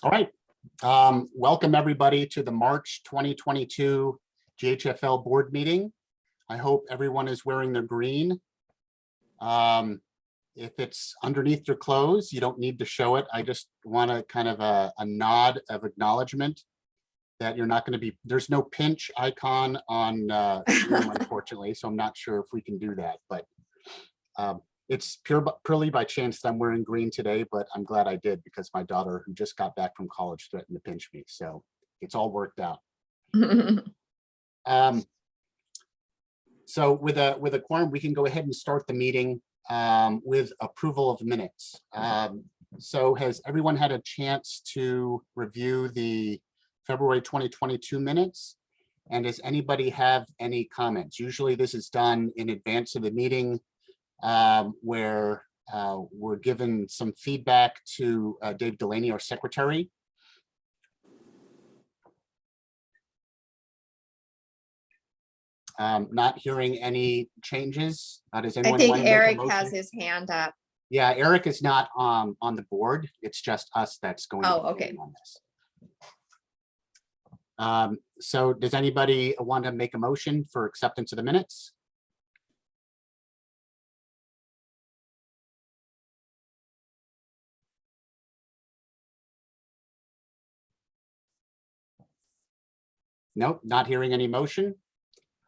All right. Welcome everybody to the March 2022 GHFL board meeting. I hope everyone is wearing their green. If it's underneath your clothes, you don't need to show it. I just want a kind of a nod of acknowledgement that you're not going to be, there's no pinch icon on Zoom, unfortunately, so I'm not sure if we can do that, but it's purely by chance that I'm wearing green today, but I'm glad I did because my daughter, who just got back from college, threatened to pinch me. So it's all worked out. So with a quorum, we can go ahead and start the meeting with approval of minutes. So has everyone had a chance to review the February 2022 minutes? And does anybody have any comments? Usually this is done in advance of the meeting, where we're given some feedback to Dave Delaney, our secretary. Not hearing any changes. Does anyone I think want to make a Eric motion? has his hand up. Yeah, Eric is not on the board. It's just us that's going to be okay. on this. So does anybody want to make a motion for acceptance of the minutes? Nope, not hearing any motion.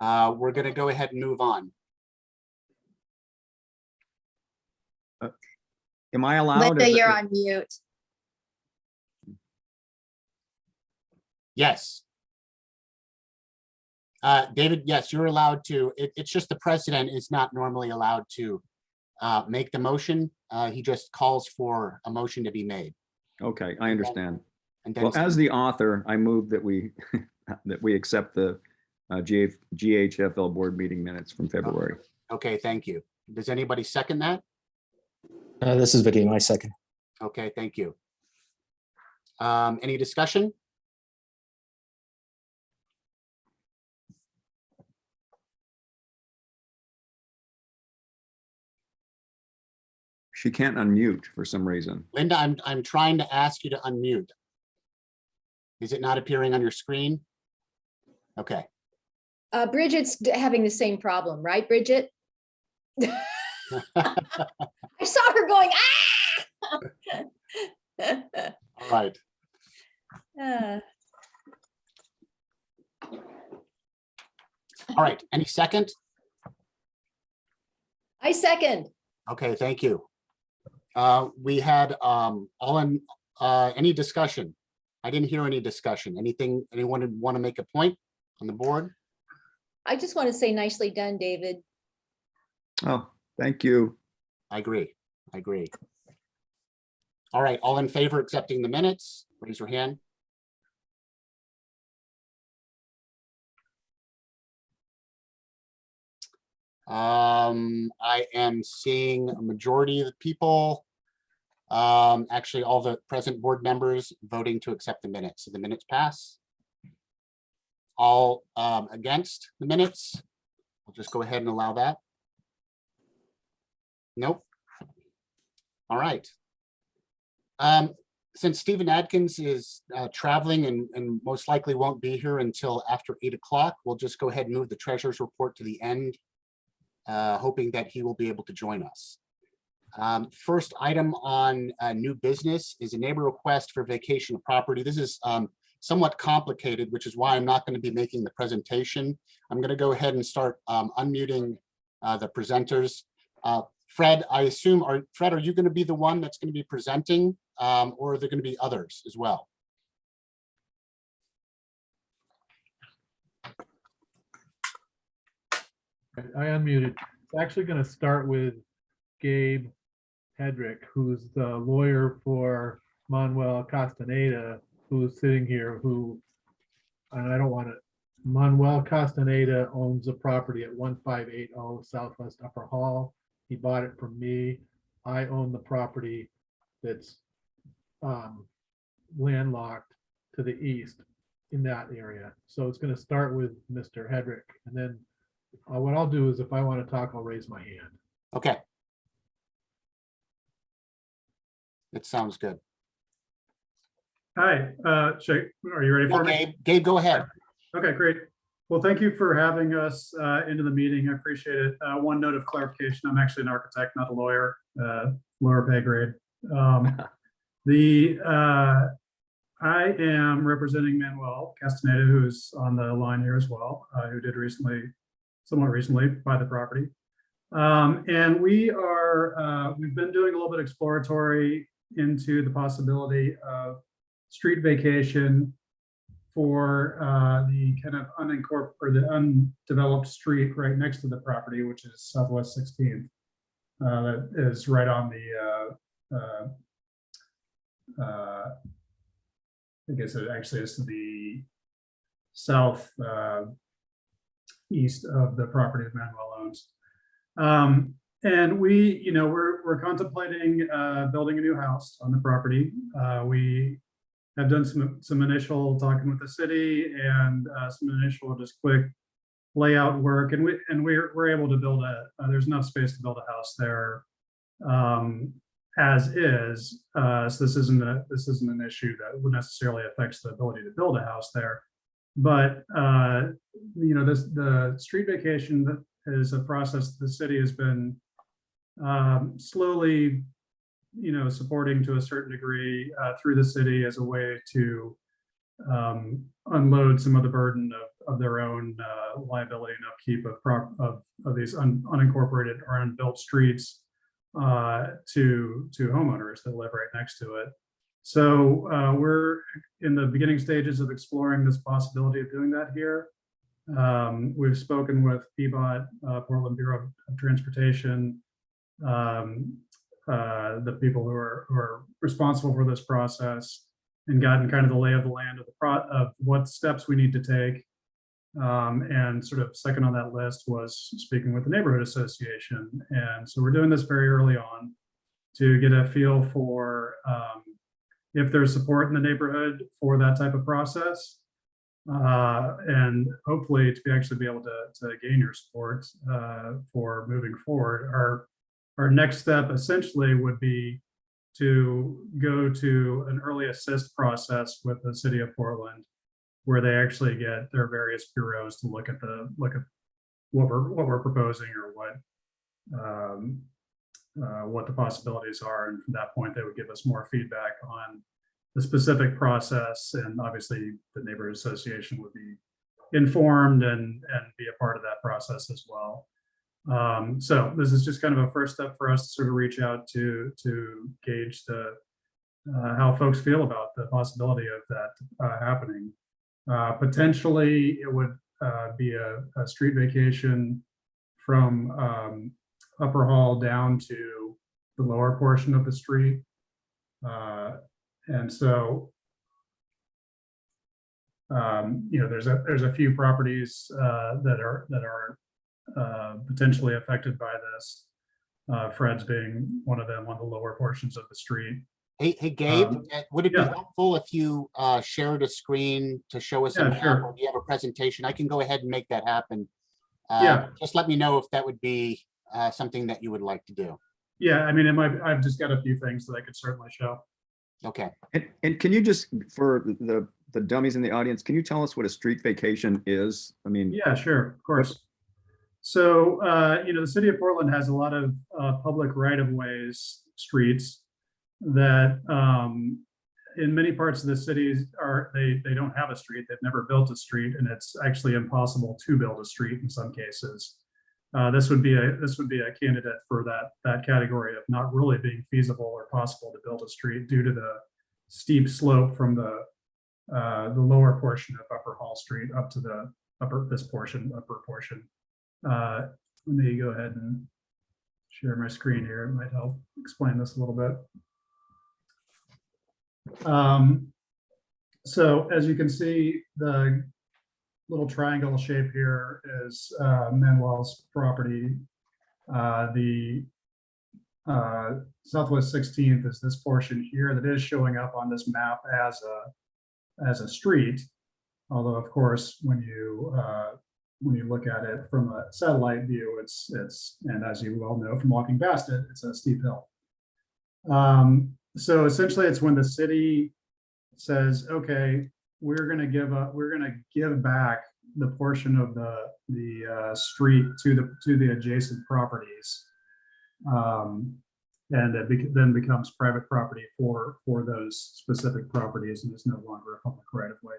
We're going to go ahead and move on. Am I allowed? Linda, you're on mute. Yes. David, yes, you're allowed to. It's just the president is not normally allowed to make the motion. He just calls for a motion to be made. Okay, I understand. And then Well, as the author, I move that we that we accept the GHFL board meeting minutes from February. Okay, thank you. Does anybody second that? This is Vadim, I second. Okay, thank you. Any discussion? She can't unmute for some reason. Linda, I'm trying to ask you to unmute. Is it not appearing on your screen? Okay. Bridget's having the same problem, right, Bridget? I saw her going, ah! All right. All right. Any second? I second. Okay, thank you. We had any discussion? I didn't hear any discussion. Anyone want to make a point on the board? I just want to say nicely done, David. Oh, thank you. I agree. I agree. All right, all in favor accepting the minutes, raise your hand. I am seeing a majority of the people, actually all the present board members voting to accept the minutes. So the minutes pass. All against the minutes. I'll just go ahead and allow that. Nope. All right. Since Stephen Adkins is traveling and most likely won't be here until after 8 o'clock, we'll just go ahead and move the treasurer's report to the end, hoping that he will be able to join us. First item on new business is a neighbor request for vacation of property. This is somewhat complicated, which is why I'm not going to be making the presentation. I'm going to go ahead and start unmuting the presenters. Fred, I assume, Fred, are you going to be the one that's going to be presenting, or are there going to be others as well? I unmuted. It's actually going to start with Gabe Hedrick, who's the lawyer for Manuel Castaneda, who's sitting here, and I don't want to, Manuel Castaneda owns a property at 1580 Southwest Upper Hall. He bought it from me. I own the property that's landlocked to the east in that area. So it's going to start with Mr. Hedrick, and then what I'll do is if I want to talk, I'll raise my hand. Okay. It sounds good. Hi, are you ready Yeah, for me? Gabe, go ahead. Okay, great. Well, thank you for having us into the meeting. I appreciate it. One note of clarification, I'm actually an architect, not a lawyer, lower pay grade. I am representing Manuel Castaneda, who's on the line here as well, who did somewhat recently, buy the property. And we've been doing a little bit exploratory into the possibility of street vacation for the kind of the undeveloped street right next to the property, which is Southwest 16th. That is right on the, I guess it actually is to the south east of the property that Manuel owns. And we're contemplating building a new house on the property. We have done some initial talking with the city and some initial just quick layout work, and we're able to build there's enough space to build a house there as is. So this isn't an issue that would necessarily affect the ability to build a house there. But the street vacation that is a process the city has been slowly supporting to a certain degree through the city as a way to unload some of the burden of their own liability and upkeep of these unincorporated or unbuilt streets to homeowners that live right next to it. So we're in the beginning stages of exploring this possibility of doing that here. We've spoken with PBOT, Portland Bureau of Transportation, the people who are responsible for this process, and gotten kind of the lay of the land of what steps we need to take. And sort of second on that list was speaking with the neighborhood association. And so we're doing this very early on to get a feel for if there's support in the neighborhood for that type of process. And hopefully to actually be able to gain your support for moving forward. Our next step essentially would be to go to an early assist process with the city of Portland, where they actually get their various bureaus to look at what we're proposing or what the possibilities are. And from that point, they would give us more feedback on the specific process. And obviously the neighborhood association would be informed and be a part of that process as well. So this is just kind of a first step for us to sort of reach out to gauge how folks feel about the possibility of that happening. Potentially, it would be a street vacation from Upper Hall down to the lower portion of the street. And so, there's a few properties that are potentially affected by this. Fred's being one of them on the lower portions of the street. Hey, Gabe, would it be yeah. helpful if you shared a screen to show us a Yeah, map, sure. or do you have a presentation? I can go ahead and make that happen. Yeah. Just let me know if that would be something that you would like to do. Yeah, I mean, I've just got a few things that I could certainly show. Okay. And can you just, for the dummies in the audience, can you tell us what a street vacation is? I mean, Yeah, sure, of course. So, the city of Portland has a lot of public right-of-ways, streets that in many parts of the cities they don't have a street. They've never built a street, and it's actually impossible to build a street in some cases. This would be a candidate for that category of not really being feasible or possible to build a street due to the steep slope from the lower portion of Upper Hall Street up to the upper portion. Let me go ahead and share my screen here. It might help explain this a little bit. So as you can see, the little triangle shape here is Manuel's property. The Southwest 16th is this portion here that is showing up on this map as a street. Although, of course, when you look at it from a satellite view, it's and as you well know from walking past it, it's a steep hill. So essentially, it's when the city says, okay, we're gonna give back the portion of the street to the adjacent properties. And it then becomes private property for those specific properties and is no longer a public right of way.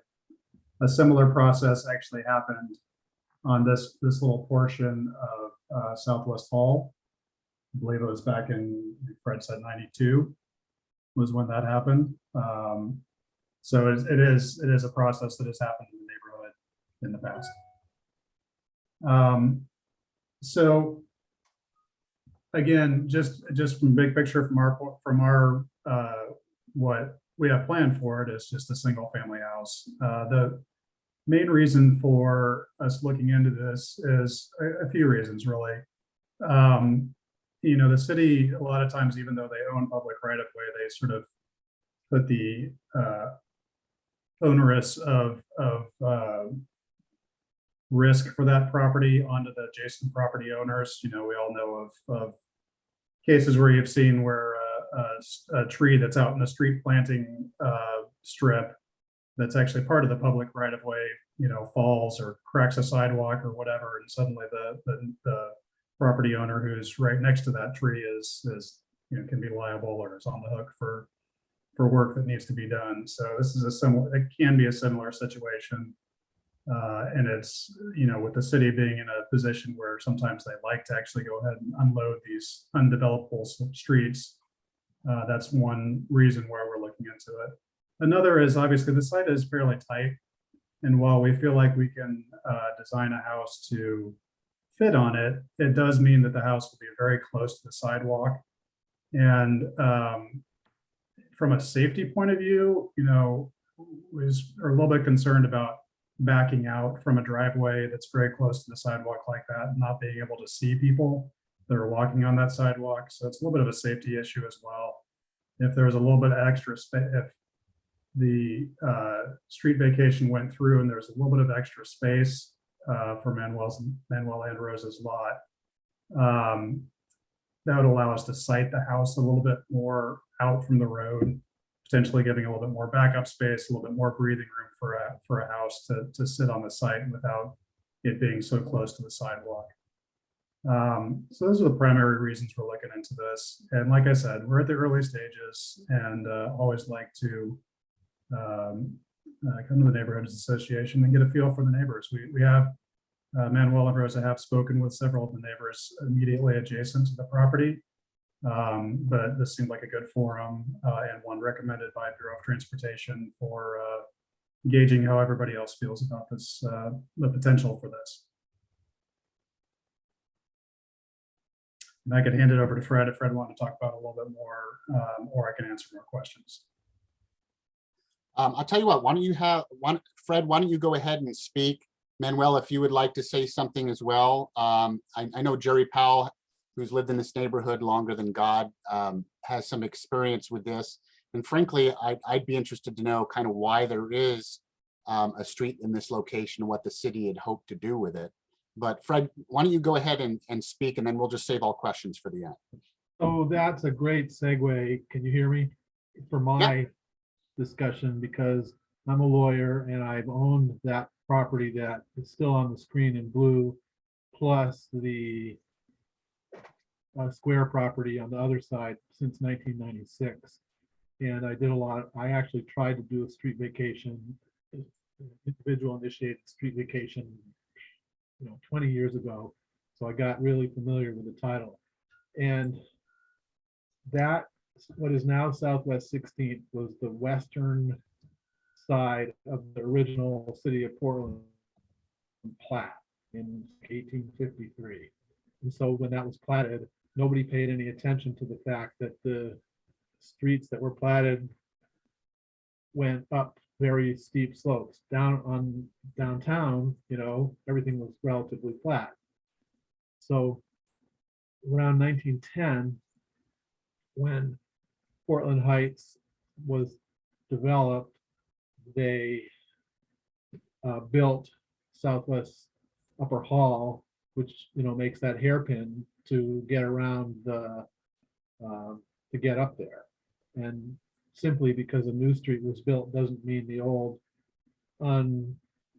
A similar process actually happened on this little portion of Southwest Hall. I believe it was back in, Fred said 92 was when that happened. So it is a process that has happened in the neighborhood in the past. So again, just from big picture from our what we have planned for it is just a single family house. The main reason for us looking into this is a few reasons, really. You know, the city, a lot of times, even though they own public right of way, they sort of put the onerous of risk for that property onto the adjacent property owners. You know, we all know of cases where you've seen where a tree that's out in the street planting strip that's actually part of the public right of way, you know, falls or cracks a sidewalk or whatever, and suddenly the property owner who's right next to that tree is you know, can be liable or is on the hook for work that needs to be done. So this is it can be a similar situation. And it's, you know, with the city being in a position where sometimes they like to actually go ahead and unload these undevelopable streets. That's one reason why we're looking into it. Another is obviously the site is fairly tight. And while we feel like we can design a house to fit on it, it does mean that the house will be very close to the sidewalk. And from a safety point of view, you know, are a little bit concerned about backing out from a driveway that's very close to the sidewalk like that, and not being able to see people that are walking on that sidewalk. So it's a little bit of a safety issue as well. If there's a little bit of extra space, if the street vacation went through and there's a little bit of extra space for Manuel and Rosa's lot, that would allow us to site the house a little bit more out from the road, potentially giving a little bit more backup space, a little bit more breathing room for a house to sit on the site without it being so close to the sidewalk. So those are the primary reasons we're looking into this. And like I said, we're at the early stages and always like to come to the Neighborhoods Association and get a feel for the neighbors. We have, Manuel and Rosa have spoken with several of the neighbors immediately adjacent to the property. But this seemed like a good forum and one recommended by Bureau of Transportation for gauging how everybody else feels about this, the potential for this. And I could hand it over to Fred if Fred wanted to talk about it a little bit more, or I can answer more questions. I'll tell you what, Fred, why don't you go ahead and speak? Manuel, if you would like to say something as well. I know Jerry Powell, who's lived in this neighborhood longer than God, has some experience with this. And frankly, I'd be interested to know kind of why there is a street in this location, what the city had hoped to do with it. But Fred, why don't you go ahead and speak, and then we'll just save all questions for the end. Oh, that's a great segue. Can you hear me? For my discussion, because I'm a lawyer and I've owned that property that is still on the screen in blue, plus the square property on the other side since 1996. And I actually tried to do a street vacation, individual initiated street vacation, 20 years ago. So I got really familiar with the title. And that, what is now Southwest 16th, was the western side of the original City of Portland plat in 1853. And so when that was platted, nobody paid any attention to the fact that the streets that were platted went up very steep slopes. Down on downtown, everything was relatively flat. So around 1910, when Portland Heights was developed, they built Southwest Upper Hall, which makes that hairpin to get around the to get up there. And simply because a new street was built doesn't mean the old.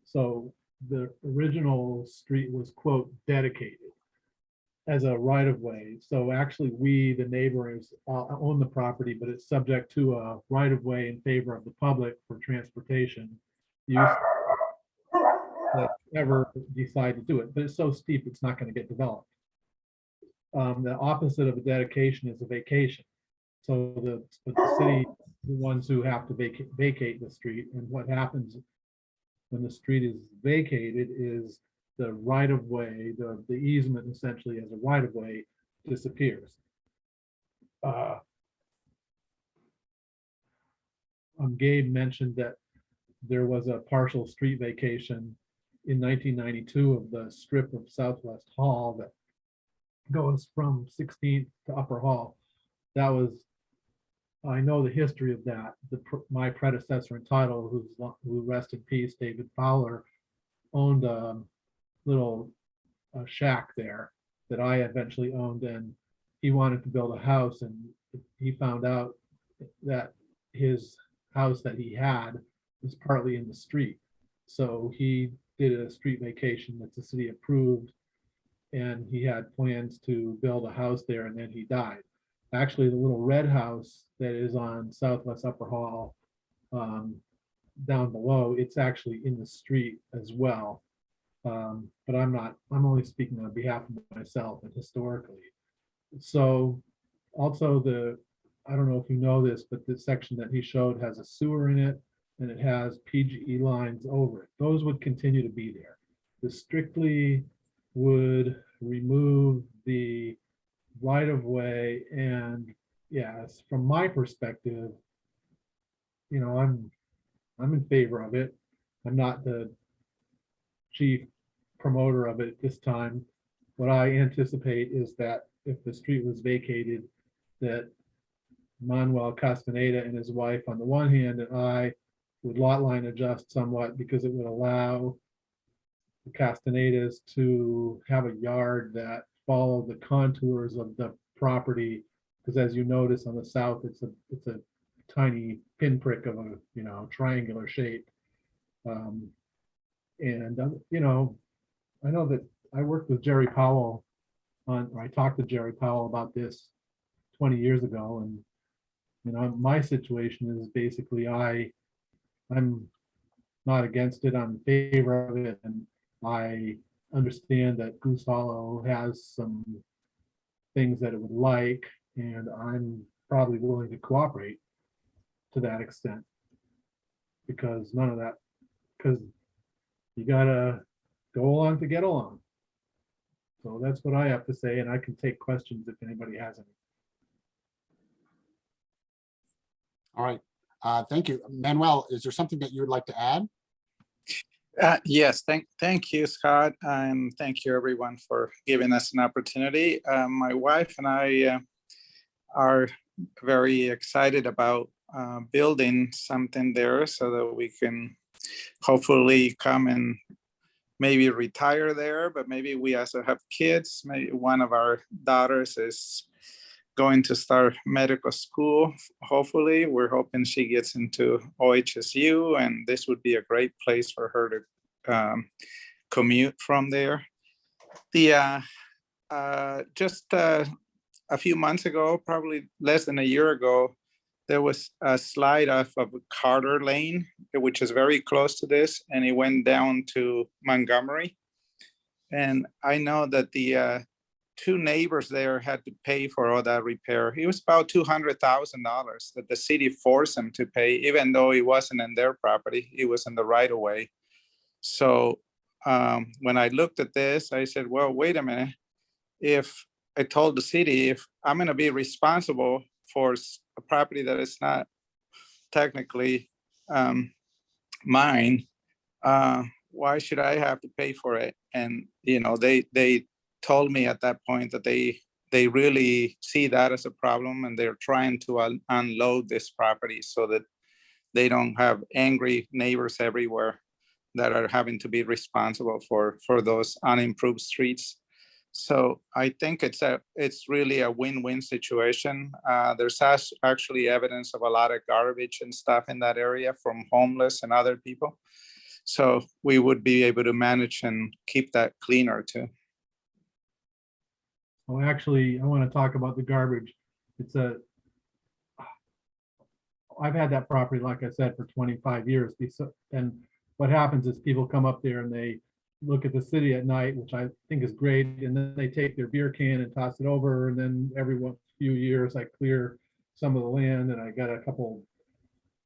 So the original street was, quote, dedicated as a right of way. So actually, we, the neighbors, own the property, but it's subject to a right of way in favor of the public for transportation use. That ever decide to do it, but it's so steep, it's not going to get developed. The opposite of a dedication is a vacation. So the city, the ones who have to vacate the street, and what happens when the street is vacated is the right of way, the easement essentially as a right of way disappears. Gabe mentioned that there was a partial street vacation in 1992 of the strip of Southwest Hall that goes from 16th to Upper Hall. That was, I know the history of that. My predecessor in title, who rest in peace, David Fowler, owned a little shack there that I eventually owned, and he wanted to build a house, and he found out that his house that he had was partly in the street. So he did a street vacation that the city approved, and he had plans to build a house there, and then he died. Actually, the little red house that is on Southwest Upper Hall, down below, it's actually in the street as well. But I'm only speaking on behalf of myself and historically. So also I don't know if you know this, but the section that he showed has a sewer in it, and it has PGE lines over it. Those would continue to be there. This strictly would remove the right of way, and yes, from my perspective, I'm in favor of it. I'm not the chief promoter of it this time. What I anticipate is that if the street was vacated, that Manuel Castaneda and his wife on the one hand, and I would lot line adjust somewhat, because it would allow the Castanedas to have a yard that followed the contours of the property. Because as you notice on the south, it's a tiny pinprick of a triangular shape. I know that I worked with Jerry Powell I talked to Jerry Powell about this 20 years ago, and my situation is basically I'm not against it, I'm in favor of it, and I understand that Goose Hollow has some things that it would like, and I'm probably willing to cooperate to that extent, because you gotta go along to get along. So that's what I have to say, and I can take questions if anybody has any. All right. Thank you. Manuel, is there something that you would like to add? Yes, thank you, Scott, and thank you everyone for giving us an opportunity. My wife and I are very excited about building something there so that we can hopefully come and maybe retire there, but maybe we also have kids. Maybe one of our daughters is going to start medical school. Hopefully, we're hoping she gets into OHSU, and this would be a great place for her to commute from there. Just a few months ago, probably less than a year ago, there was a slide off of Carter Lane, which is very close to this, and it went down to Montgomery. And I know that the two neighbors there had to pay for all that repair. It was about $200,000 that the city forced them to pay, even though it wasn't in their property, it was in the right of way. So when I looked at this, I said, well, wait a minute. If I told the city, if I'm going to be responsible for a property that is not technically mine, why should I have to pay for it? And they told me at that point that they really see that as a problem, and they're trying to unload this property so that they don't have angry neighbors everywhere that are having to be responsible for those unimproved streets. So I think it's really a win-win situation. There's actually evidence of a lot of garbage and stuff in that area from homeless and other people. So we would be able to manage and keep that cleaner too. Well, actually, I want to talk about the garbage. I've had that property, like I said, for 25 years. And what happens is people come up there and they look at the city at night, which I think is great. And then they take their beer can and toss it over. And then every few years I clear some of the land and I got a couple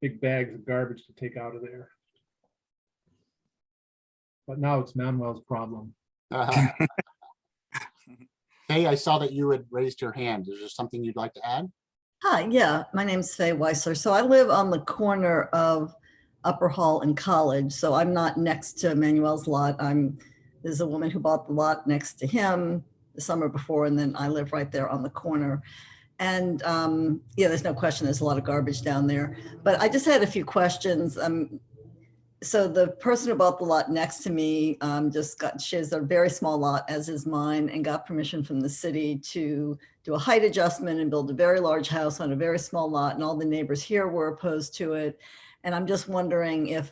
big bags of garbage to take out of there. But now it's Manuel's problem. Faye, I saw that you had raised your hand. Is there something you'd like to add? Hi, yeah, my name's Faye Weissler. So I live on the corner of Upper Hall and College. So I'm not next to Manuel's lot. There's a woman who bought the lot next to him the summer before, and then I live right there on the corner. And yeah, there's no question there's a lot of garbage down there. But I just had a few questions. So the person who bought the lot next to me she has a very small lot, as is mine, and got permission from the city to do a height adjustment and build a very large house on a very small lot. And all the neighbors here were opposed to it. And I'm just wondering if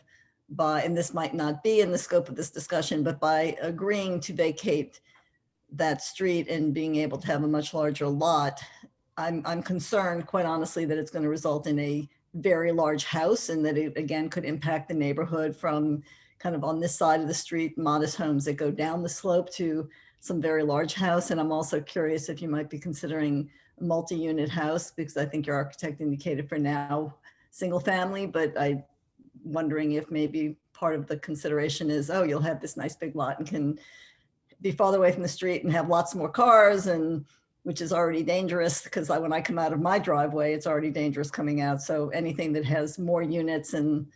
and this might not be in the scope of this discussion, but by agreeing to vacate that street and being able to have a much larger lot, I'm concerned, quite honestly, that it's going to result in a very large house and that it again could impact the neighborhood from kind of on this side of the street, modest homes that go down the slope to some very large house. And I'm also curious if you might be considering a multi-unit house, because I think your architect indicated for now single family, but I'm wondering if maybe part of the consideration is, oh, you'll have this nice big lot and can be farther away from the street and have lots more cars, and which is already dangerous because when I come out of my driveway, it's already dangerous coming out. So anything that has more units and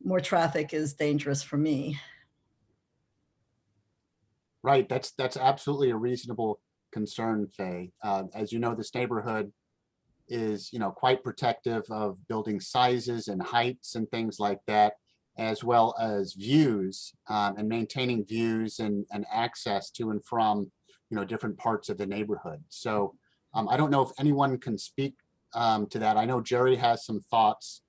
more traffic is dangerous for me. Right, that's absolutely a reasonable concern, Faye. As you know, this neighborhood is, quite protective of building sizes and heights and things like that, as well as views and maintaining views and access to and from, different parts of the neighborhood. So I don't know if anyone can speak to that. I know Jerry has some thoughts,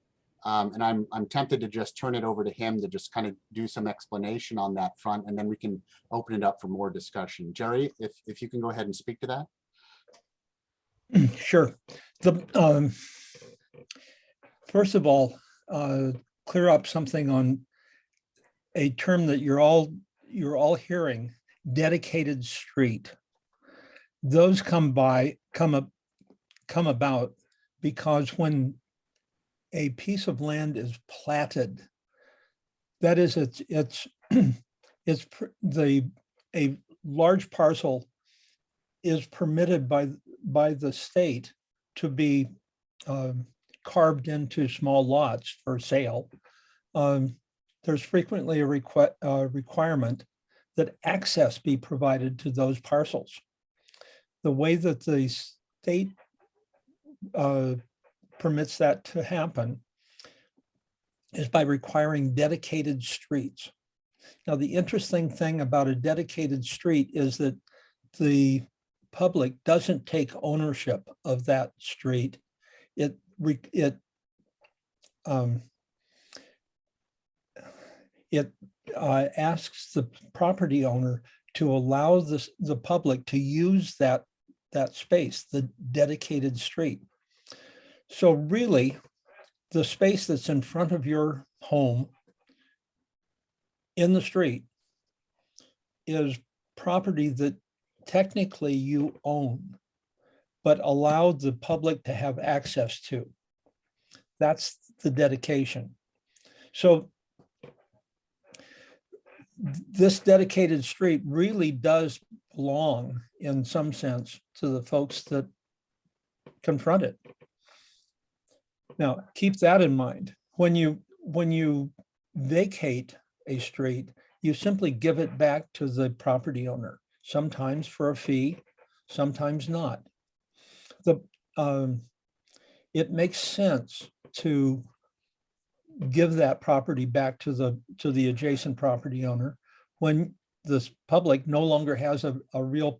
and I'm tempted to just turn it over to him to just kind of do some explanation on that front, and then we can open it up for more discussion. Jerry, if you can go ahead and speak to that. Sure. First of all, clear up something on a term that you're all hearing: dedicated street. Those come about because when a piece of land is platted, that is, a large parcel is permitted by the state to be carved into small lots for sale. There's frequently a requirement that access be provided to those parcels. The way that the state permits that to happen is by requiring dedicated streets. Now, the interesting thing about a dedicated street is that the public doesn't take ownership of that street. It asks the property owner to allow the public to use that space, the dedicated street. So really, the space that's in front of your home in the street is property that technically you own, but allow the public to have access to. That's the dedication. So this dedicated street really does belong, in some sense, to the folks that confront it. Now, keep that in mind. When you vacate a street, you simply give it back to the property owner, sometimes for a fee, sometimes not. It makes sense to give that property back to the adjacent property owner when the public no longer has a real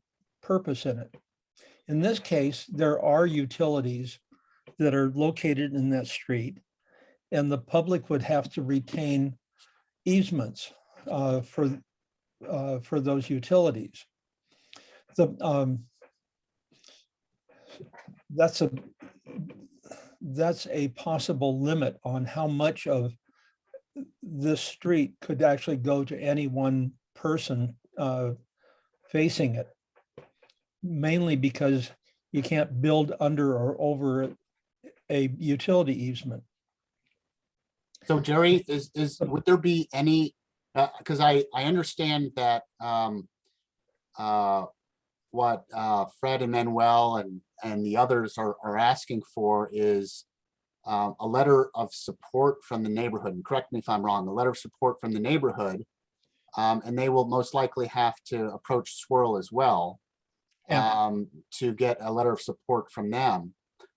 purpose in it. In this case, there are utilities that are located in that street, and the public would have to retain easements for those utilities. That's a possible limit on how much of this street could actually go to any one person facing it. Mainly because you can't build under or over a utility easement. So Jerry, would there be any, because I understand that what Fred and Manuel and the others are asking for is a letter of support from the neighborhood. And correct me if I'm wrong, a letter of support from the neighborhood. And they will most likely have to approach Swirl as well to get a letter of support from them.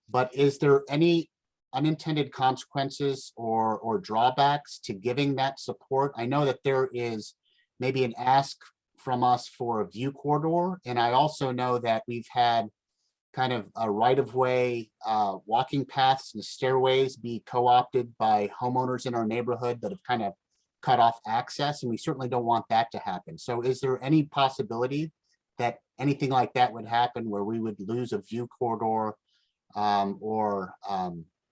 But is there any unintended consequences or drawbacks to giving that support? I know that there is maybe an ask from us for a view corridor. And I also know that we've had kind of a right-of-way walking paths and stairways be co-opted by homeowners in our neighborhood that have kind of cut off access, and we certainly don't want that to happen. So is there any possibility that anything like that would happen where we would lose a view corridor or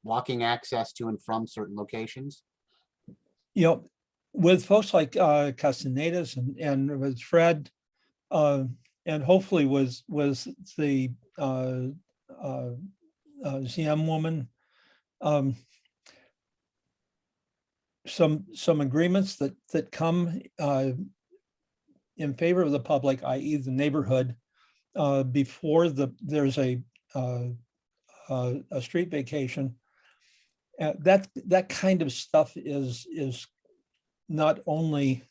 walking access to and from certain locations? You know, with folks like Castanedas and with Fred, and hopefully was the ZM woman, some agreements that come in favor of the public, i.e. the neighborhood, before there's a street vacation. That kind of stuff is not only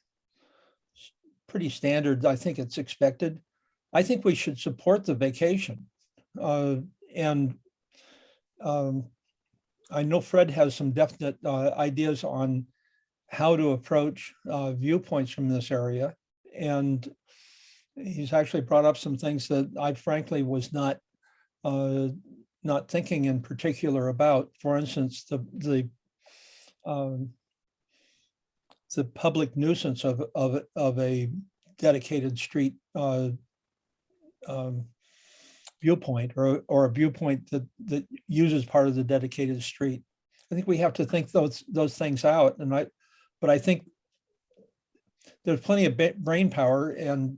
pretty standard, I think it's expected. I think we should support the vacation. And I know Fred has some definite ideas on how to approach viewpoints from this area. And he's actually brought up some things that I frankly was not thinking in particular about. For instance, the public nuisance of a dedicated street viewpoint or a viewpoint that uses part of the dedicated street. I think we have to think those things out. But I think there's plenty of brain power and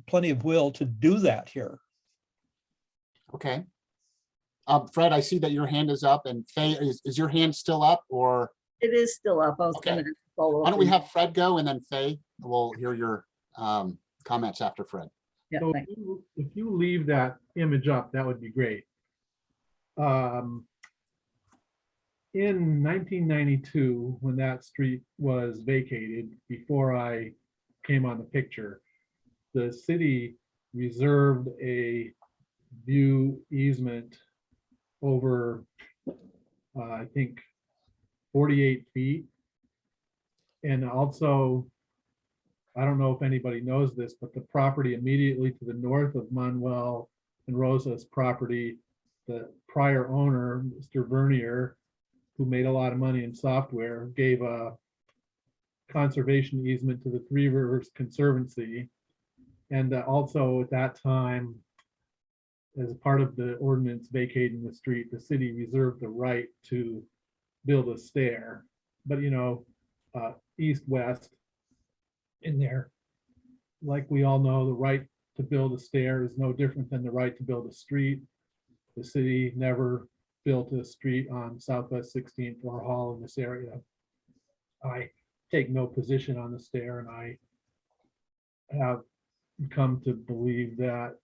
plenty of will to do that here. Okay. Fred, I see that your hand is up, and Faye, is your hand still up, or? It is still up. I was Okay. going to follow up. Why don't we have Fred go, and then Faye, we'll hear your comments after Fred. Yeah, So thanks. if you leave that image up, that would be great. In 1992, when that street was vacated, before I came on the picture, the city reserved a view easement over, I think, 48 feet. And also, I don't know if anybody knows this, but the property immediately to the north of Manuel and Rosa's property, the prior owner, Mr. Vernier, who made a lot of money in software, gave a conservation easement to the Three Rivers Conservancy. And also at that time, as part of the ordinance vacating the street, the city reserved the right to build a stair, but east-west in there. Like we all know, the right to build a stair is no different than the right to build a street. The city never built a street on Southwest 16th or Hall in this area. I take no position on the stair, and I have come to believe that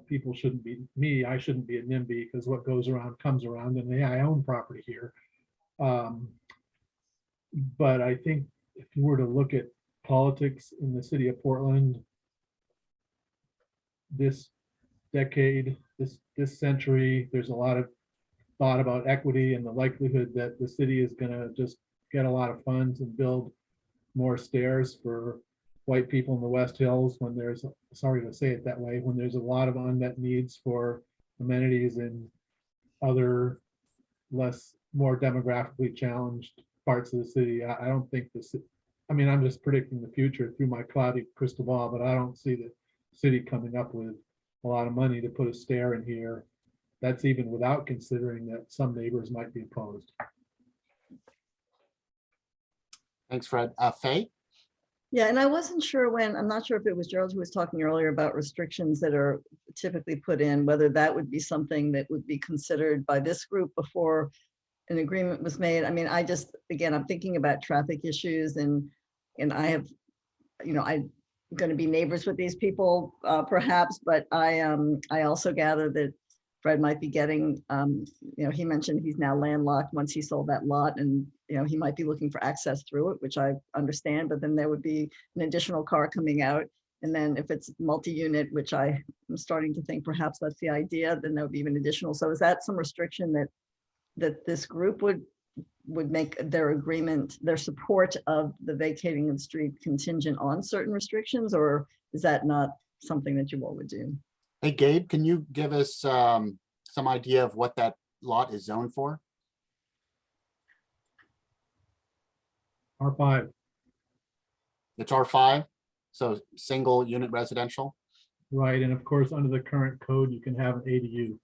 people shouldn't be, I shouldn't be a NIMBY, because what goes around comes around, and yeah, I own property here. But I think if you were to look at politics in the city of Portland this decade, this century, there's a lot of thought about equity and the likelihood that the city is going to just get a lot of funds and build more stairs for white people in the West Hills when there's, sorry to say it that way, when there's a lot of unmet needs for amenities in other more demographically challenged parts of the city. I don't think this, I mean, I'm just predicting the future through my cloudy crystal ball, but I don't see the city coming up with a lot of money to put a stair in here. That's even without considering that some neighbors might be opposed. Thanks, Fred. Faye? Yeah, and I wasn't sure when, I'm not sure if it was Gerald who was talking earlier about restrictions that are typically put in, whether that would be something that would be considered by this group before an agreement was made. I mean, I just, again, I'm thinking about traffic issues and I have, I'm going to be neighbors with these people perhaps, but I also gather that Fred might be getting, he mentioned he's now landlocked once he sold that lot, and he might be looking for access through it, which I understand, but then there would be an additional car coming out. And then if it's multi-unit, which I am starting to think perhaps that's the idea, then there would be even additional. So is that some restriction that this group would make their agreement, their support of the vacating of the street contingent on certain restrictions, or is that not something that you all would do? Hey, Gabe, can you give us some idea of what that lot is zoned for? R5. It's R5, so single unit residential. Right, and of course, under the current code, you can have an ADU.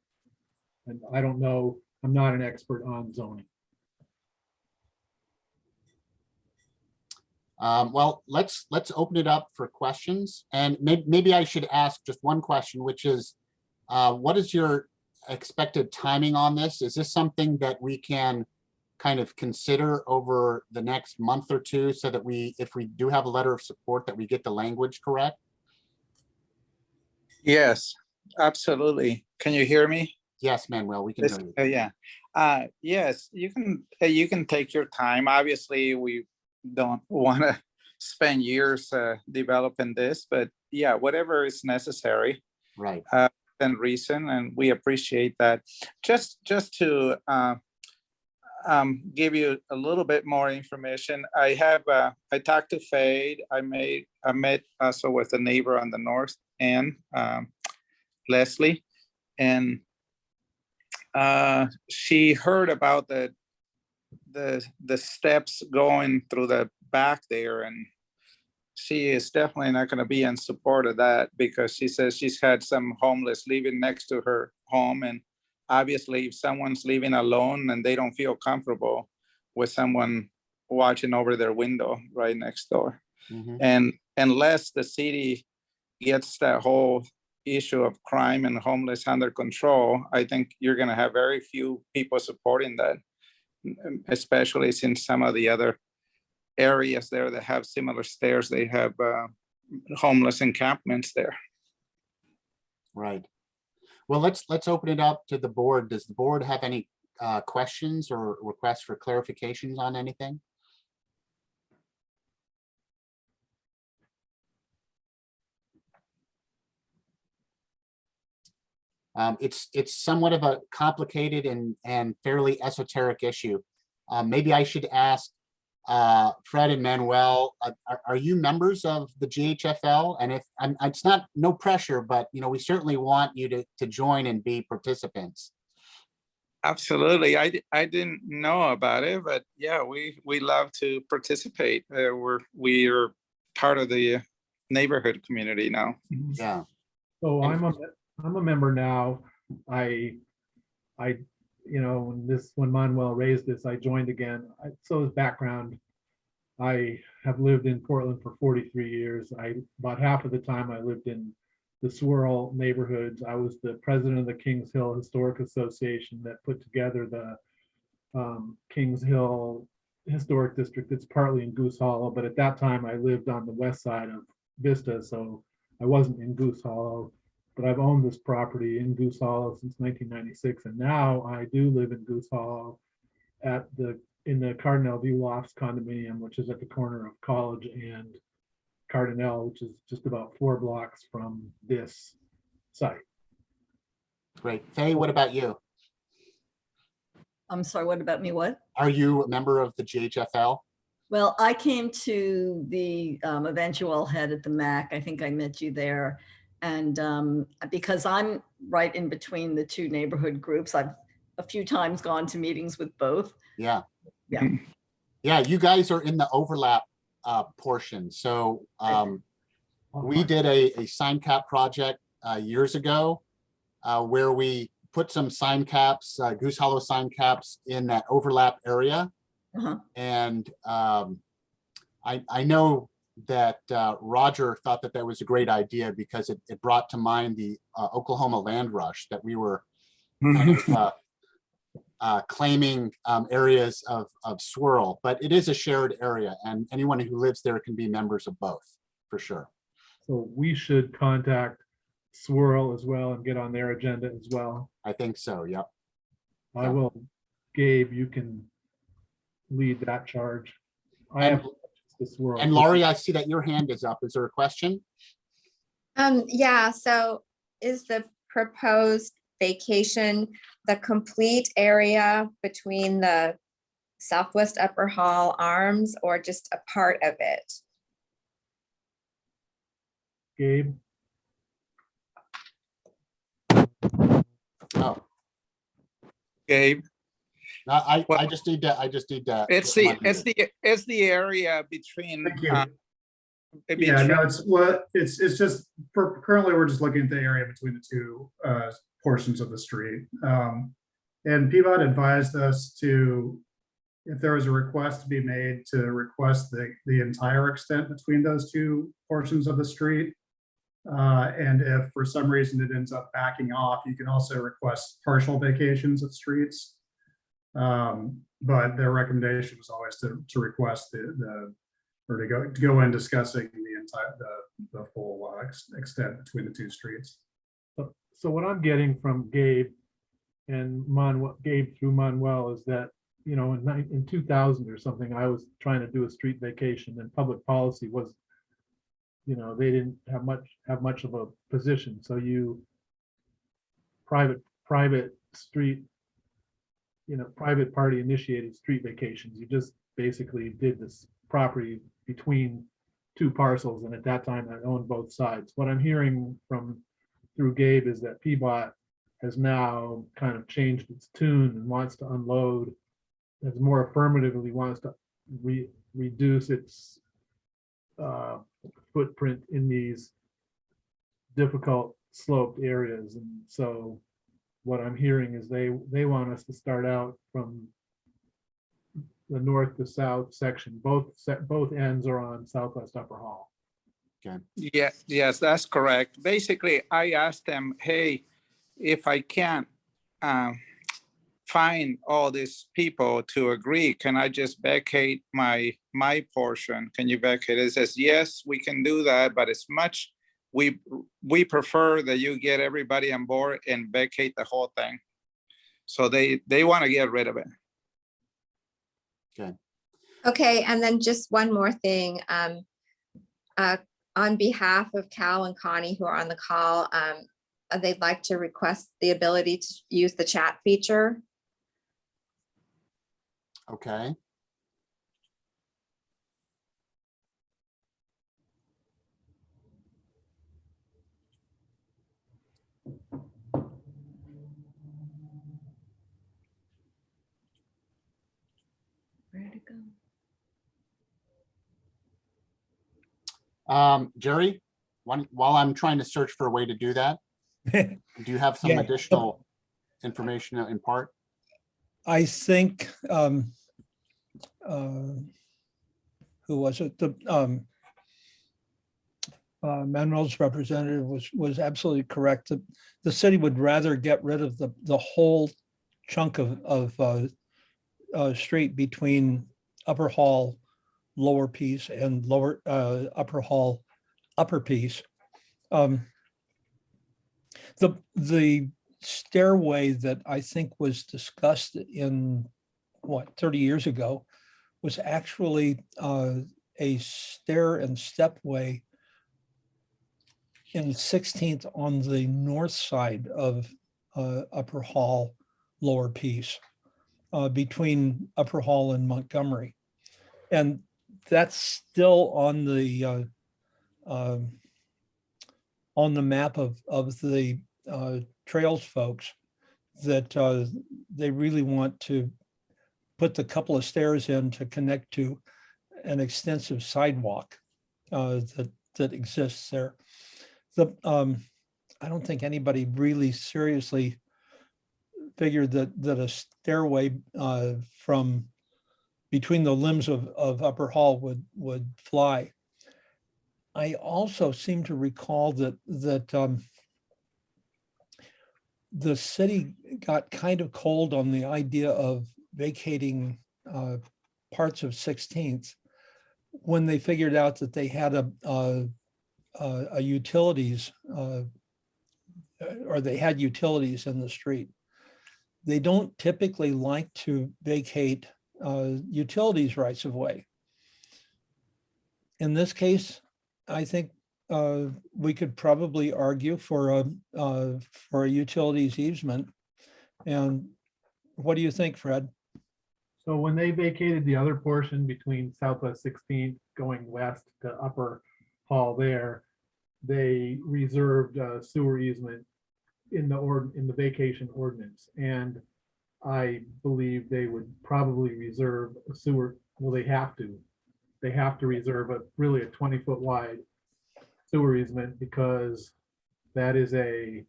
And I don't know, I'm not an expert on zoning. Well, let's open it up for questions, and maybe I should ask just one question, which is, what is your expected timing on this? Is this something that we can kind of consider over the next month or two, so that if we do have a letter of support, that we get the language correct? Yes, absolutely. Can you hear me? Yes, Manuel, we can hear you. Yeah. Yes, you can take your time. Obviously, we don't want to spend years developing this, but yeah, whatever is necessary. Right. And reason, and we appreciate that. Just to give you a little bit more information, I talked to Fade. I met also with a neighbor on the north end, Leslie, and she heard about the steps going through the back there, and she is definitely not going to be in support of that, because she says she's had some homeless living next to her home, and obviously if someone's living alone and they don't feel comfortable with someone watching over their window right next door. And unless the city gets that whole issue of crime and homeless under control, I think you're going to have very few people supporting that, especially since some of the other areas there that have similar stairs, they have homeless encampments there. Right. Well, let's open it up to the board. Does the board have any questions or requests for clarifications on anything? It's somewhat of a complicated and fairly esoteric issue. Maybe I should ask Fred and Manuel, are you members of the GHFL? And if it's not, no pressure, but we certainly want you to join and be participants. Absolutely. I didn't know about it, but yeah, we love to participate. We're part of the neighborhood community now. Yeah. So I'm a member now. When Manuel raised this, I joined again. So as background, I have lived in Portland for 43 years. About half of the time I lived in the Swirl neighborhoods. I was the president of the Kings Hill Historic Association that put together the Kings Hill Historic District. It's partly in Goose Hollow, but at that time I lived on the west side of Vista, so I wasn't in Goose Hollow. But I've owned this property in Goose Hollow since 1996, and now I do live in Goose Hollow in the Cardinal View Lofts condominium, which is at the corner of College and Cardinal, which is just about 4 blocks from this site. Great. Faye, what about you? I'm sorry, what about me? What? Are you a member of the GHFL? Well, I came to the eventual head at the MAC. I think I met you there. And because I'm right in between the two neighborhood groups, I've a few times gone to meetings with both. Yeah. Yeah. Yeah, you guys are in the overlap portion. So we did a sign cap project years ago where we put some sign caps, Goose Hollow sign caps in that overlap area. Uh-huh. And I know that Roger thought that that was a great idea because it brought to mind the Oklahoma land rush that we were kind of claiming areas of swirl, but it is a shared area and anyone who lives there can be members of both for sure. So we should contact Swirl as well and get on their agenda as well. I think so, yep. I Yeah. will, Gabe, you can lead that charge. I And- have the Swirl. And Laurie, I see that your hand is up. Is there a question? Yeah, so is the proposed vacation the complete area between the Southwest Upper Hall Arms or just a part of it? Gabe, Oh, Gabe, no, I Well, just need to, it's the area between. Thank you. Yeah, between- no, it's just, currently, we're just looking at the area between the two portions of the street. And PVOT advised us to, if there was a request to be made, to request the entire extent between those two portions of the street. And if for some reason it ends up backing off, you can also request partial vacations of streets. But their recommendation was always to request or to go in discussing the full extent between the two streets. so what I'm getting from Gabe and Gabe through Manuel is that, you know, in 2000 or something, I was trying to do a street vacation and public policy was, you know, they didn't have much of a position. So you private street, you know, private party initiated street vacations. You just basically did this property between two parcels. And at that time I owned both sides. What I'm hearing through Gabe is that PBOT has now kind of changed its tune and wants to unload, as more affirmatively wants to reduce its footprint in these difficult sloped areas. And so what I'm hearing is they want us to start out from the north to south section. Both ends are on Southwest Upper Hall. Yeah, yes, that's correct. Basically, I asked them, hey, if I can't find all these people to agree, can I just vacate my portion? Can you vacate? It says, yes, we can do that, but it's much, we prefer that you get everybody on board and vacate the whole thing. So they want to get rid of it. Okay, and then just one more thing. On behalf of Cal and Connie, who are on the call, they'd like to request the ability to use the chat feature. Okay. Where'd it go? Jerry, while I'm trying to search for a way to do that, do you have some Yeah. additional information in part? I think, who was it? Manuel's representative was absolutely correct. The city would rather get rid of the whole chunk of street between Upper Hall, lower piece, and lower Upper Hall, upper piece. The stairway that I think was discussed in 30 years ago was actually a stair and stepway in 16th on the north side of Upper Hall, lower piece, between Upper Hall and Montgomery. And that's still on the map of the trails folks, that they really want to put the couple of stairs in to connect to an extensive sidewalk that exists there. I don't think anybody really seriously figured that a stairway from between the limbs of Upper Hall would fly. I also seem to recall that the city got kind of cold on the idea of vacating parts of 16th when they figured out that they had a utilities or they had utilities in the street. They don't typically like to vacate utilities rights of way. In this case, I think we could probably argue for a utilities easement. And what do you think, Fred? So when they vacated the other portion between Southwest 16th going west to Upper Hall there, they reserved a sewer easement in the vacation ordinance. And I believe they would probably reserve a sewer, well, they have to reserve really a 20-foot wide sewer easement, because that is a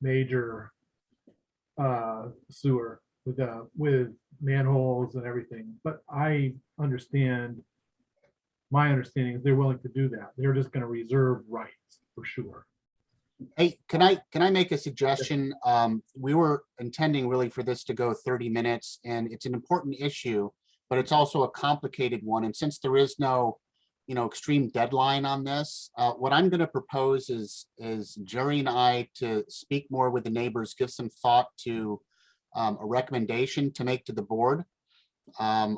major sewer with manholes and everything. But my understanding is they're willing to do that. They're just going to reserve rights for sure. Hey, can I make a suggestion? We were intending really for this to go 30 minutes, and it's an important issue, but it's also a complicated one. And since there is no, extreme deadline on this, what I'm going to propose is Jerry and I to speak more with the neighbors, give some thought to a recommendation to make to the board on,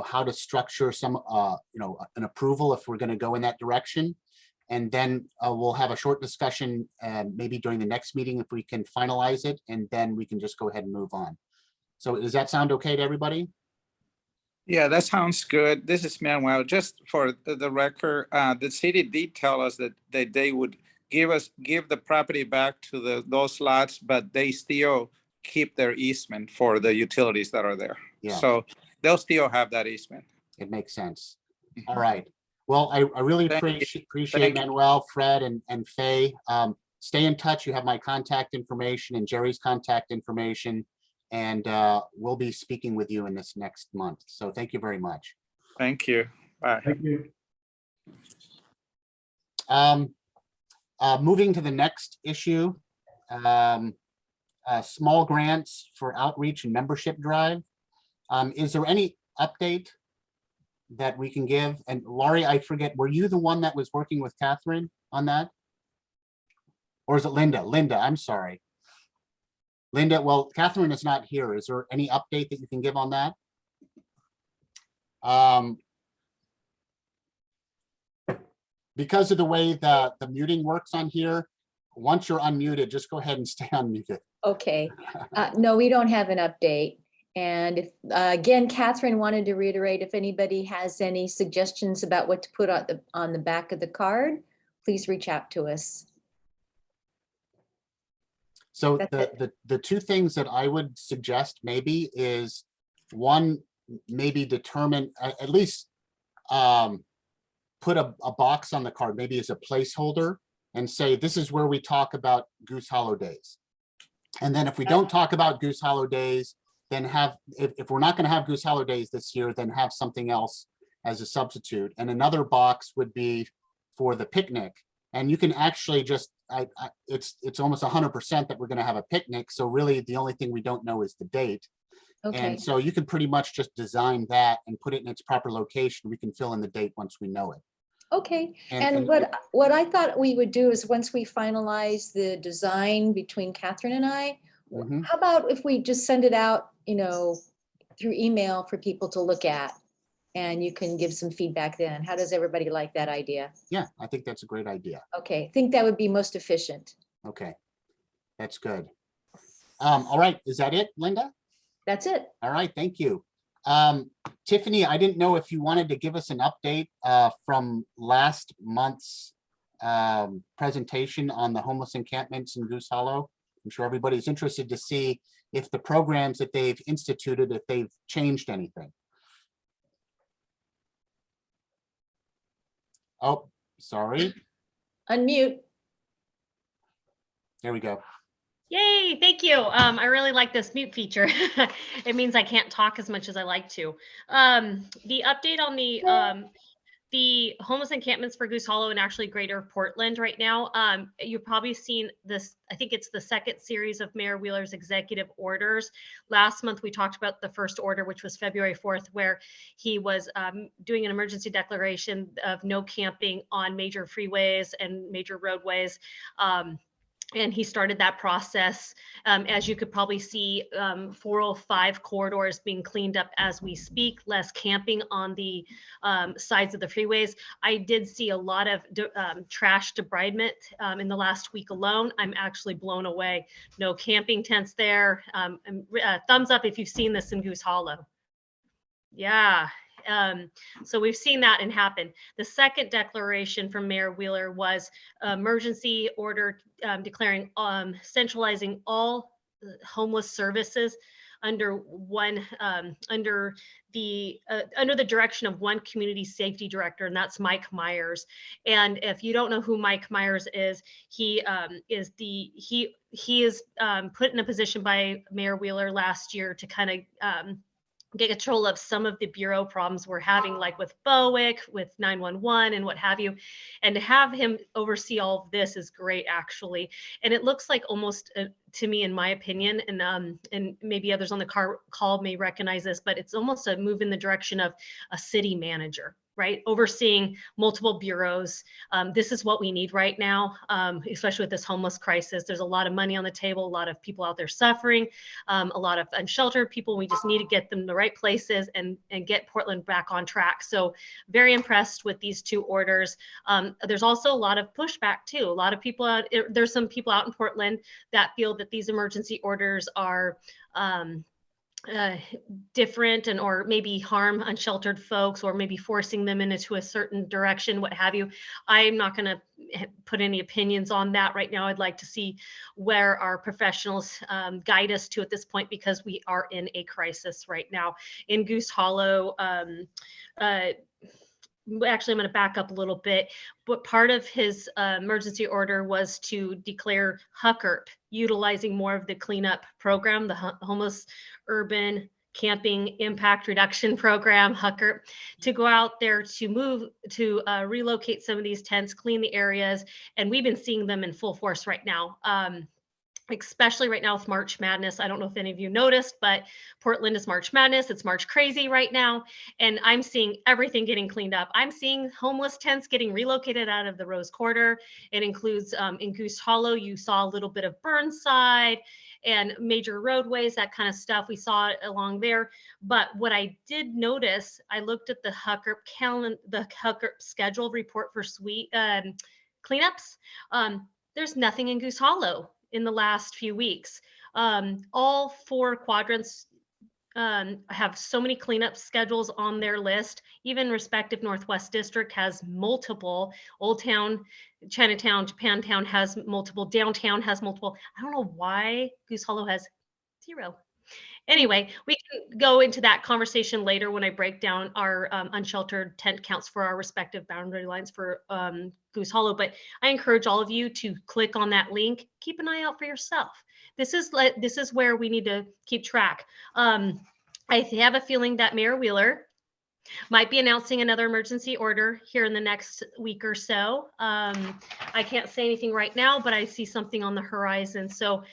how to structure some, an approval if we're going to go in that direction. And then we'll have a short discussion, maybe during the next meeting if we can finalize it, and then we can just go ahead and move on. So does that sound okay to everybody? Yeah, that sounds good. This is Manuel. Just for the record, the city did tell us that they would give the property back to those lots, but they still keep their easement for the utilities that are there. Yeah. So they'll still have that easement. It makes sense. All right. Well, I really Thank you. appreciate Thank you. Manuel, Fred, and Faye. Stay in touch. You have my contact information and Jerry's contact information, and we'll be speaking with you in this next month. So thank you very much. Thank you. Bye. Thank you. Moving to the next issue, small grants for outreach and membership drive. Is there any update that we can give? And Laurie, I forget, were you the one that was working with Catherine on that? Or is it Linda? Linda, I'm sorry. Linda, well, Catherine is not here. Is there any update that you can give on that? Because of the way the muting works on here, once you're unmuted, just go ahead and stay unmuted. Okay. No, we don't have an update. And if, again, Catherine wanted to reiterate, if anybody has any suggestions about what to put on the back of the card, please reach out to us. So That's the two things that I would suggest maybe is, one, maybe determine at least put a box on the card, maybe as a placeholder, and say, this is where we talk about Goose Hollow Days. And then if we don't talk about Goose Hollow Days, then if we're not going to have Goose Hollow Days this year, then have something else as a substitute. And another box would be for the picnic. And you can actually just, it's almost 100% that we're going to have a picnic. So really the only thing we don't know is the date. Okay. And so you can pretty much just design that and put it in its proper location. We can fill in the date once we know it. Okay. And- And what I thought we would do is, once we finalize the design between Catherine and I, Mhm. how about if we just send it out, through email for people to look at, and you can give some feedback then. How does everybody like that idea? Yeah, I think that's a great idea. Okay, I think that would be most efficient. Okay, that's good. All right, is that it, Linda? That's it. All right, thank you. Tiffany, I didn't know if you wanted to give us an update from last month's presentation on the homeless encampments in Goose Hollow. I'm sure everybody's interested to see if the programs that they've instituted, if they've changed anything. Oh, sorry. Unmute. There we go. Yay, thank you. I really like this mute feature. It means I can't talk as much as I like to. The update on the homeless encampments for Goose Hollow and actually Greater Portland right now. You've probably seen this, I think it's the second series of Mayor Wheeler's executive orders. Last month, we talked about the first order, which was February 4th, where he was doing an emergency declaration of no camping on major freeways and major roadways. And he started that process. As you could probably see, 405 corridors being cleaned up as we speak, less camping on the sides of the freeways. I did see a lot of trash debridement in the last week alone. I'm actually blown away. No camping tents there. Thumbs up if you've seen this in Goose Hollow. Yeah. So we've seen that and happen. The second declaration from Mayor Wheeler was emergency order declaring centralizing all homeless services under one under the direction of one community safety director, and that's Mike Myers. And if you don't know who Mike Myers is, he is put in a position by Mayor Wheeler last year to kind of get control of some of the bureau problems we're having, like with BOIC, with 911 and what have you. And to have him oversee all of this is great, actually. And it looks like almost, to me, in my opinion, and maybe others on the call may recognize this, but it's almost a move in the direction of a city manager, right? Overseeing multiple bureaus. This is what we need right now, especially with this homeless crisis. There's a lot of money on the table, a lot of people out there suffering, a lot of unsheltered people. We just need to get them in the right places and get Portland back on track. So very impressed with these two orders. There's also a lot of pushback too. A lot of people there's some people out in Portland that feel that these emergency orders are different and or maybe harm unsheltered folks or maybe forcing them into a certain direction, what have you. I'm not going to put any opinions on that right now. I'd like to see where our professionals guide us to at this point, because we are in a crisis right now. In Goose Hollow, actually, I'm going to back up a little bit, but part of his emergency order was to declare HUCRP, utilizing more of the cleanup program, the homeless urban camping impact reduction program, HUCRP, to go out there to relocate some of these tents, clean the areas. And we've been seeing them in full force right now. Especially right now with March Madness. I don't know if any of you noticed, but Portland is March Madness. It's March crazy right now. And I'm seeing everything getting cleaned up. I'm seeing homeless tents getting relocated out of the Rose Quarter. It includes in Goose Hollow, you saw a little bit of Burnside and major roadways, that kind of stuff. We saw it along there. But what I did notice, I looked at the HUCRP schedule report for cleanups. There's nothing in Goose Hollow in the last few weeks. All four quadrants have so many cleanup schedules on their list. Even respective Northwest District has multiple. Old Town, Chinatown, Japantown has multiple. Downtown has multiple. I don't know why Goose Hollow has 0. Anyway, we can go into that conversation later when I break down our unsheltered tent counts for our respective boundary lines for Goose Hollow. But I encourage all of you to click on that link. Keep an eye out for yourself. This is where we need to keep track. I have a feeling that Mayor Wheeler might be announcing another emergency order here in the next week or so. I can't say anything right now, but I see something on the horizon. So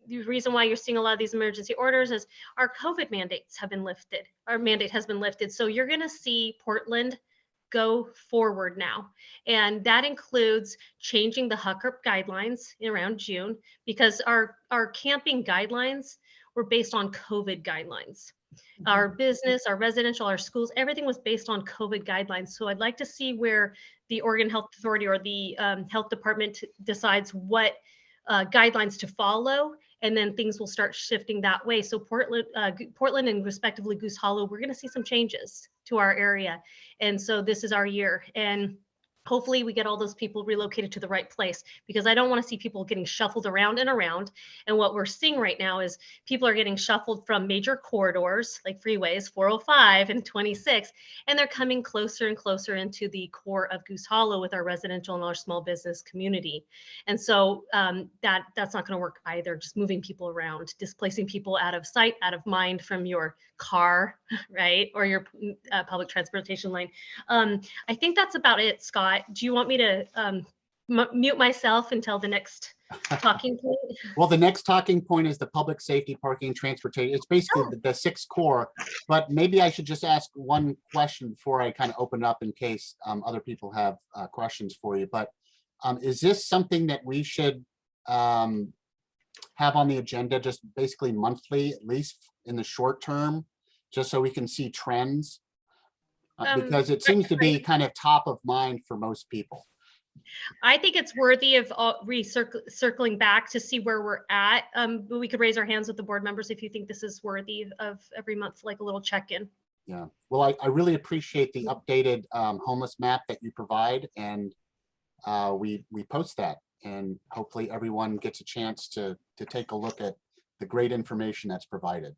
the reason why you're seeing a lot of these emergency orders is our COVID mandates have been lifted. Our mandate has been lifted. So you're going to see Portland go forward now. And that includes changing the HUCRP guidelines around June, because our camping guidelines were based on COVID guidelines. Our business, our residential, our schools, everything was based on COVID guidelines. So I'd like to see where the Oregon Health Authority or the health department decides what guidelines to follow, and then things will start shifting that way. So Portland and respectively Goose Hollow, we're going to see some changes to our area. And so this is our year. And hopefully we get all those people relocated to the right place, because I don't want to see people getting shuffled around and around. And what we're seeing right now is people are getting shuffled from major corridors like freeways 405 and 26, and they're coming closer and closer into the core of Goose Hollow with our residential and our small business community. And so that's not going to work either. Just moving people around, displacing people out of sight, out of mind from your car, right? Or your public transportation line. I think that's about it, Scott. Do you want me to mute myself until the next talking point? Well, the next talking point is the public safety, parking, transportation. It's basically the 6 core, but maybe I should just ask one question before I kind of open up in case other people have questions for you. But is this something that we should have on the agenda just basically monthly, at least in the short term, just so we can see trends? Because it seems to be kind of top of mind for most people. I think it's worthy of circling back to see where we're at. But we could raise our hands with the board members if you think this is worthy of every month, like a little check-in. Yeah, well, I really appreciate the updated homeless map that you provide, and we post that, and hopefully everyone gets a chance to take a look at the great information that's provided,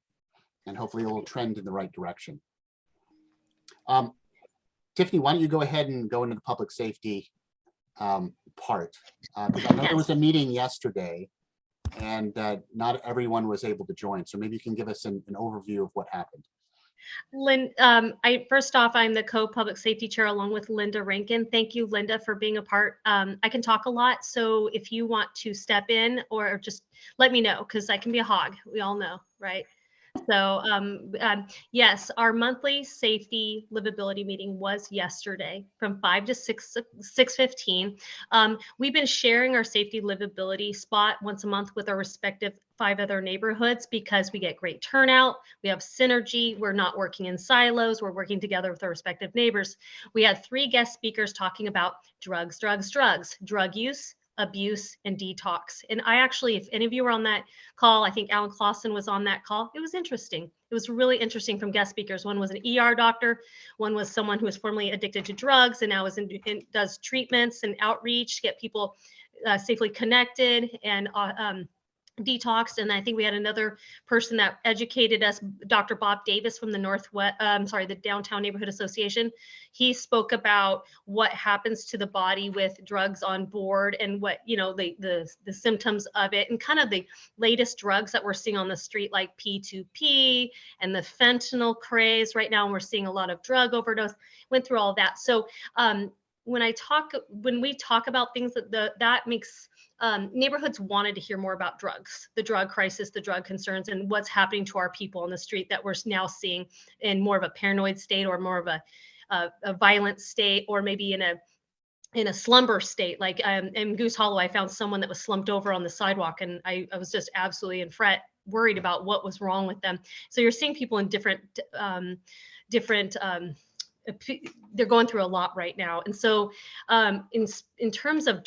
and hopefully it will trend in the right direction. Tiffany, why don't you go ahead and go into the public safety part? Because I know there was a meeting yesterday and not everyone was able to join. So maybe you can give us an overview of what happened. First off, I'm the co-public safety chair along with Linda Rankin. Thank you, Linda, for being a part. I can talk a lot, so if you want to step in or just let me know, because I can be a hog. We all know, right? So yes, our monthly safety livability meeting was yesterday from 5 to 6:15. We've been sharing our safety livability spot once a month with our respective 5 other neighborhoods because we get great turnout. We have synergy. We're not working in silos. We're working together with our respective neighbors. We had 3 guest speakers talking about drugs, drug use, abuse, and detox. And I actually, if any of you were on that call, I think Alan Clausen was on that call. It was interesting. It was really interesting from guest speakers. One was an ER doctor. One was someone who was formerly addicted to drugs and now does treatments and outreach to get people safely connected and detoxed. And I think we had another person that educated us, Dr. Bob Davis from the the Downtown Neighborhood Association. He spoke about what happens to the body with drugs on board and what, the symptoms of it and kind of the latest drugs that we're seeing on the street, like P2P and the fentanyl craze right now. And we're seeing a lot of drug overdose, went through all that. So when we talk about things that makes neighborhoods wanted to hear more about drugs, the drug crisis, the drug concerns, and what's happening to our people on the street that we're now seeing in more of a paranoid state or more of a violent state, or maybe in a slumber state. Like in Goose Hollow, I found someone that was slumped over on the sidewalk, and I was just absolutely worried about what was wrong with them. So you're seeing people in different they're going through a lot right now. And so in terms of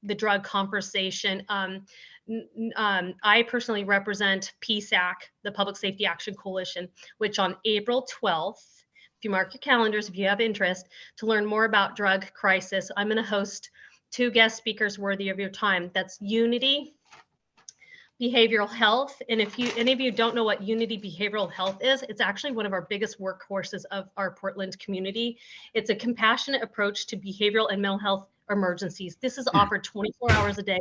the drug conversation, I personally represent PSAC, the Public Safety Action Coalition, which on April 12th, if you mark your calendars, if you have interest to learn more about drug crisis, I'm going to host 2 guest speakers worthy of your time. That's Unity Behavioral Health. And if any of you don't know what Unity Behavioral Health is, it's actually one of our biggest workhorses of our Portland community. It's a compassionate approach to behavioral and mental health emergencies. This is offered 24 hours a day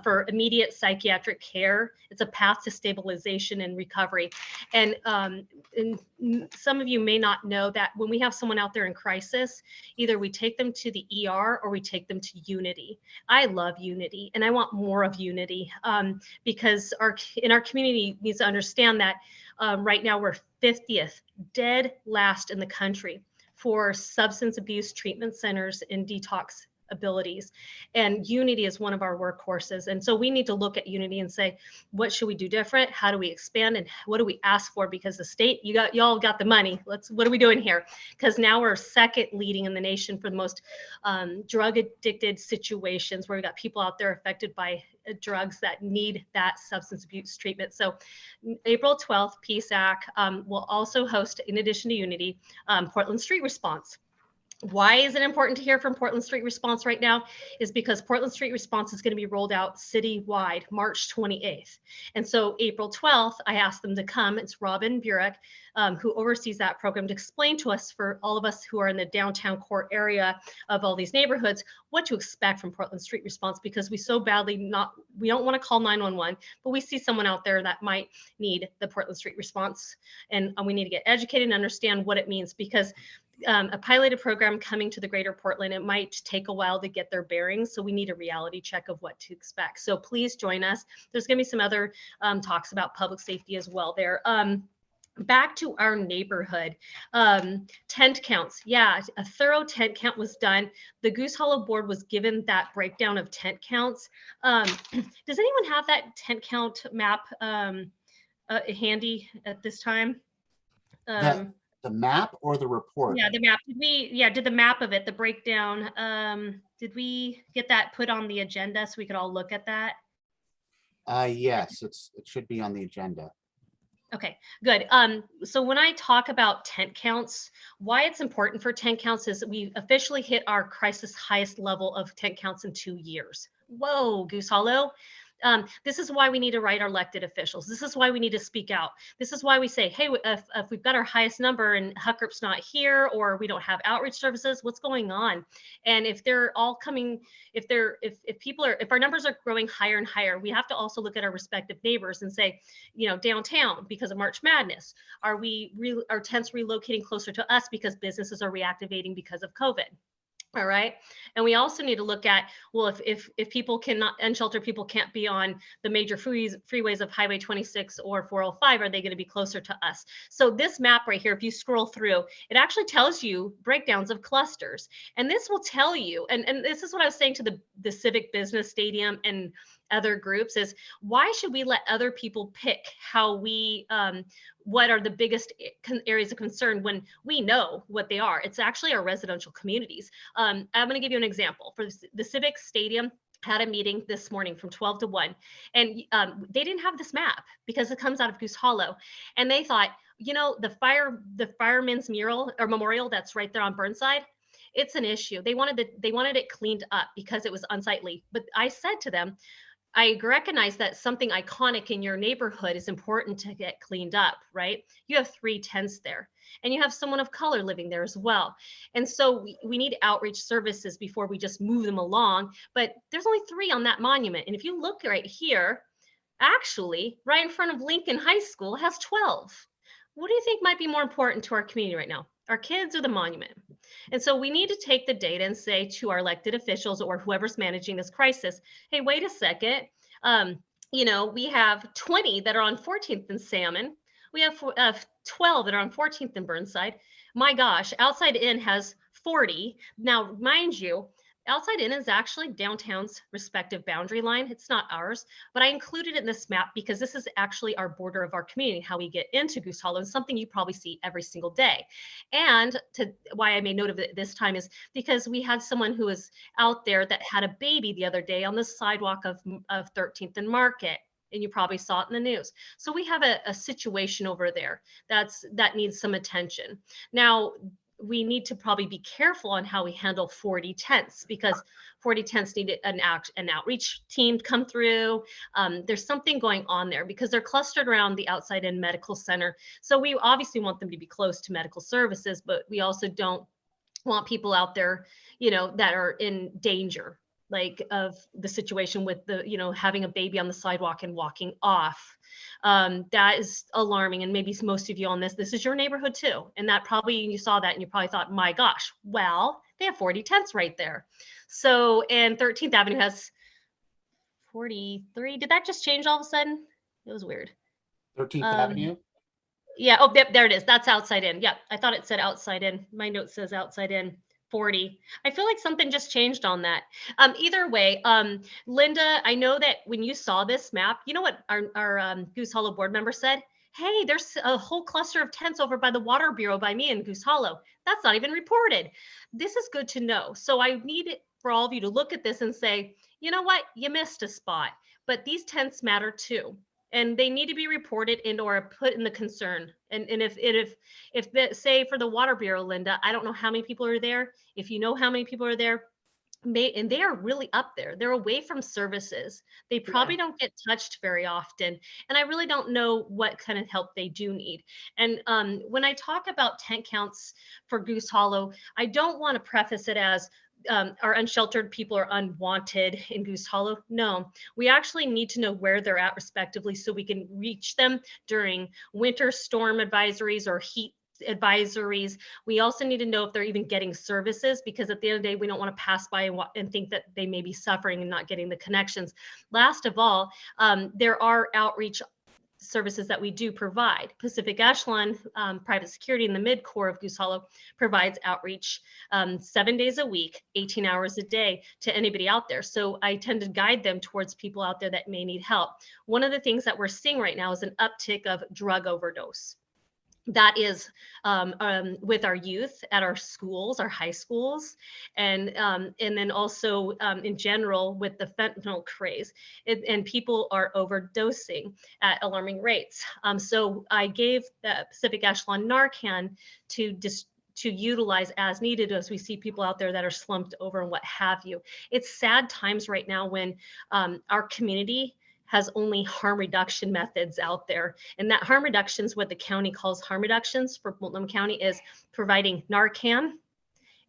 for immediate psychiatric care. It's a path to stabilization and recovery. And some of you may not know that when we have someone out there in crisis, either we take them to the ER or we take them to Unity. I love Unity and I want more of Unity because our community needs to understand that right now we're 50th dead last in the country for substance abuse treatment centers and detox abilities. And Unity is one of our workhorses. And so we need to look at Unity and say, what should we do different? How do we expand? And what do we ask for? Because the state, y'all got the money. What are we doing here? Because now we're second leading in the nation for the most drug addicted situations where we got people out there affected by drugs that need that substance abuse treatment. So April 12th, PSAC will also host, in addition to Unity, Portland Street Response. Why is it important to hear from Portland Street Response right now? Is because Portland Street Response is going to be rolled out citywide March 28th. And so April 12th, I asked them to come. It's Robin Burek, who oversees that program, to explain to us, for all of us who are in the downtown core area of all these neighborhoods, what to expect from Portland Street Response, because we so badly we don't want to call 911, but we see someone out there that might need the Portland Street Response. And we need to get educated and understand what it means, because a piloted program coming to the greater Portland, it might take a while to get their bearings. So we need a reality check of what to expect. So please join us. There's going to be some other talks about public safety as well there. Back to our neighborhood, tent counts. Yeah, a thorough tent count was done. The Goose Hollow board was given that breakdown of tent counts. Does anyone have that tent count map handy at this time? The map or the report? Yeah, the map. Did the map of it, the breakdown. Did we get that put on the agenda so we could all look at that? Yes, it should be on the agenda. Okay, good. So when I talk about tent counts, why it's important for tent counts is we officially hit our crisis highest level of tent counts in 2 years. Whoa, Goose Hollow. This is why we need to write our elected officials. This is why we need to speak out. This is why we say, hey, if we've got our highest number and Huckerp's not here, or we don't have outreach services, what's going on? And if they're all coming, if our numbers are growing higher and higher, we have to also look at our respective neighbors and say, downtown, because of March Madness, are tents relocating closer to us because businesses are reactivating because of COVID? All right. And we also need to look at, well, if people cannot, unsheltered people can't be on the major freeways of Highway 26 or 405, are they going to be closer to us? So this map right here, if you scroll through, it actually tells you breakdowns of clusters. And this will tell you, and this is what I was saying to the Civic Business Stadium and other groups, is why should we let other people pick how we, what are the biggest areas of concern when we know what they are? It's actually our residential communities. I'm going to give you an example. For the Civic Stadium, had a meeting this morning from 12 to 1, and they didn't have this map because it comes out of Goose Hollow, and they thought, the fireman's mural or memorial that's right there on Burnside, it's an issue. They wanted it cleaned up because it was unsightly. But I said to them, I recognize that something iconic in your neighborhood is important to get cleaned up, right? You have 3 tents there, and you have someone of color living there as well. And so we need outreach services before we just move them along. But there's only 3 on that monument. And if you look right here, actually, right in front of Lincoln High School has 12. What do you think might be more important to our community right now? Our kids or the monument? And so we need to take the data and say to our elected officials or whoever's managing this crisis, hey, wait a second. We have 20 that are on 14th and Salmon. We have 12 that are on 14th and Burnside. My gosh, Outside In has 40. Now, mind you, Outside In is actually downtown's respective boundary line. It's not ours, but I included it in this map because this is actually our border of our community, how we get into Goose Hollow, and something you probably see every single day. And why I made note of it this time is because we had someone who was out there that had a baby the other day on the sidewalk of 13th and Market. And you probably saw it in the news. So we have a situation over there that needs some attention. Now, we need to probably be careful on how we handle 40 tents, because 40 tents need an outreach team to come through. There's something going on there because they're clustered around the Outside In Medical Center. So we obviously want them to be close to medical services, but we also don't want people out there, that are in danger, like of the situation with having a baby on the sidewalk and walking off. That is alarming. And maybe most of you on this is your neighborhood too. And that probably, you saw that and you probably thought, my gosh, well, they have 40 tents right there. So, and 13th Avenue has 43. Did that just change all of a sudden? It was weird. 13th Avenue? Yeah. Oh, there it is. That's Outside In. Yeah. I thought it said Outside In. My note says Outside In. 40. I feel like something just changed on that. Either way, Linda, I know that when you saw this map, you know what our Goose Hollow board member said? Hey, there's a whole cluster of tents over by the Water Bureau by me in Goose Hollow. That's not even reported. This is good to know. So I need it for all of you to look at this and say, you know what, you missed a spot, but these tents matter too. And they need to be reported and or put in the concern. And if the, say for the Water Bureau, Linda, I don't know how many people are there. If you know how many people are there, and they are really up there. They're away from services. They probably don't get touched very often. And I really don't know what kind of help they do need. And when I talk about tent counts for Goose Hollow, I don't want to preface it as our unsheltered people are unwanted in Goose Hollow. No, we actually need to know where they're at respectively so we can reach them during winter storm advisories or heat advisories. We also need to know if they're even getting services, because at the end of the day, we don't want to pass by and think that they may be suffering and not getting the connections. Last of all, there are outreach services that we do provide. Pacific Echelon Private Security in the mid-core of Goose Hollow provides outreach 7 days a week, 18 hours a day to anybody out there. So I tend to guide them towards people out there that may need help. One of the things that we're seeing right now is an uptick of drug overdose. That is with our youth at our schools, our high schools, and then also in general with the fentanyl craze. And people are overdosing at alarming rates. So I gave the Pacific Echelon Narcan to utilize as needed as we see people out there that are slumped over and what have you. It's sad times right now when our community has only harm reduction methods out there. And that harm reduction is what the county calls harm reductions for Multnomah County, is providing Narcan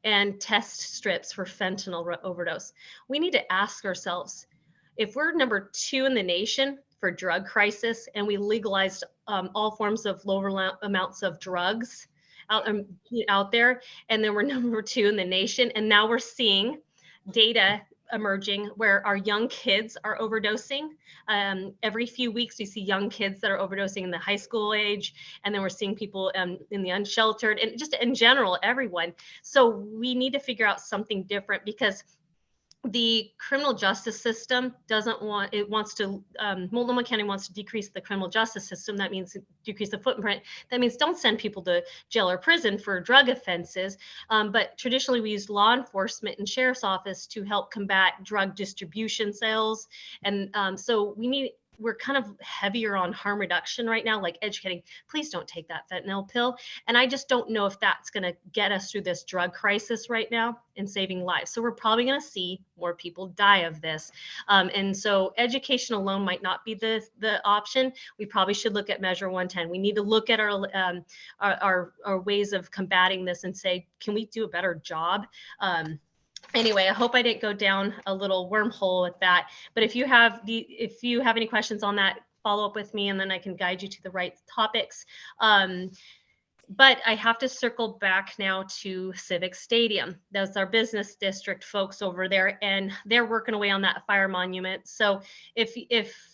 and test strips for fentanyl overdose. We need to ask ourselves, if we're number 2 in the nation for drug crisis and we legalized all forms of lower amounts of drugs out there, and then we're number 2 in the nation, and now we're seeing data emerging where our young kids are overdosing. Every few weeks, we see young kids that are overdosing in the high school age, and then we're seeing people in the unsheltered, and just in general, everyone. So we need to figure out something different, because the criminal justice system Multnomah County wants to decrease the criminal justice system. That means decrease the footprint. That means don't send people to jail or prison for drug offenses. But traditionally we use law enforcement and sheriff's office to help combat drug distribution sales. And so we're kind of heavier on harm reduction right now, like educating, please don't take that fentanyl pill. And I just don't know if that's going to get us through this drug crisis right now and saving lives. So we're probably going to see more people die of this. And so education alone might not be the option. We probably should look at Measure 110. We need to look at our ways of combating this and say, can we do a better job? Anyway, I hope I didn't go down a little wormhole with that. But if you have any questions on that, follow up with me, and then I can guide you to the right topics. But I have to circle back now to Civic Stadium. That's our business district folks over there, and they're working away on that fire monument. So if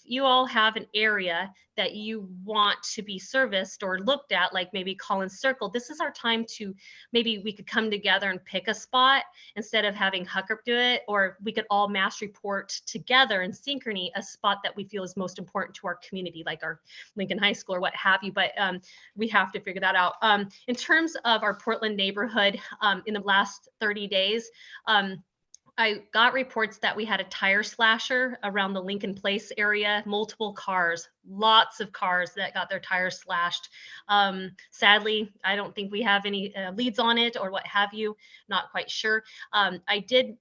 you all have an area that you want to be serviced or looked at, like maybe Collins Circle, this is our time to, maybe we could come together and pick a spot instead of having Huckup do it, or we could all mass report together in synchrony a spot that we feel is most important to our community, like our Lincoln High School or what have you. But we have to figure that out. In terms of our Portland neighborhood, in the last 30 days, I got reports that we had a tire slasher around the Lincoln Place area, multiple cars, lots of cars that got their tires slashed. Sadly, I don't think we have any leads on it or what have you, not quite sure. I did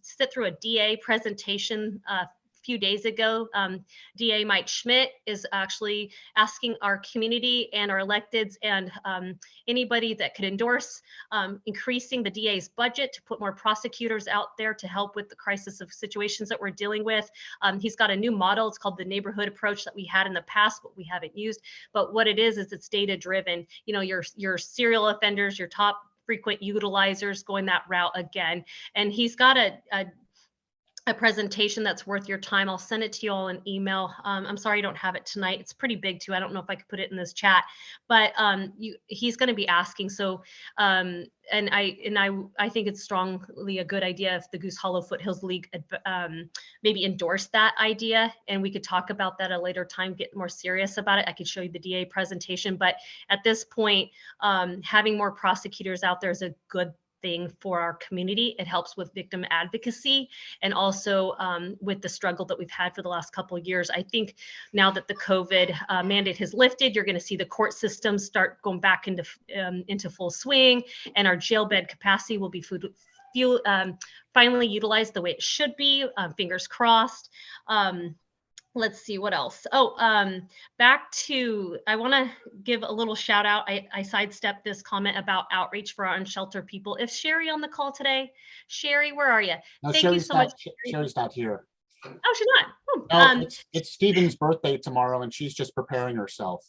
sit through a DA presentation few days ago. DA Mike Schmidt is actually asking our community and our electeds and anybody that could endorse increasing the DA's budget to put more prosecutors out there to help with the crisis of situations that we're dealing with. He's got a new model. It's called the neighborhood approach that we had in the past, but we haven't used. But what it is it's data driven. You know, your serial offenders, your top frequent utilizers going that route again. And he's got a presentation that's worth your time. I'll send it to you all in email. I'm sorry I don't have it tonight. It's pretty big too. I don't know if I could put it in this chat, but he's going to be asking. So, and I think it's strongly a good idea if the Goose Hollow Foothills League maybe endorse that idea, and we could talk about that at a later time, get more serious about it. I could show you the DA presentation, but at this point, having more prosecutors out there is a good thing for our community. It helps with victim advocacy and also with the struggle that we've had for the last couple of years. I think now that the COVID mandate has lifted, you're going to see the court systems start going back into full swing, and our jail bed capacity will be finally utilized the way it should be. Fingers crossed. Let's see what else. Oh, back to, I want to give a little shout out. I sidestepped this comment about outreach for our unsheltered people. Is Sherry on the call today? Sherry, where are you? No, Thank you so much. Sherry's not here. Oh, she's not. No, it's Stephen's birthday tomorrow, and she's just preparing herself.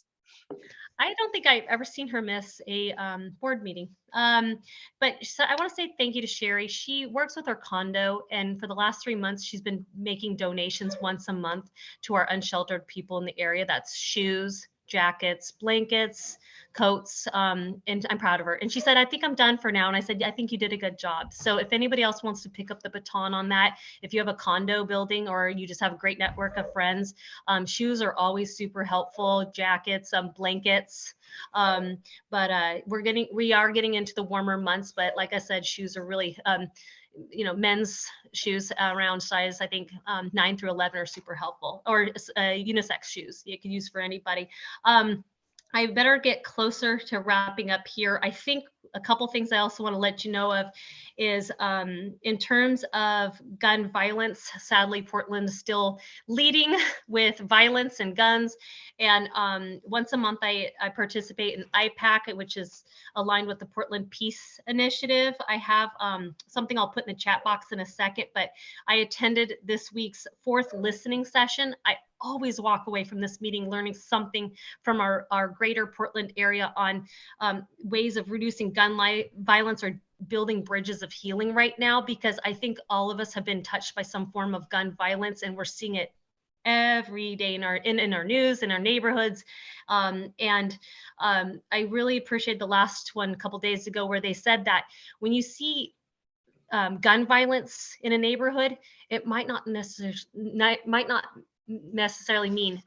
I don't think I've ever seen her miss a board meeting. But so I want to say thank you to Sherry. She works with our condo, and for the last 3 months, she's been making donations once a month to our unsheltered people in the area. That's shoes, jackets, blankets, coats, and I'm proud of her. And she said, I think I'm done for now. And I said, I think you did a good job. So if anybody else wants to pick up the baton on that, if you have a condo building or you just have a great network of friends, shoes are always super helpful, jackets, blankets. But we are getting into the warmer months, but like I said, shoes are really, men's shoes around size, I think 9 through 11 are super helpful, or unisex shoes you can use for anybody. I better get closer to wrapping up here. I think a couple things I also want to let you know of is in terms of gun violence, sadly, Portland is still leading with violence and guns. And once a month, I participate in IPAC, which is aligned with the Portland Peace Initiative. I have something I'll put in the chat box in a second, but I attended this week's 4th listening session. I always walk away from this meeting learning something from our greater Portland area on ways of reducing gun violence or building bridges of healing right now, because I think all of us have been touched by some form of gun violence, and we're seeing it every day in our news, in our neighborhoods. I really appreciate the last one a couple days ago where they said that when you see gun violence in a neighborhood, it might not necessarily mean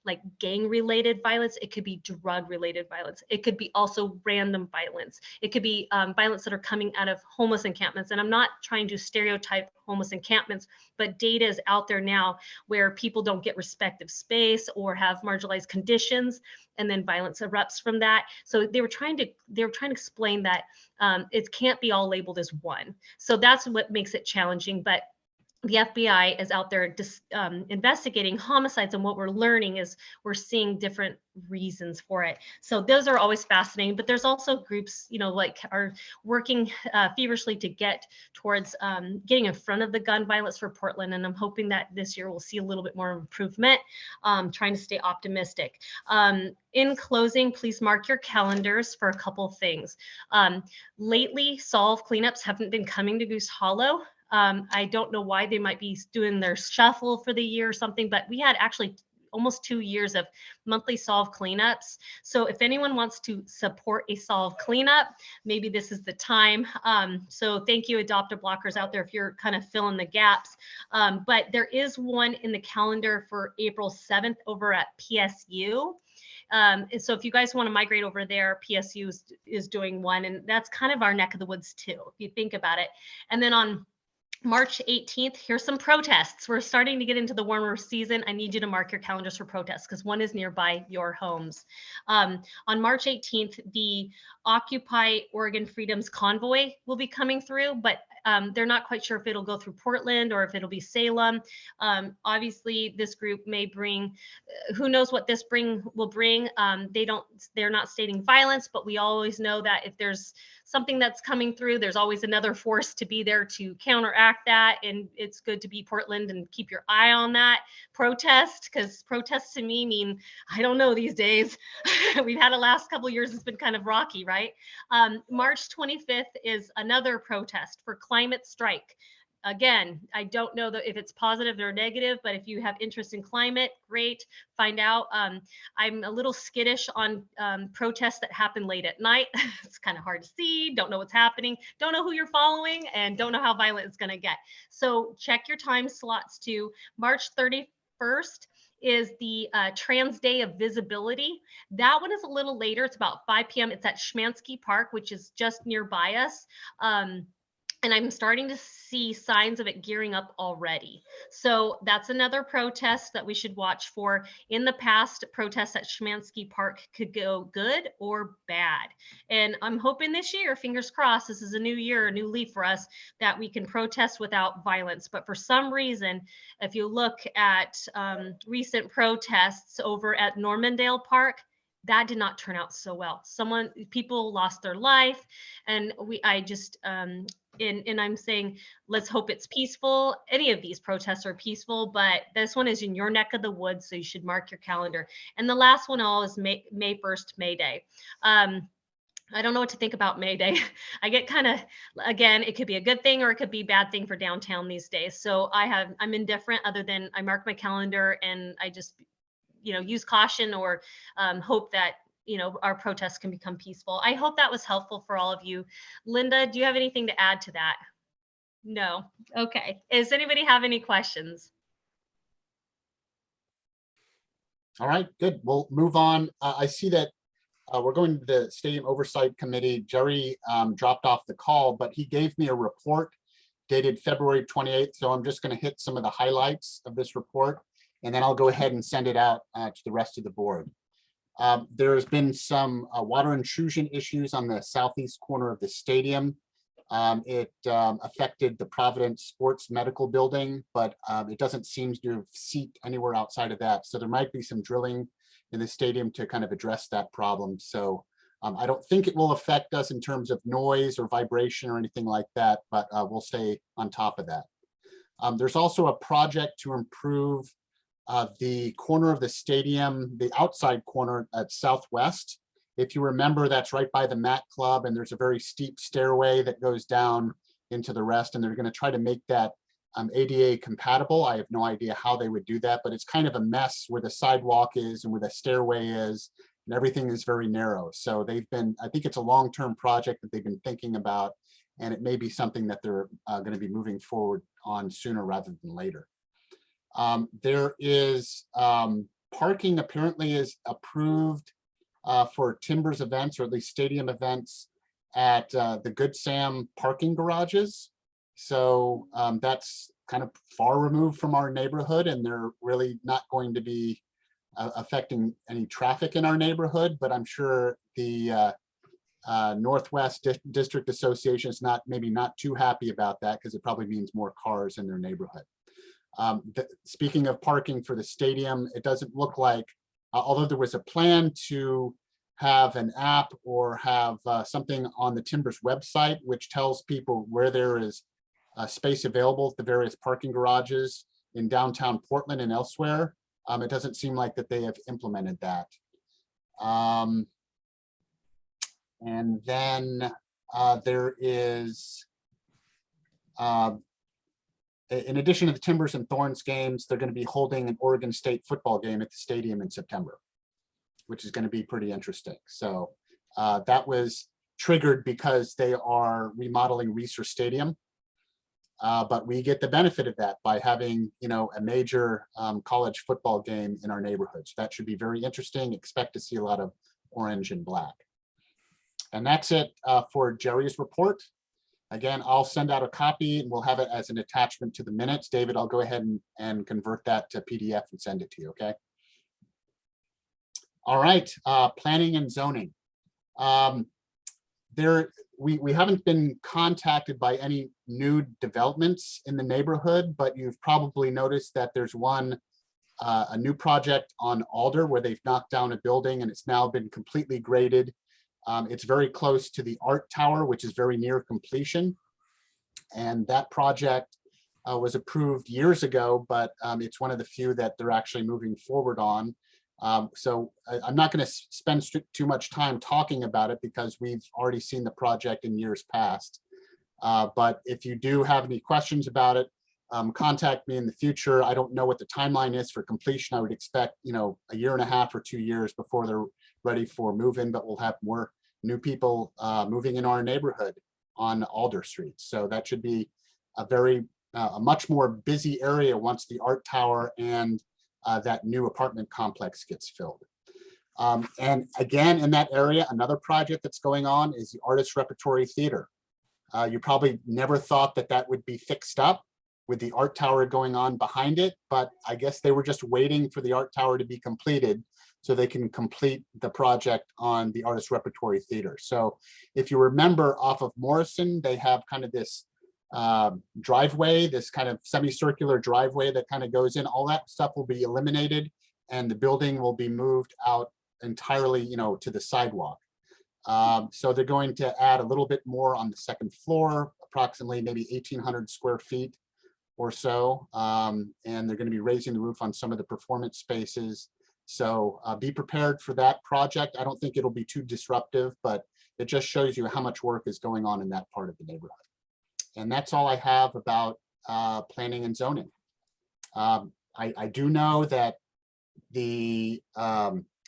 like gang related violence. It could be drug related violence. It could be also random violence. It could be violence that are coming out of homeless encampments. And I'm not trying to stereotype homeless encampments, but data is out there now where people don't get respective space or have marginalized conditions, and then violence erupts from that. So they were trying to explain that it can't be all labeled as one. So that's what makes it challenging. But the FBI is out there investigating homicides, and what we're learning is we're seeing different reasons for it. So those are always fascinating, but there's also groups, like are working feverishly to get towards getting in front of the gun violence for Portland. And I'm hoping that this year we'll see a little bit more improvement, trying to stay optimistic. In closing, please mark your calendars for a couple of things. Lately, solve cleanups haven't been coming to Goose Hollow. I don't know why. They might be doing their shuffle for the year or something, but we had actually almost 2 years of monthly solve cleanups. So if anyone wants to support a solve cleanup, maybe this is the time. So thank you, Adopt a Blockers out there if you're kind of filling the gaps. But there is one in the calendar for April 7th over at PSU. And so if you guys want to migrate over there, PSU is doing one, and that's kind of our neck of the woods too, if you think about it. And then on March 18th, here's some protests. We're starting to get into the warmer season. I need you to mark your calendars for protests because one is nearby your homes. On March 18th, the Occupy Oregon Freedoms Convoy will be coming through, but they're not quite sure if it'll go through Portland or if it'll be Salem. Obviously, this group may bring, who knows what this will bring. They're not stating violence, but we always know that if there's something that's coming through, there's always another force to be there to counteract that. And it's good to be Portland and keep your eye on that protest, because protests to me mean, I don't know these days. We've had the last couple of years, it's been kind of rocky, right? March 25th is another protest for climate strike. Again, I don't know if it's positive or negative, but if you have interest in climate, great, find out. I'm a little skittish on protests that happen late at night. It's kind of hard to see, don't know what's happening, don't know who you're following, and don't know how violent it's going to get. So check your time slots too. March 31st is the Trans Day of Visibility. That one is a little later. It's about 5 p.m. It's at Schmansky Park, which is just nearby us. And I'm starting to see signs of it gearing up already. So that's another protest that we should watch for. In the past, protests at Schmansky Park could go good or bad. And I'm hoping this year, fingers crossed, this is a new year, a new leaf for us, that we can protest without violence. But for some reason, if you look at recent protests over at Normandale Park, that did not turn out so well. People lost their life, and and I'm saying, let's hope it's peaceful. Any of these protests are peaceful, but this one is in your neck of the woods, so you should mark your calendar. And the last one all is May 1st, May Day. I don't know what to think about May Day. I get kind of, again, it could be a good thing or it could be a bad thing for downtown these days. So I'm indifferent, other than I mark my calendar and I just, use caution, or hope that our protests can become peaceful. I hope that was helpful for all of you. Linda, do you have anything to add to that? No. Okay. Does anybody have any questions? All right, good. We'll move on. I see that we're going to the Stadium Oversight Committee. Jerry dropped off the call, but he gave me a report dated February 28th. So I'm just going to hit some of the highlights of this report, and then I'll go ahead and send it out to the rest of the board. There's been some water intrusion issues on the southeast corner of the stadium. It affected the Providence Sports Medical Building, but it doesn't seem to have seeped anywhere outside of that. So there might be some drilling in the stadium to kind of address that problem. So I don't think it will affect us in terms of noise or vibration or anything like that, but we'll stay on top of that. There's also a project to improve the corner of the stadium, the outside corner at Southwest. If you remember, that's right by the Mat Club, and there's a very steep stairway that goes down into the rest, and they're going to try to make that ADA compatible. I have no idea how they would do that, but it's kind of a mess where the sidewalk is and where the stairway is, and everything is very narrow. So I think it's a long-term project that they've been thinking about, and it may be something that they're going to be moving forward on sooner rather than later. There is parking apparently is approved for Timbers events, or at least stadium events, at the Good Sam parking garages. So that's kind of far removed from our neighborhood, and they're really not going to be affecting any traffic in our neighborhood. But I'm sure the Northwest District Association is maybe not too happy about that, because it probably means more cars in their neighborhood. Speaking of parking for the stadium, it doesn't look like, although there was a plan to have an app or have something on the Timbers website, which tells people where there is space available at the various parking garages in downtown Portland and elsewhere. It doesn't seem like that they have implemented that. And then there is, in addition to the Timbers and Thorns games, they're going to be holding an Oregon State football game at the stadium in September, which is going to be pretty interesting. So that was triggered because they are remodeling Reser Stadium. But we get the benefit of that by having, a major college football game in our neighborhoods. That should be very interesting. Expect to see a lot of orange and black. And that's it for Jerry's report. Again, I'll send out a copy and we'll have it as an attachment to the minutes. David, I'll go ahead and convert that to PDF and send it to you, okay? All right, planning and zoning. We haven't been contacted by any new developments in the neighborhood, but you've probably noticed that there's a new project on Alder where they've knocked down a building and it's now been completely graded. It's very close to the Art Tower, which is very near completion. And that project was approved years ago, but it's one of the few that they're actually moving forward on. So I'm not going to spend too much time talking about it because we've already seen the project in years past. But if you do have any questions about it, contact me in the future. I don't know what the timeline is for completion. I would expect, a year and a half or 2 years before they're ready for move-in, but we'll have more new people moving in our neighborhood on Alder Street. So that should be a much more busy area once the art tower and that new apartment complex gets filled. And again, in that area, another project that's going on is the Artist Repertory Theater. You probably never thought that that would be fixed up with the art tower going on behind it, but I guess they were just waiting for the art tower to be completed so they can complete the project on the Artist Repertory Theater. So if you remember off of Morrison, they have kind of this driveway, this kind of semicircular driveway that kind of goes in. All that stuff will be eliminated and the building will be moved out entirely, to the sidewalk. So they're going to add a little bit more on the second floor, approximately maybe 1,800 square feet or so. And they're going to be raising the roof on some of the performance spaces. So be prepared for that project. I don't think it'll be too disruptive, but it just shows you how much work is going on in that part of the neighborhood. And that's all I have about planning and zoning. I do know that the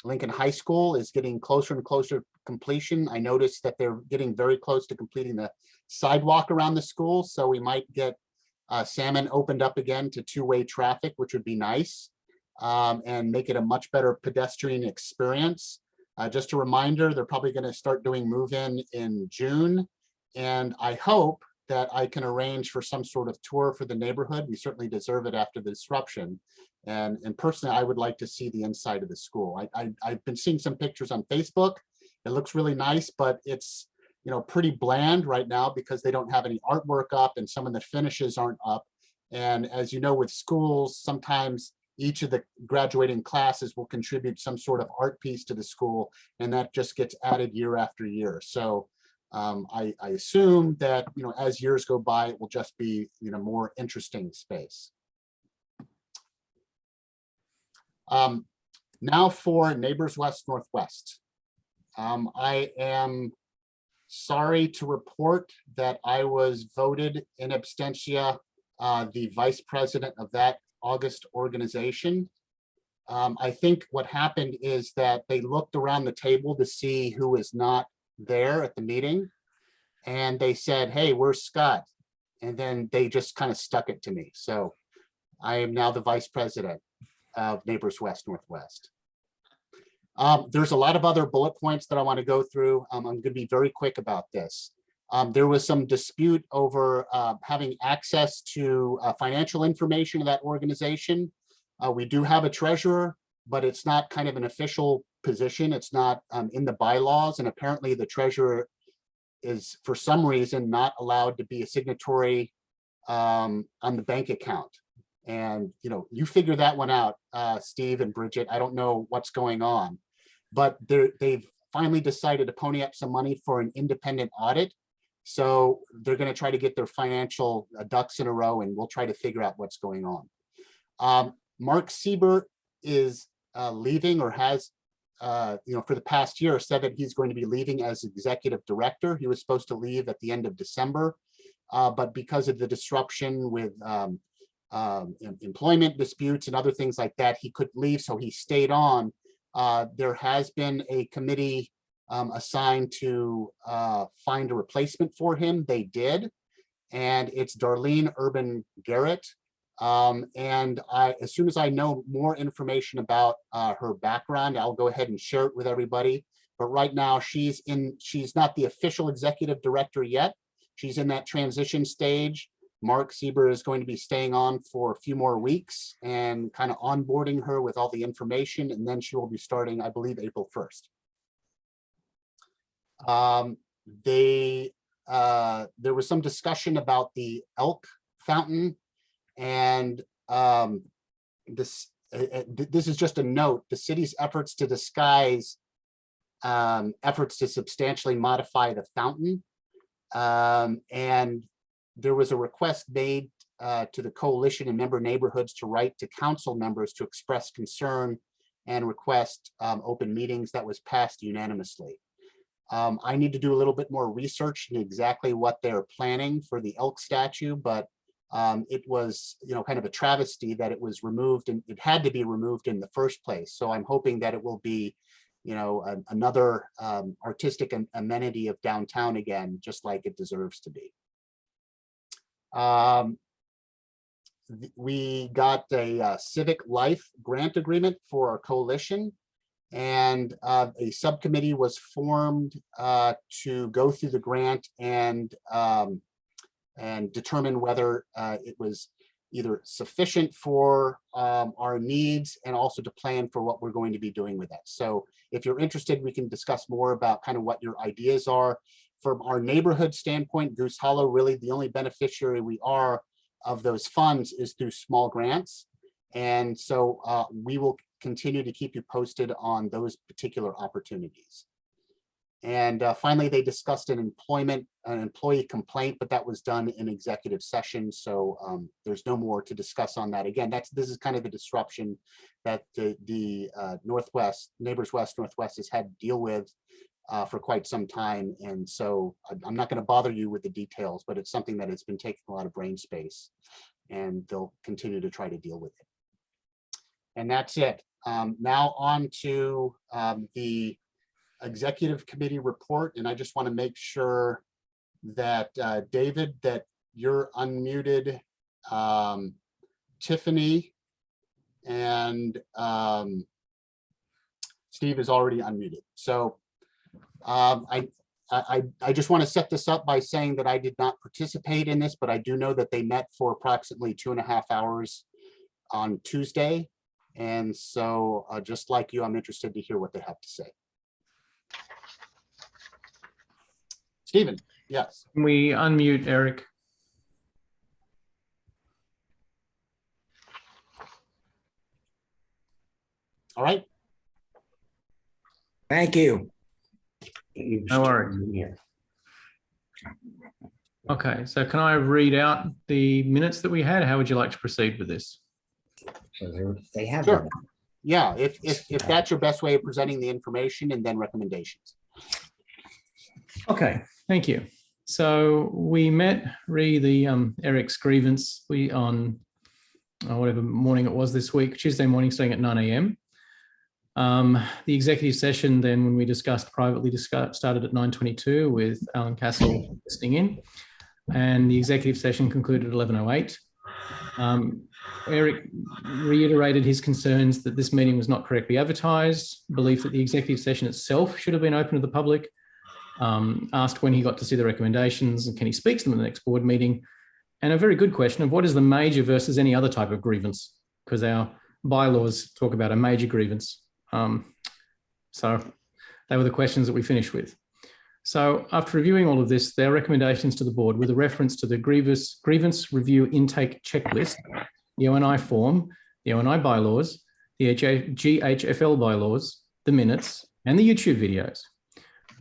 Lincoln High School is getting closer and closer to completion. I noticed that they're getting very close to completing the sidewalk around the school. So we might get Salmon opened up again to two-way traffic, which would be nice, and make it a much better pedestrian experience. Just a reminder, they're probably going to start doing move-in in June. And I hope that I can arrange for some sort of tour for the neighborhood. We certainly deserve it after the disruption. And personally, I would like to see the inside of the school. I've been seeing some pictures on Facebook. It looks really nice, but it's pretty bland right now because they don't have any artwork up and some of the finishes aren't up. And as you know, with schools, sometimes each of the graduating classes will contribute some sort of art piece to the school, and that just gets added year after year. So I assume that as years go by, it will just be more interesting space. Now for Neighbors West Northwest. I am sorry to report that I was voted in absentia the vice president of that August organization. I think what happened is that they looked around the table to see who was not there at the meeting, and they said, "Hey, where's Scott?" And then they just kind of stuck it to me. So I am now the vice president of Neighbors West Northwest. There's a lot of other bullet points that I want to go through. I'm going to be very quick about this. There was some dispute over having access to financial information of that organization. We do have a treasurer, but it's not kind of an official position. It's not in the bylaws, and apparently the treasurer is for some reason not allowed to be a signatory on the bank account. And you figure that one out, Steve and Bridget. I don't know what's going on, but they've finally decided to pony up some money for an independent audit. So they're going to try to get their financial ducks in a row, and we'll try to figure out what's going on. Mark Siebert is leaving, or has, for the past year said that he's going to be leaving as executive director. He was supposed to leave at the end of December, but because of the disruption with employment disputes and other things like that, he couldn't leave, so he stayed on. There has been a committee assigned to find a replacement for him. They did, and it's Darlene Urban Garrett. And as soon as I know more information about her background, I'll go ahead and share it with everybody. But right now she's not the official executive director yet. She's in that transition stage. Mark Sieber is going to be staying on for a few more weeks and kind of onboarding her with all the information. And then she will be starting, I believe, April 1st. There was some discussion about the elk fountain, and this is just a note: the city's efforts to disguise efforts to substantially modify the fountain, and there was a request made to the coalition and member neighborhoods to write to council members to express concern and request open meetings. That was passed unanimously. I need to do a little bit more research in exactly what they're planning for the elk statue, but it was, kind of a travesty that it was removed, and it had to be removed in the first place. So I'm hoping that it will be, another artistic amenity of downtown again, just like it deserves to be. We got a civic life grant agreement for our coalition, and a subcommittee was formed to go through the grant and determine whether it was either sufficient for our needs and also to plan for what we're going to be doing with it. So if you're interested, we can discuss more about kind of what your ideas are. From our neighborhood standpoint, Goose Hollow, really the only beneficiary we are of those funds is through small grants. And so we will continue to keep you posted on those particular opportunities. And finally, they discussed an employee complaint, but that was done in executive session. So there's no more to discuss on that. Again, this is kind of the disruption that the Neighbors West Northwest has had to deal with for quite some time. And so I'm not going to bother you with the details, but it's something that has been taking a lot of brain space, and they'll continue to try to deal with it. And that's it. Now on to the executive committee report. And I just want to make sure that David, that you're unmuted, Tiffany, and Steve is already unmuted. So I just want to set this up by saying that I did not participate in this, but I do know that they met for approximately 2.5 hours on Tuesday. And so just like you, I'm interested to hear what they have to say. Stephen, yes. Can we unmute Eric? All right. Thank you. No worries. Okay, so can I read out the minutes that we had? How would you like to proceed with this? So they have Sure. them. Yeah, if that's your best way of presenting the information, and then recommendations. Okay, thank you. So we met Eric's grievance on whatever morning it was this week, Tuesday morning, starting at 9 a.m. The executive session then, when we discussed privately, started at 9:22 with Alan Castle listening in, and the executive session concluded at 11:08. Eric reiterated his concerns that this meeting was not correctly advertised, belief that the executive session itself should have been open to the public, asked when he got to see the recommendations and can he speak to them in the next board meeting, and a very good question of what is the major versus any other type of grievance, because our bylaws talk about a major grievance. So they were the questions that we finished with. So after reviewing all of this, there are recommendations to the board with a reference to the grievance review intake checklist, the ONI form, the ONI bylaws, the GHFL bylaws, the minutes, and the YouTube videos.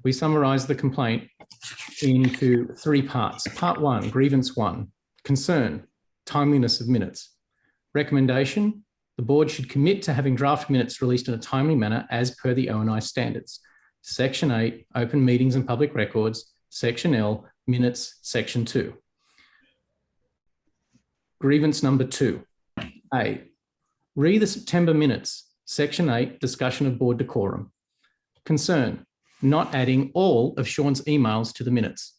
We summarise the complaint into 3 parts. Part 1, grievance 1, concern, timeliness of minutes. Recommendation, the board should commit to having draft minutes released in a timely manner as per the ONI standards. Section 8, open meetings and public records. Section L, minutes, section 2. Grievance number 2, A, read the September minutes. Section 8, discussion of board decorum. Concern, not adding all of Sean's emails to the minutes.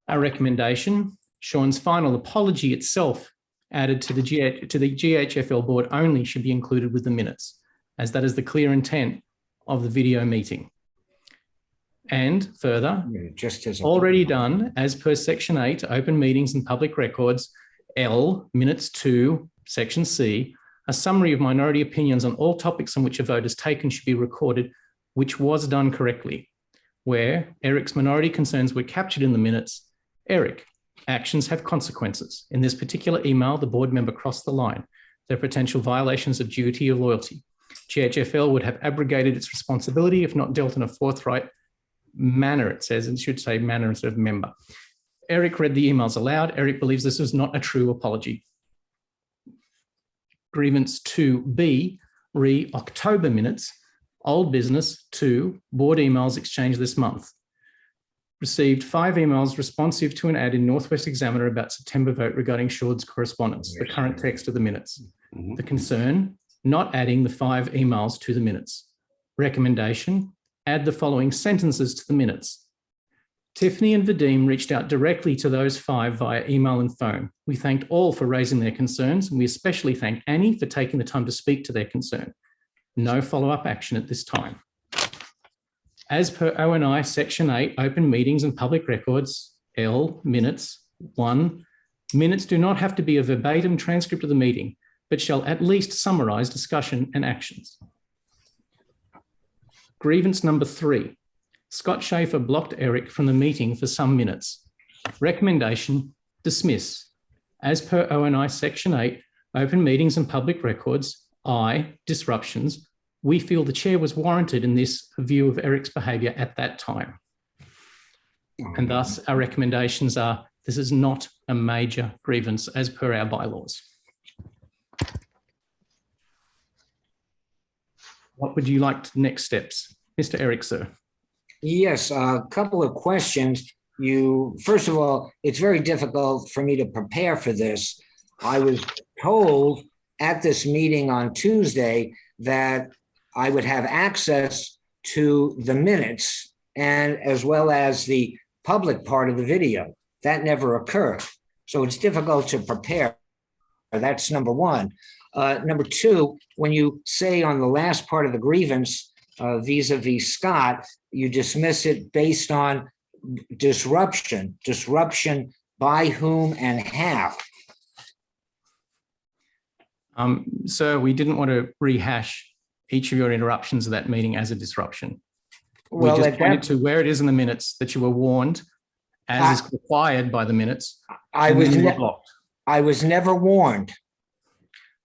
Our recommendation, Sean's final apology itself added to the GHFL board only should be included with the minutes, as that is the clear intent of the video meeting. And further, Just as already done as per section 8, open meetings and public records, L, minutes 2, section C, a summary of minority opinions on all topics on which a vote is taken should be recorded, which was done correctly. Where Eric's minority concerns were captured in the minutes, Eric, actions have consequences. In this particular email, the board member crossed the line. There are potential violations of duty of loyalty. GHFL would have abrogated its responsibility if not dealt in a forthright manner, it says, and should say manner instead of member. Eric read the emails aloud. Eric believes this was not a true apology. Grievance 2B, re October minutes. Old business, 2, board emails exchanged this month. Received 5 emails responsive to an ad in Northwest Examiner about September vote regarding Short's correspondence, the current text of the minutes. The concern, not adding the 5 emails to the minutes. Recommendation, add the following sentences to the minutes. Tiffany and Vadim reached out directly to those 5 via email and phone. We thanked all for raising their concerns, and we especially thank Annie for taking the time to speak to their concern. No follow-up action at this time. As per ONI Section 8, Open Meetings and Public Records, L, Minutes, 1, minutes do not have to be a verbatim transcript of the meeting, but shall at least summarise discussion and actions. Grievance number 3. Scott Schaefer blocked Eric from the meeting for some minutes. Recommendation, dismiss. As per ONI Section 8, Open Meetings and Public Records, I, disruptions, we feel the chair was warranted in this view of Eric's behaviour at that time. And thus our recommendations are, this is not a major grievance as per our bylaws. What would you like to next steps? Mr. Eric, sir. Yes, a couple of questions. First of all, it's very difficult for me to prepare for this. I was told at this meeting on Tuesday that I would have access to the minutes and as well as the public part of the video. That never occurred. So it's difficult to prepare. That's number one. Number two, when you say on the last part of the grievance, vis-a-vis Scott, you dismiss it based on disruption. Disruption by whom and how? Sir, we didn't want to rehash each of your interruptions of that meeting as a disruption. Well, we just pointed to where it is in the minutes that you were warned, as is required by the minutes. I was never warned.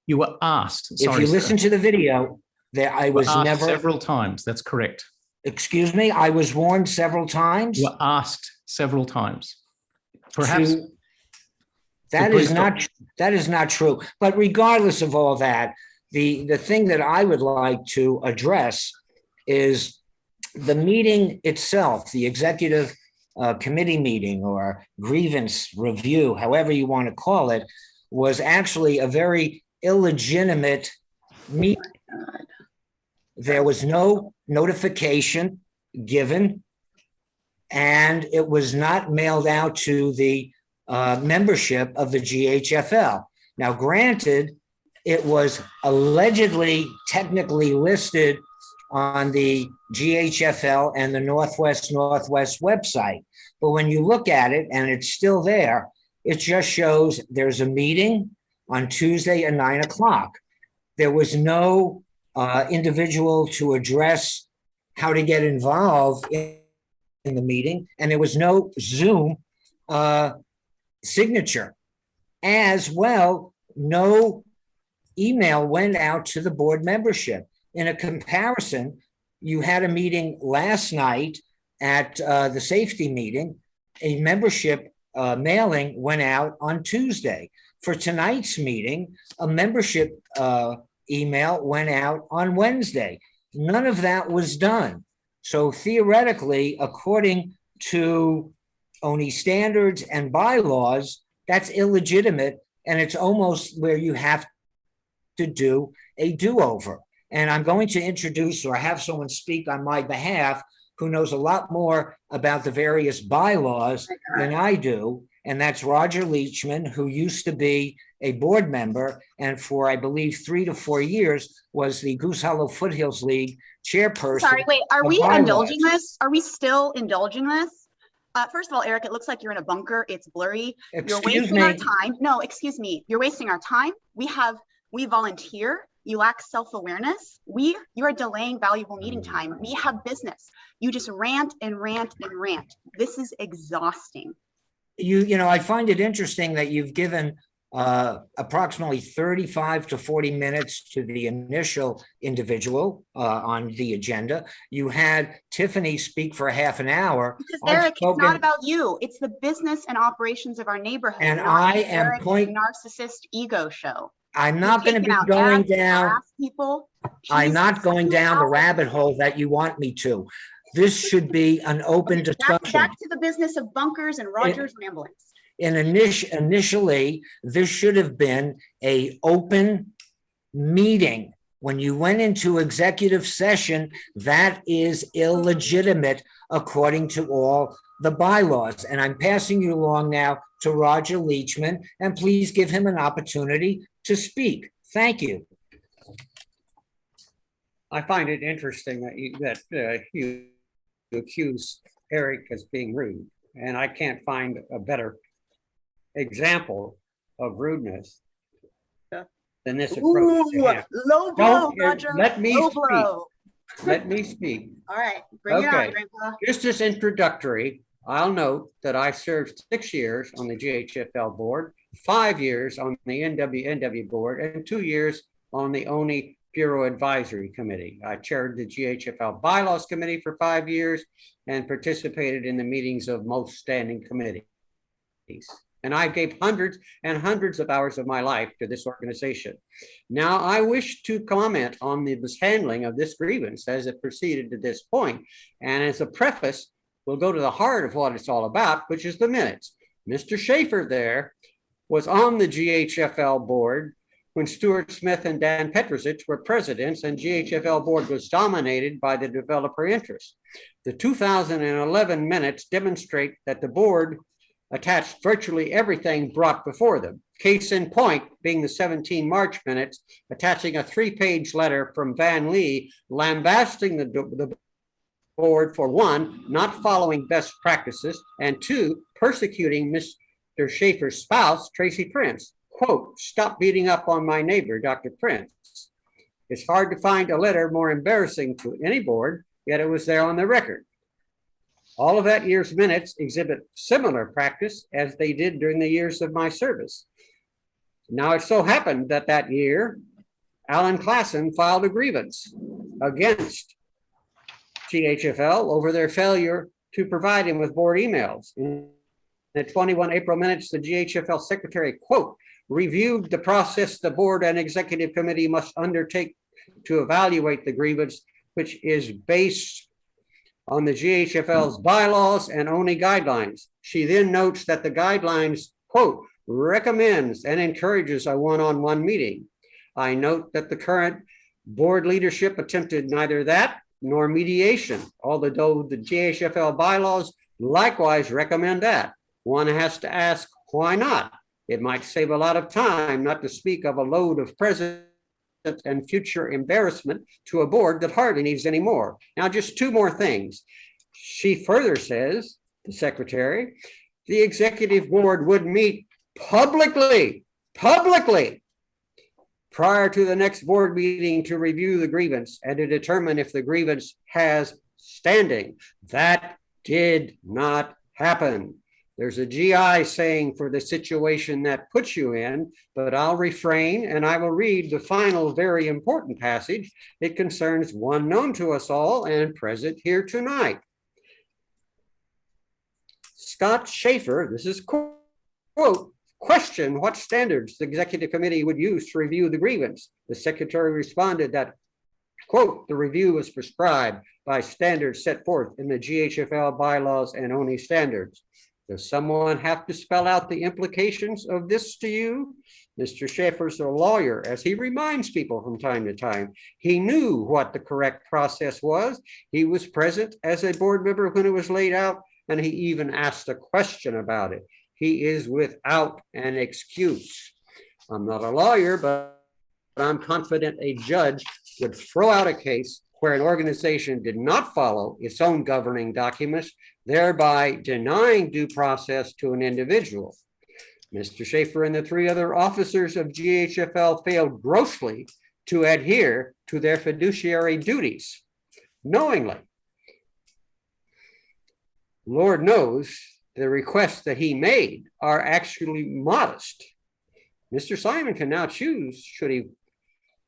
You were asked. Sorry, if you listen to the video, I was never several times. That's correct. Excuse me. I was warned several times. You were asked several times. Perhaps that is not true. But regardless of all that, the thing that I would like to address is the meeting itself, the executive committee meeting or grievance review, however you want to call it, was actually a very illegitimate meeting. There was no notification given, and it was not mailed out to the membership of the GHFL. Now, granted, it was allegedly technically listed on the GHFL and the Northwest website. But when you look at it, and it's still there, it just shows there's a meeting on Tuesday at 9 o'clock. There was no individual to address how to get involved in the meeting, and there was no Zoom signature. As well, no email went out to the board membership. In a comparison, you had a meeting last night at the safety meeting. A membership mailing went out on Tuesday. For tonight's meeting, a membership email went out on Wednesday. None of that was done. So theoretically, according to ONI standards and bylaws, that's illegitimate, and it's almost where you have to do a do-over. And I'm going to introduce or have someone speak on my behalf who knows a lot more about the various bylaws than I do. And that's Roger Leachman, who used to be a board member and for, I believe, 3 to 4 years was the Goose Hollow Foothills League chairperson. Sorry, wait, are we indulging this? Are we still indulging this? First of all, Eric, it looks like you're in a bunker. It's blurry. You're wasting our time. No, excuse me. You're wasting our time. We volunteer. You lack self-awareness. You are delaying valuable meeting time. We have business. You just rant and rant and rant. This is exhausting. You know, I find it interesting that you've given approximately 35 to 40 minutes to the initial individual on the agenda. You had Tiffany speak for half an hour. Because Eric, it's not about you. It's the business and operations of our neighborhood. And I am Eric's narcissist ego show. I'm not going to Taking be out going ads to down. harass people. I'm She's not going down the out. rabbit hole that you want me to. This should be an open Okay, discussion. back to the business of bunkers and Roger's ramblings. And initially, this should have been an open meeting. When you went into executive session, that is illegitimate according to all the bylaws. And I'm passing you along now to Roger Leachman, and please give him an opportunity to speak. Thank you. I find it interesting that you accuse Eric as being rude, and I can't find a better example of rudeness than this approach. Ooh, low blow, Roger. Let me low speak. blow. Let me speak. All right, bring it on, Okay. Grandpa. Just as introductory, I'll note that I served 6 years on the GHFL board, 5 years on the NWNW board, and 2 years on the ONI Bureau Advisory Committee. I chaired the GHFL Bylaws Committee for 5 years and participated in the meetings of most standing committees. And I gave hundreds and hundreds of hours of my life to this organization. Now, I wish to comment on the mishandling of this grievance as it proceeded to this point. And as a preface, we'll go to the heart of what it's all about, which is the minutes. Mr. Schaefer there was on the GHFL board when Stuart Smith and Dan Petrosich were presidents, and GHFL board was dominated by the developer interest. The 2011 minutes demonstrate that the board attached virtually everything brought before them. Case in point being the 17 March minutes, attaching a 3-page letter from Van Lee lambasting the board for 1, not following best practices, and 2, persecuting Mr. Schaefer's spouse, Tracy Prince. Quote, "Stop beating up on my neighbor, Dr. Prince." It's hard to find a letter more embarrassing to any board, yet it was there on the record. All of that year's minutes exhibit similar practice as they did during the years of my service. Now, it so happened that that year, Alan Klassen filed a grievance against GHFL over their failure to provide him with board emails. In the 21 April minutes, the GHFL secretary, quote, "reviewed the process the board and executive committee must undertake to evaluate the grievance, which is based on the GHFL's bylaws and ONI guidelines." She then notes that the guidelines, quote, "recommends and encourages a one-on-one meeting. I note that the current board leadership attempted neither that nor mediation, although the GHFL bylaws likewise recommend that. One has to ask, why not? It might save a lot of time, not to speak of a load of present and future embarrassment to a board that hardly needs any more." Now, just 2 more things. She further says, the secretary, the executive board would meet publicly prior to the next board meeting to review the grievance and to determine if the grievance has standing. That did not happen. There's a GI saying for the situation that puts you in, but I'll refrain and I will read the final very important passage. It concerns one known to us all and present here tonight. Scott Schaefer, this is quote, "question what standards the executive committee would use to review the grievance." The secretary responded that, quote, "the review was prescribed by standards set forth in the GHFL bylaws and ONI standards." Does someone have to spell out the implications of this to you? Mr. Schaefer's a lawyer, as he reminds people from time to time. He knew what the correct process was. He was present as a board member when it was laid out, and he even asked a question about it. He is without an excuse. I'm not a lawyer, but I'm confident a judge would throw out a case where an organization did not follow its own governing documents, thereby denying due process to an individual. Mr. Schaefer and the 3 other officers of GHFL failed grossly to adhere to their fiduciary duties, knowingly. Lord knows the requests that he made are actually modest. Mr. Simon can now choose, should he,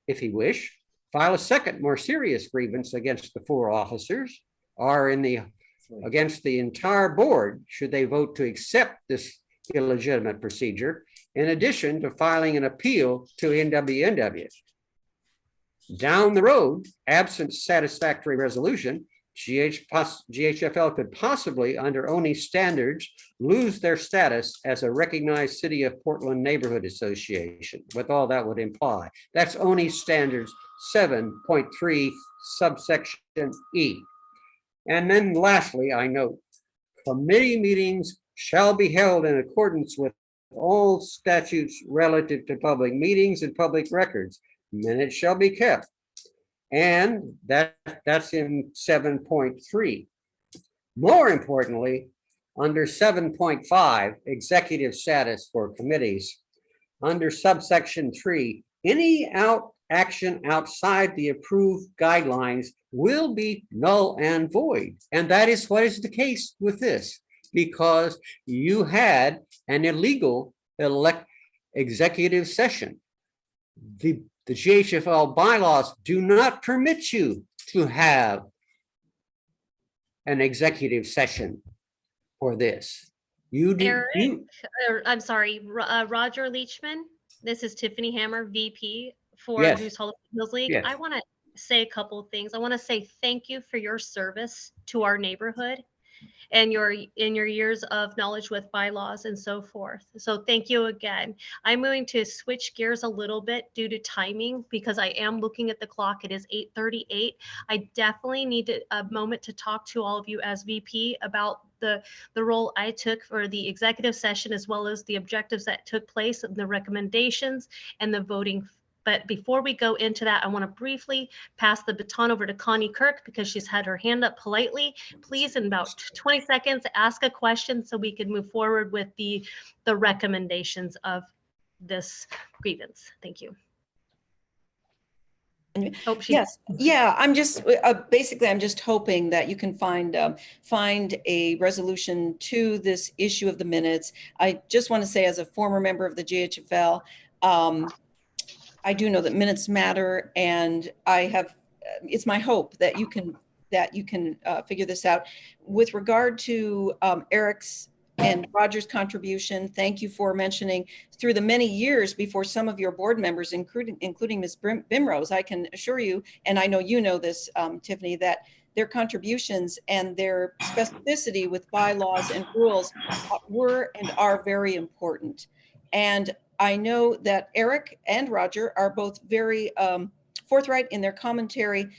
if he wish, file a second, more serious grievance against the 4 officers, or against the entire board, should they vote to accept this illegitimate procedure. in addition to filing an appeal to NWNW. Down the road, absent satisfactory resolution, GHFL could possibly, under ONI standards, lose their status as a recognized City of Portland Neighborhood Association, with all that would imply. That's ONI standards 7.3 subsection E. And then lastly, I note, committee meetings shall be held in accordance with all statutes relative to public meetings and public records. Minutes shall be kept. And that's in 7.3. More importantly, under 7.5, executive status for committees, under subsection 3, any action outside the approved guidelines will be null and void. And that is what is the case with this, because you had an illegal executive session. The GHFL bylaws do not permit you to have an executive session for this. You do. Eric, I'm sorry, Roger Leachman. This is Tiffany Hammer, VP for Yes. Goose Hollow Hills League. Yes. I want to say a couple of things. I want to say thank you for your service to our neighborhood and your years of knowledge with bylaws and so forth. So thank you again. I'm going to switch gears a little bit due to timing because I am looking at the clock. It is 8:38. I definitely need a moment to talk to all of you as VP about the role I took for the executive session, as well as the objectives that took place and the recommendations and the voting. But before we go into that, I want to briefly pass the baton over to Connie Kirk because she's had her hand up politely. Please, in about 20 seconds, ask a question so we can move forward with the recommendations of this grievance. Thank you. Yes, yeah, I'm just basically I'm just hoping that you can find a resolution to this issue of the minutes. I just want to say, as a former member of the GHFL, I do know that minutes matter, and it's my hope that you can figure this out. With regard to Eric's and Roger's contribution, thank you for mentioning through the many years before some of your board members, including Ms. Bimrose. I can assure you, and I know you know this, Tiffany, that their contributions and their specificity with bylaws and rules were and are very important. And I know that Eric and Roger are both very forthright in their commentary.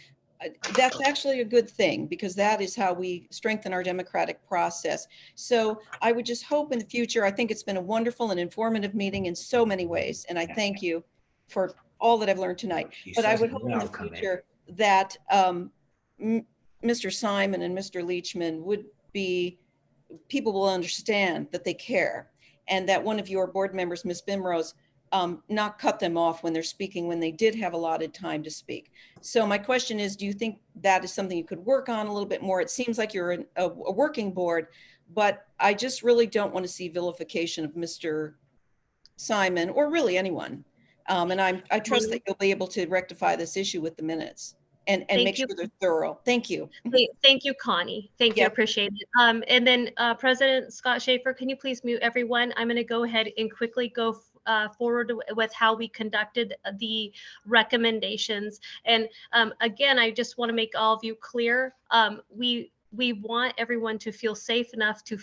That's actually a good thing, because that is how we strengthen our democratic process. So I would just hope in the future, I think it's been a wonderful and informative meeting in so many ways. And I thank you for all that I've learned tonight. But I would hope in the future that Mr. Simon and Mr. Leachman people will understand that they care, and that one of your board members, Ms. Bimrose, not cut them off when they're speaking, when they did have allotted time to speak. So my question is, do you think that is something you could work on a little bit more? It seems like you're a working board, but I just really don't want to see vilification of Mr. Simon, or really anyone. And I trust that you'll be able to rectify this issue with the minutes and make sure they're thorough. Thank you. Thank you, Connie. Thank you, appreciate it. And then President Scott Schaefer, can you please mute everyone? I'm going to go ahead and quickly go forward with how we conducted the recommendations. And again, I just want to make all of you clear. We want everyone to feel safe enough to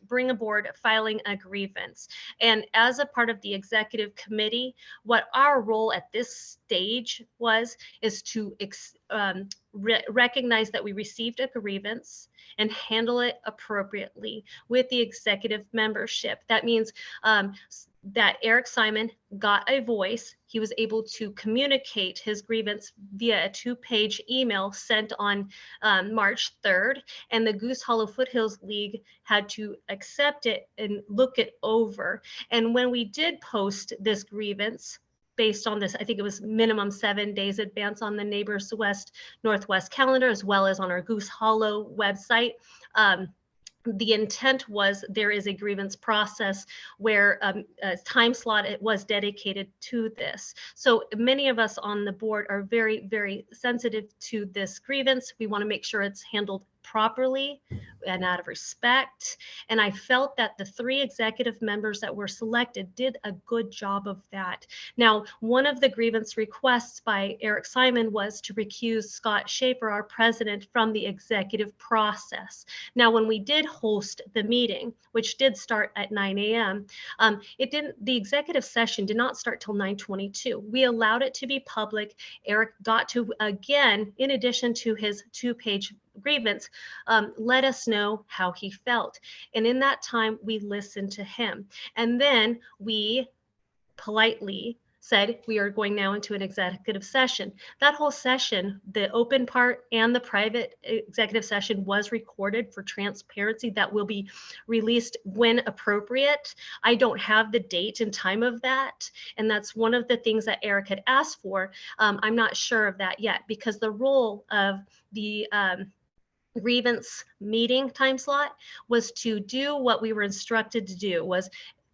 bring aboard filing a grievance. And as a part of the executive committee, what our role at this stage is to recognize that we received a grievance and handle it appropriately with the executive membership. That means that Eric Simon got a voice. He was able to communicate his grievance via a 2-page email sent on March 3rd, and the Goose Hollow Foothills League had to accept it and look it over. And when we did post this grievance, based on this, I think it was minimum 7 days advance on the Neighbors West Northwest calendar, as well as on our Goose Hollow website. The intent was there is a grievance process where a time slot was dedicated to this. So many of us on the board are very, very sensitive to this grievance. We want to make sure it's handled properly and out of respect. And I felt that the 3 executive members that were selected did a good job of that. Now, one of the grievance requests by Eric Simon was to recuse Scott Schaefer, our president, from the executive process. Now, when we did host the meeting, which did start at 9 a.m., the executive session did not start till 9:22. We allowed it to be public. Eric got to, again, in addition to his 2-page grievance, let us know how he felt. And in that time, we listened to him. And then we politely said, we are going now into an executive session. That whole session, the open part and the private executive session, was recorded for transparency. That will be released when appropriate. I don't have the date and time of that. And that's one of the things that Eric had asked for. I'm not sure of that yet, because the role of the grievance meeting time slot was to do what we were instructed to do, was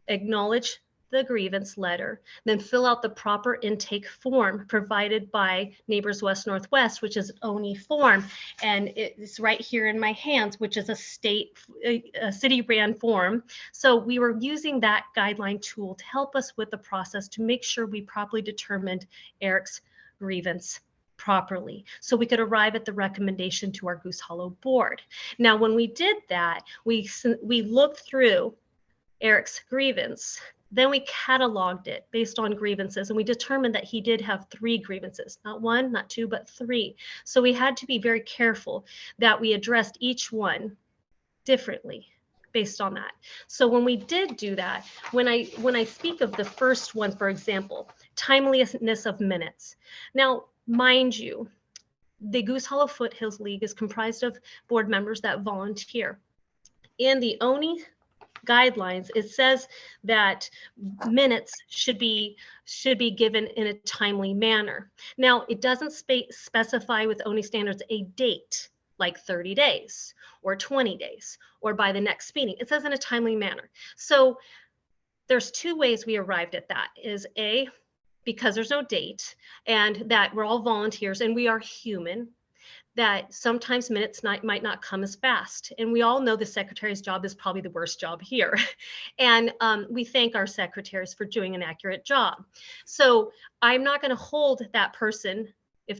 acknowledge the grievance letter, then fill out the proper intake form provided by Neighbors West Northwest, which is an ONI form. And it's right here in my hands, which is a city ran form. So we were using that guideline tool to help us with the process to make sure we properly determined Eric's grievance properly, so we could arrive at the recommendation to our Goose Hollow board. Now, when we did that, we looked through Eric's grievance. Then we cataloged it based on grievances, and we determined that he did have 3 grievances, not 1, not 2, but 3. So we had to be very careful that we addressed each one differently based on that. So when we did do that, when I speak of the first one, for example, timeliness of minutes. Now, mind you, the Goose Hollow Foothills League is comprised of board members that volunteer. In the ONI guidelines, it says that minutes should be given in a timely manner. Now, it doesn't specify with ONI standards a date, like 30 days or 20 days or by the next meeting. It says in a timely manner. So there's 2 ways we arrived at that. Is A, because there's no date and that we're all volunteers and we are human, that sometimes minutes might not come as fast. And we all know the secretary's job is probably the worst job here. And we thank our secretaries for doing an accurate job. So I'm not going to hold that person if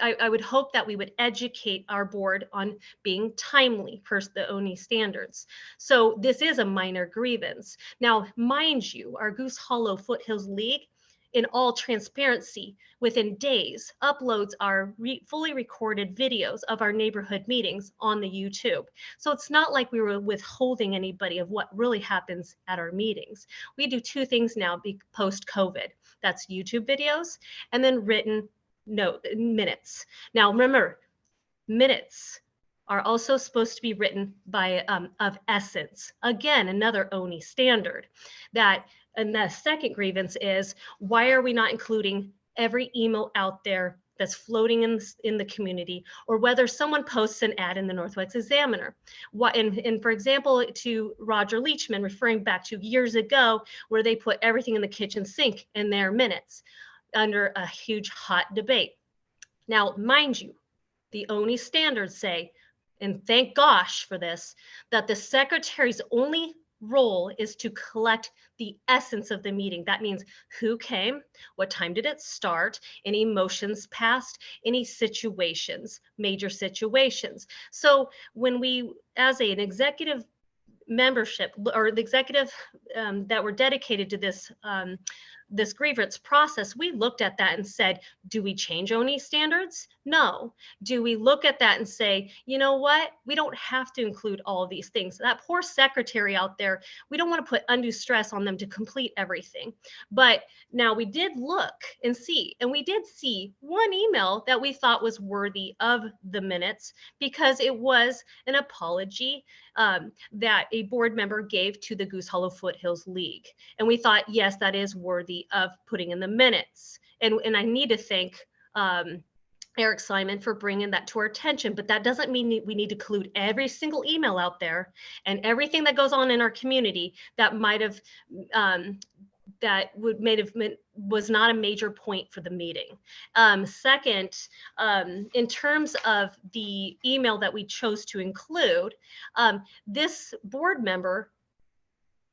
I would hope that we would educate our board on being timely per the ONI standards. So this is a minor grievance. Now, mind you, our Goose Hollow Foothills League, in all transparency, within days, uploads our fully recorded videos of our neighborhood meetings on the YouTube. So it's not like we were withholding anybody of what really happens at our meetings. We do 2 things now post-COVID. That's YouTube videos and then written minutes. Now remember, minutes are also supposed to be written by of essence. Again, another ONI standard. And the second grievance is, why are we not including every email out there that's floating in the community, or whether someone posts an ad in the Northwest Examiner? And for example, to Roger Leachman, referring back to years ago, where they put everything in the kitchen sink in their minutes under a huge hot debate. Now, mind you, the ONI standards say, and thank gosh for this, that the secretary's only role is to collect the essence of the meeting. That means who came, what time did it start, any motions passed, any situations, major situations. So when we, as an executive membership or the executive that were dedicated to this this grievance process, we looked at that and said, do we change ONI standards? No. Do we look at that and say, you know what? We don't have to include all of these things. That poor secretary out there, we don't want to put undue stress on them to complete everything. But now we did look and see, and we did see one email that we thought was worthy of the minutes, because it was an apology that a board member gave to the Goose Hollow Foothills League. And we thought, yes, that is worthy of putting in the minutes. And I need to thank Eric Simon for bringing that to our attention, but that doesn't mean we need to include every single email out there and everything that goes on in our community that might have that was not a major point for the meeting. Second, in terms of the email that we chose to include, this board member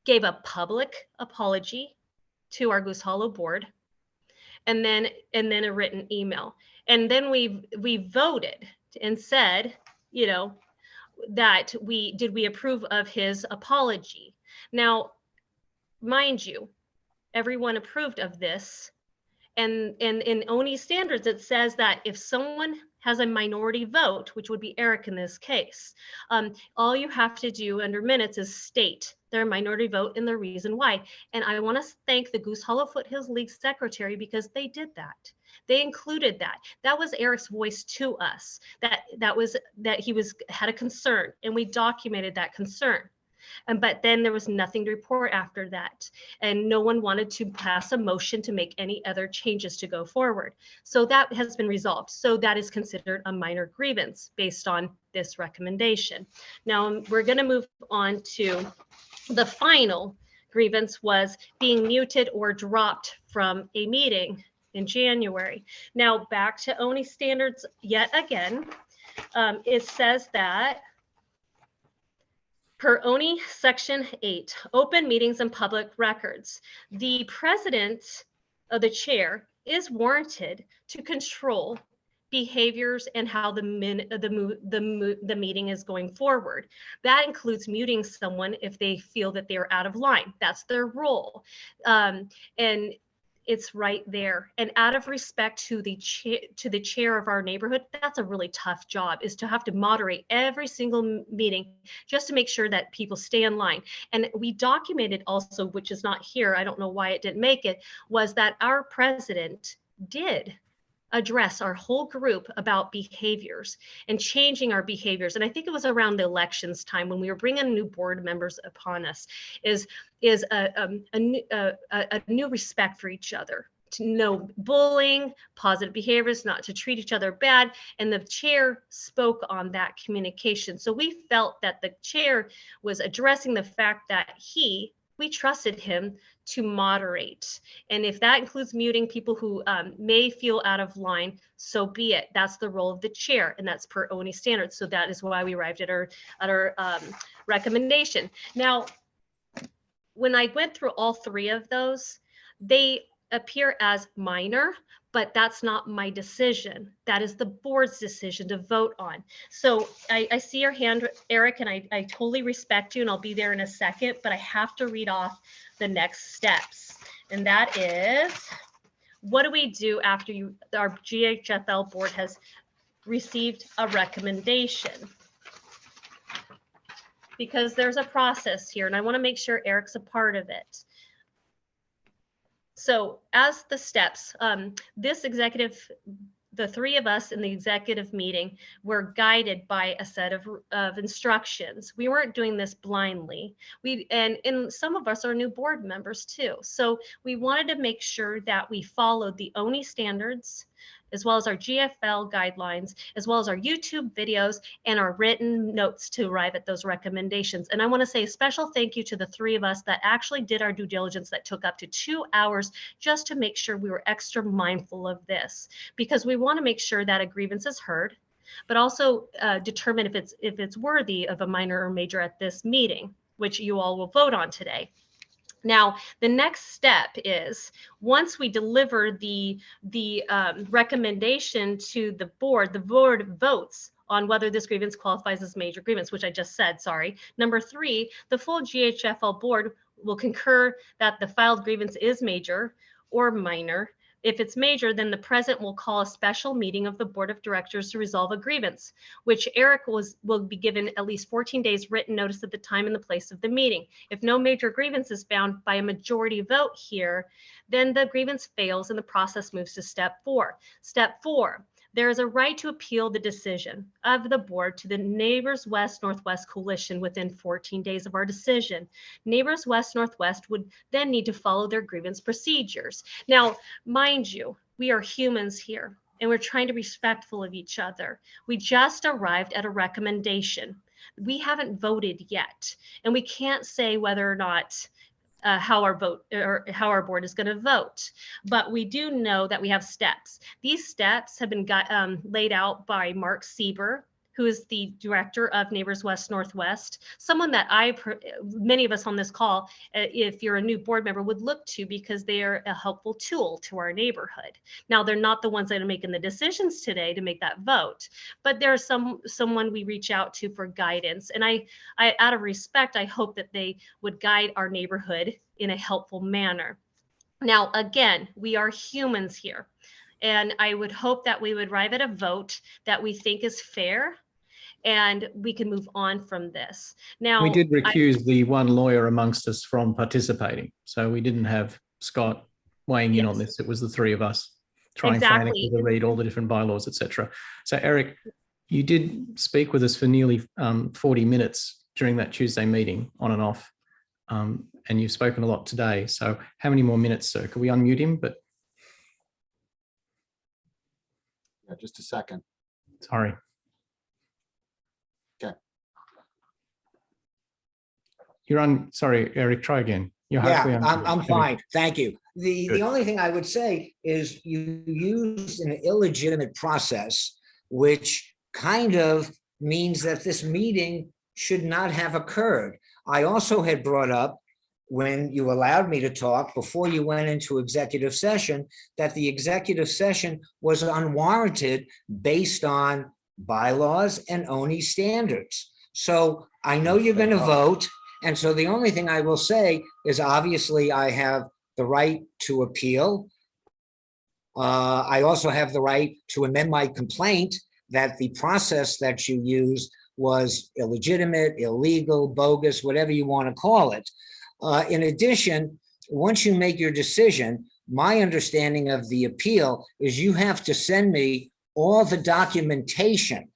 gave a public apology to our Goose Hollow board, and then a written email. And then we voted and said, you know, that we approve of his apology. Now, mind you, everyone approved of this. And in ONI standards, it says that if someone has a minority vote, which would be Eric in this case, all you have to do under minutes is state their minority vote and the reason why. And I want to thank the Goose Hollow Foothills League secretary, because they did that. They included that. That was Eric's voice to us, that he had a concern, and we documented that concern. But then there was nothing to report after that. And no one wanted to pass a motion to make any other changes to go forward. So that has been resolved. So that is considered a minor grievance based on this recommendation. Now we're going to move on to the final grievance, was being muted or dropped from a meeting in January. Now back to ONI standards yet again. It says that per ONI Section 8, open meetings and public records, the president of the chair is warranted to control behaviors and how the meeting is going forward. That includes muting someone if they feel that they're out of line. That's their role. And it's right there. And out of respect to the chair of our neighborhood, that's a really tough job, is to have to moderate every single meeting just to make sure that people stay in line. And we documented also, which is not here, I don't know why it didn't make it, was that our president did address our whole group about behaviors and changing our behaviors. And I think it was around the elections time when we were bringing new board members upon us, is a new respect for each other, to know bullying, positive behaviors, not to treat each other bad. And the chair spoke on that communication. So we felt that the chair was addressing the fact that we trusted him to moderate. And if that includes muting people who may feel out of line, so be it. That's the role of the chair, and that's per ONI standards. So that is why we arrived at our recommendation. Now, when I went through all three of those, they appear as minor, but that's not my decision. That is the board's decision to vote on. So I see your hand, Eric, and I totally respect you, and I'll be there in a second, but I have to read off the next steps. And that is, what do we do after our GHFL board has received a recommendation? Because there's a process here, and I want to make sure Eric's a part of it. So as the steps, the three of us in the executive meeting were guided by a set of instructions. We weren't doing this blindly. And some of us are new board members too. So we wanted to make sure that we followed the ONI standards, as well as our GFL guidelines, as well as our YouTube videos and our written notes to arrive at those recommendations. And I want to say a special thank you to the three of us that actually did our due diligence that took up to 2 hours just to make sure we were extra mindful of this, because we want to make sure that a grievance is heard, but also determine if it's worthy of a minor or major at this meeting, which you all will vote on today. Now, the next step is, once we deliver the recommendation to the board votes on whether this grievance qualifies as major grievance, which I just said, sorry. Number 3, the full GHFL board will concur that the filed grievance is major or minor. If it's major, then the president will call a special meeting of the board of directors to resolve a grievance, which Eric will be given at least 14 days written notice at the time and the place of the meeting. If no major grievance is found by a majority vote here, then the grievance fails and the process moves to step 4. Step 4, there is a right to appeal the decision of the board to the Neighbors West Northwest Coalition within 14 days of our decision. Neighbors West Northwest would then need to follow their grievance procedures. Now, mind you, we are humans here, and we're trying to be respectful of each other. We just arrived at a recommendation. We haven't voted yet, and we can't say whether or not how our vote or how our board is going to vote. But we do know that we have steps. These steps have been laid out by Mark Sieber, who is the director of Neighbors West Northwest, someone that many of us on this call, if you're a new board member, would look to because they are a helpful tool to our neighborhood. Now, they're not the ones that are making the decisions today to make that vote, but there's someone we reach out to for guidance. And I, out of respect, I hope that they would guide our neighborhood in a helpful manner. Now, again, we are humans here. And I would hope that we would arrive at a vote that we think is fair and we can move on from this. Now, we did recuse the one lawyer amongst us from participating. So we didn't have Scott weighing in on this. It was the three of us trying frantically to read all the different bylaws, etc. So Eric, you did speak with us for nearly 40 minutes during that Tuesday meeting on and off. And you've spoken a lot today. So how many more minutes, sir? Can we unmute him? But just a second. Sorry. Okay. You're on. Sorry, Eric, try again. You're yeah, I'm fine. Thank you. The only thing I would say is you used an illegitimate process, which kind of means that this meeting should not have occurred. I also had brought up, when you allowed me to talk before you went into executive session, that the executive session was unwarranted based on bylaws and ONI standards. So I know you're going to vote. And so the only thing I will say is obviously I have the right to appeal. I also have the right to amend my complaint that the process that you used was illegitimate, illegal, bogus, whatever you want to call it. In addition, once you make your decision, my understanding of the appeal is you have to send me all the documentation.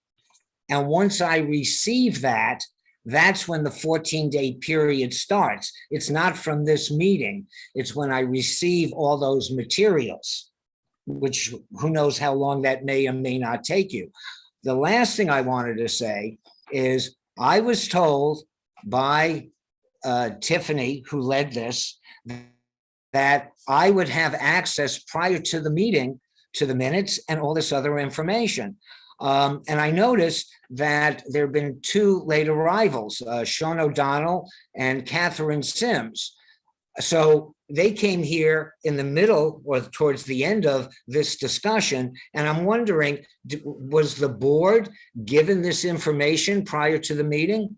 And once I receive that, that's when the 14-day period starts. It's not from this meeting. It's when I receive all those materials, which who knows how long that may or may not take you. The last thing I wanted to say is I was told by Tiffany, who led this, that I would have access prior to the meeting to the minutes and all this other information. And I noticed that there have been two late arrivals, Sean O'Donnell and Catherine Sims. So they came here in the middle or towards the end of this discussion. And I'm wondering, was the board given this information prior to the meeting?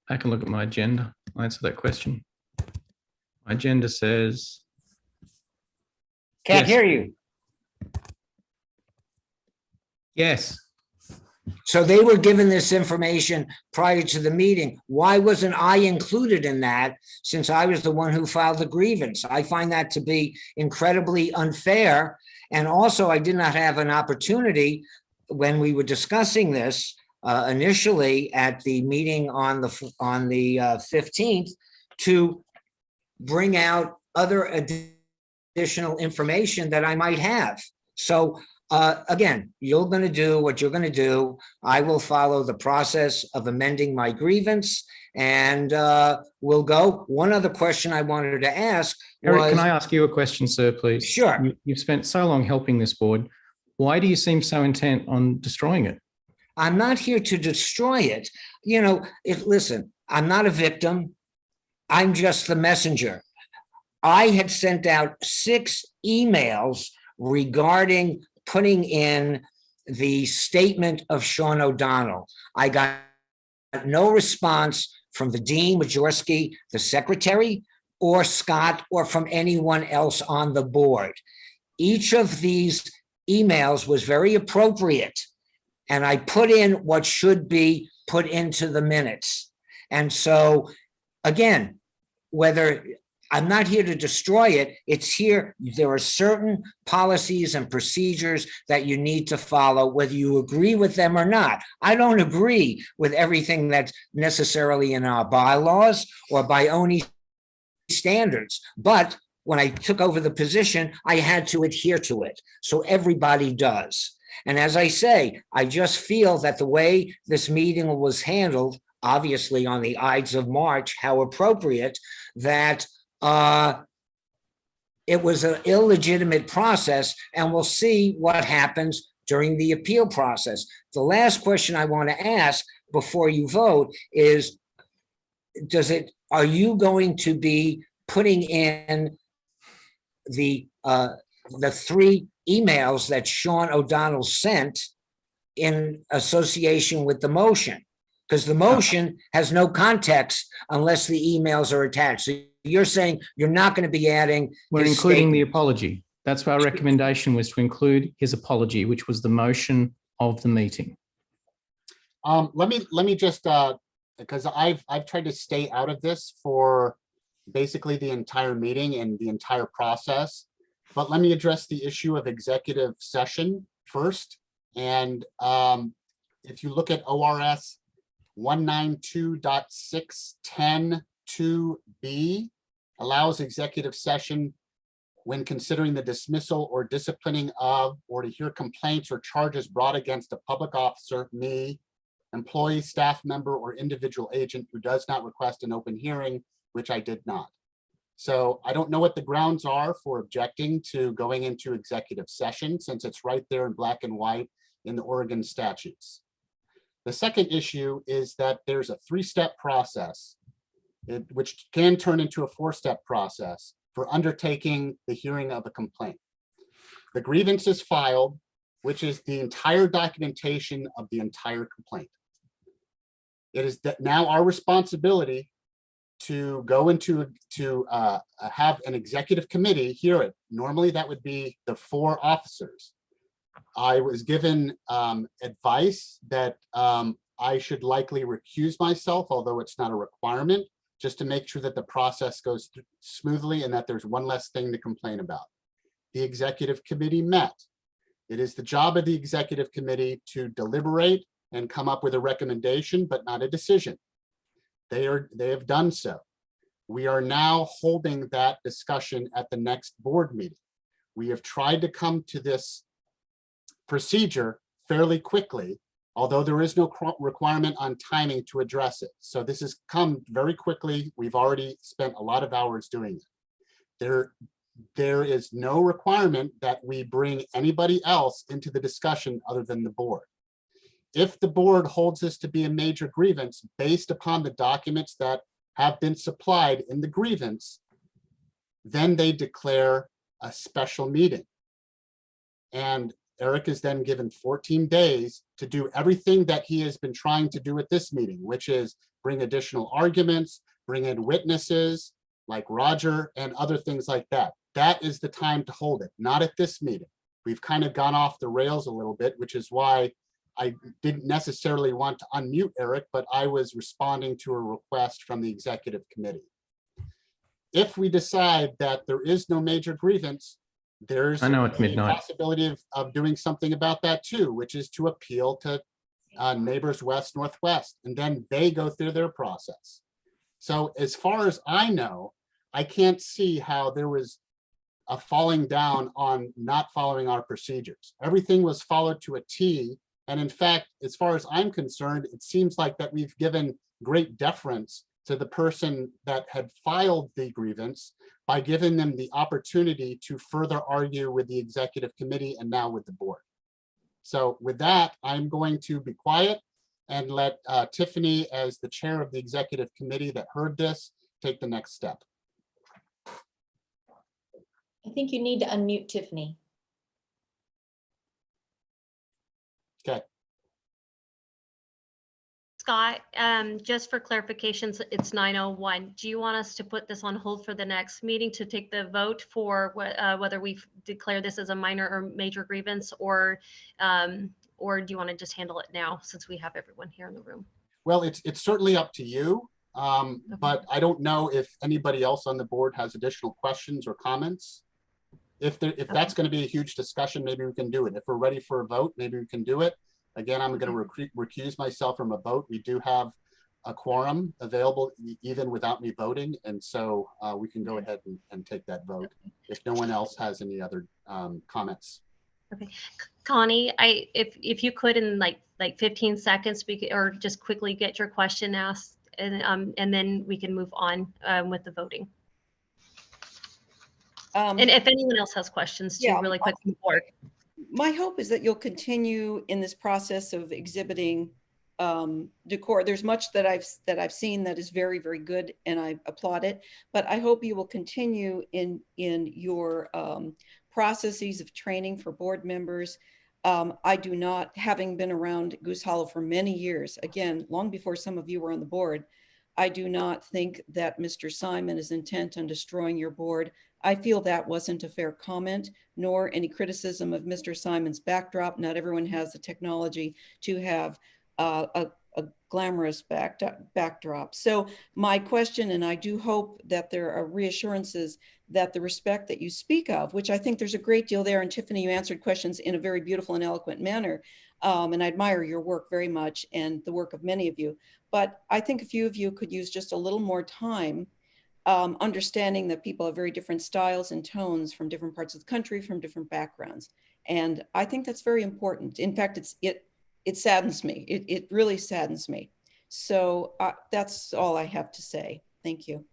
I can look at my agenda. I'll answer that question. My agenda says. Can't hear you. Yes. So they were given this information prior to the meeting. Why wasn't I included in that since I was the one who filed the grievance? I find that to be incredibly unfair. And also, I did not have an opportunity when we were discussing this initially at the meeting on the 15th to bring out other additional information that I might have. So again, you're going to do what you're going to do. I will follow the process of amending my grievance and we'll go. One other question I wanted to ask was— Eric, can I ask you a question, sir, please? Sure. You've spent so long helping this board. Why do you seem so intent on destroying it? I'm not here to destroy it. You know, listen, I'm not a victim. I'm just the messenger. I had sent out 6 emails regarding putting in the statement of Sean O'Donnell. I got no response from the Dean Majorski, the secretary, or Scott, or from anyone else on the board. Each of these emails was very appropriate. And I put in what should be put into the minutes. And so, again, whether I'm not here to destroy it, it's here. There are certain policies and procedures that you need to follow, whether you agree with them or not. I don't agree with everything that's necessarily in our bylaws or by ONI standards. But when I took over the position, I had to adhere to it. So everybody does. And as I say, I just feel that the way this meeting was handled, obviously on the Ides of March, how appropriate that it was an illegitimate process, and we'll see what happens during the appeal process. The last question I want to ask before you vote is, are you going to be putting in the 3 emails that Sean O'Donnell sent in association with the motion? Because the motion has no context unless the emails are attached. So you're saying you're not going to be adding. We're including the apology. That's why our recommendation was to include his apology, which was the motion of the meeting. Let me just, because I've tried to stay out of this for basically the entire meeting and the entire process, but let me address the issue of executive session first. And if you look at ORS 192.610(2)B, allows executive session when considering the dismissal or disciplining of, or to hear complaints or charges brought against a public officer, me, employee, staff member, or individual agent who does not request an open hearing, which I did not. So I don't know what the grounds are for objecting to going into executive session, since it's right there in black and white in the Oregon statutes. The second issue is that there's a 3-step process, which can turn into a 4-step process for undertaking the hearing of a complaint. The grievance is filed, which is the entire documentation of the entire complaint. It is now our responsibility to go into have an executive committee hear it. Normally that would be the 4 officers. I was given advice that I should likely recuse myself, although it's not a requirement, just to make sure that the process goes smoothly and that there's one less thing to complain about. The executive committee met. It is the job of the executive committee to deliberate and come up with a recommendation, but not a decision. They have done so. We are now holding that discussion at the next board meeting. We have tried to come to this procedure fairly quickly, although there is no requirement on timing to address it. So this has come very quickly. We've already spent a lot of hours doing it. There is no requirement that we bring anybody else into the discussion other than the board. If the board holds this to be a major grievance based upon the documents that have been supplied in the grievance, then they declare a special meeting. And Eric is then given 14 days to do everything that he has been trying to do at this meeting, which is bring additional arguments, bring in witnesses like Roger and other things like that. That is the time to hold it, not at this meeting. We've kind of gone off the rails a little bit, which is why I didn't necessarily want to unmute Eric, but I was responding to a request from the executive committee. If we decide that there is no major grievance, there's I know it's midnight. a possibility of doing something about that too, which is to appeal to Neighbors West Northwest, and then they go through their process. So as far as I know, I can't see how there was a falling down on not following our procedures. Everything was followed to a T. And in fact, as far as I'm concerned, it seems like that we've given great deference to the person that had filed the grievance by giving them the opportunity to further argue with the executive committee and now with the board. So with that, I'm going to be quiet and let Tiffany, as the chair of the executive committee that heard this, take the next step. I think you need to unmute Tiffany. Okay. Scott, just for clarifications, it's 9:01. Do you want us to put this on hold for the next meeting to take the vote for whether we declare this as a minor or major grievance, or do you want to just handle it now since we have everyone here in the room? Well, it's certainly up to you, but I don't know if anybody else on the board has additional questions or comments. If that's going to be a huge discussion, maybe we can do it. If we're ready for a vote, maybe we can do it. Again, I'm going to recuse myself from a vote. We do have a quorum available even without me voting. And so we can go ahead and take that vote if no one else has any other comments. Okay, Connie, if you could in like 15 seconds, or just quickly get your question asked, and then we can move on with the voting. And if anyone else has questions too, really quick from the board. My hope is that you'll continue in this process of exhibiting decor. There's much that I've seen that is very, very good, and I applaud it. But I hope you will continue in your processes of training for board members. I do not, having been around Goose Hollow for many years, again, long before some of you were on the board, I do not think that Mr. Simon is intent on destroying your board. I feel that wasn't a fair comment, nor any criticism of Mr. Simon's backdrop. Not everyone has the technology to have a glamorous backdrop. So my question, and I do hope that there are reassurances that the respect that you speak of, which I think there's a great deal there, and Tiffany, you answered questions in a very beautiful and eloquent manner, and I admire your work very much and the work of many of you. But I think a few of you could use just a little more time understanding that people have very different styles and tones from different parts of the country, from different backgrounds. And I think that's very important. In fact, it saddens me. It really saddens me. So that's all I have to say. Thank you.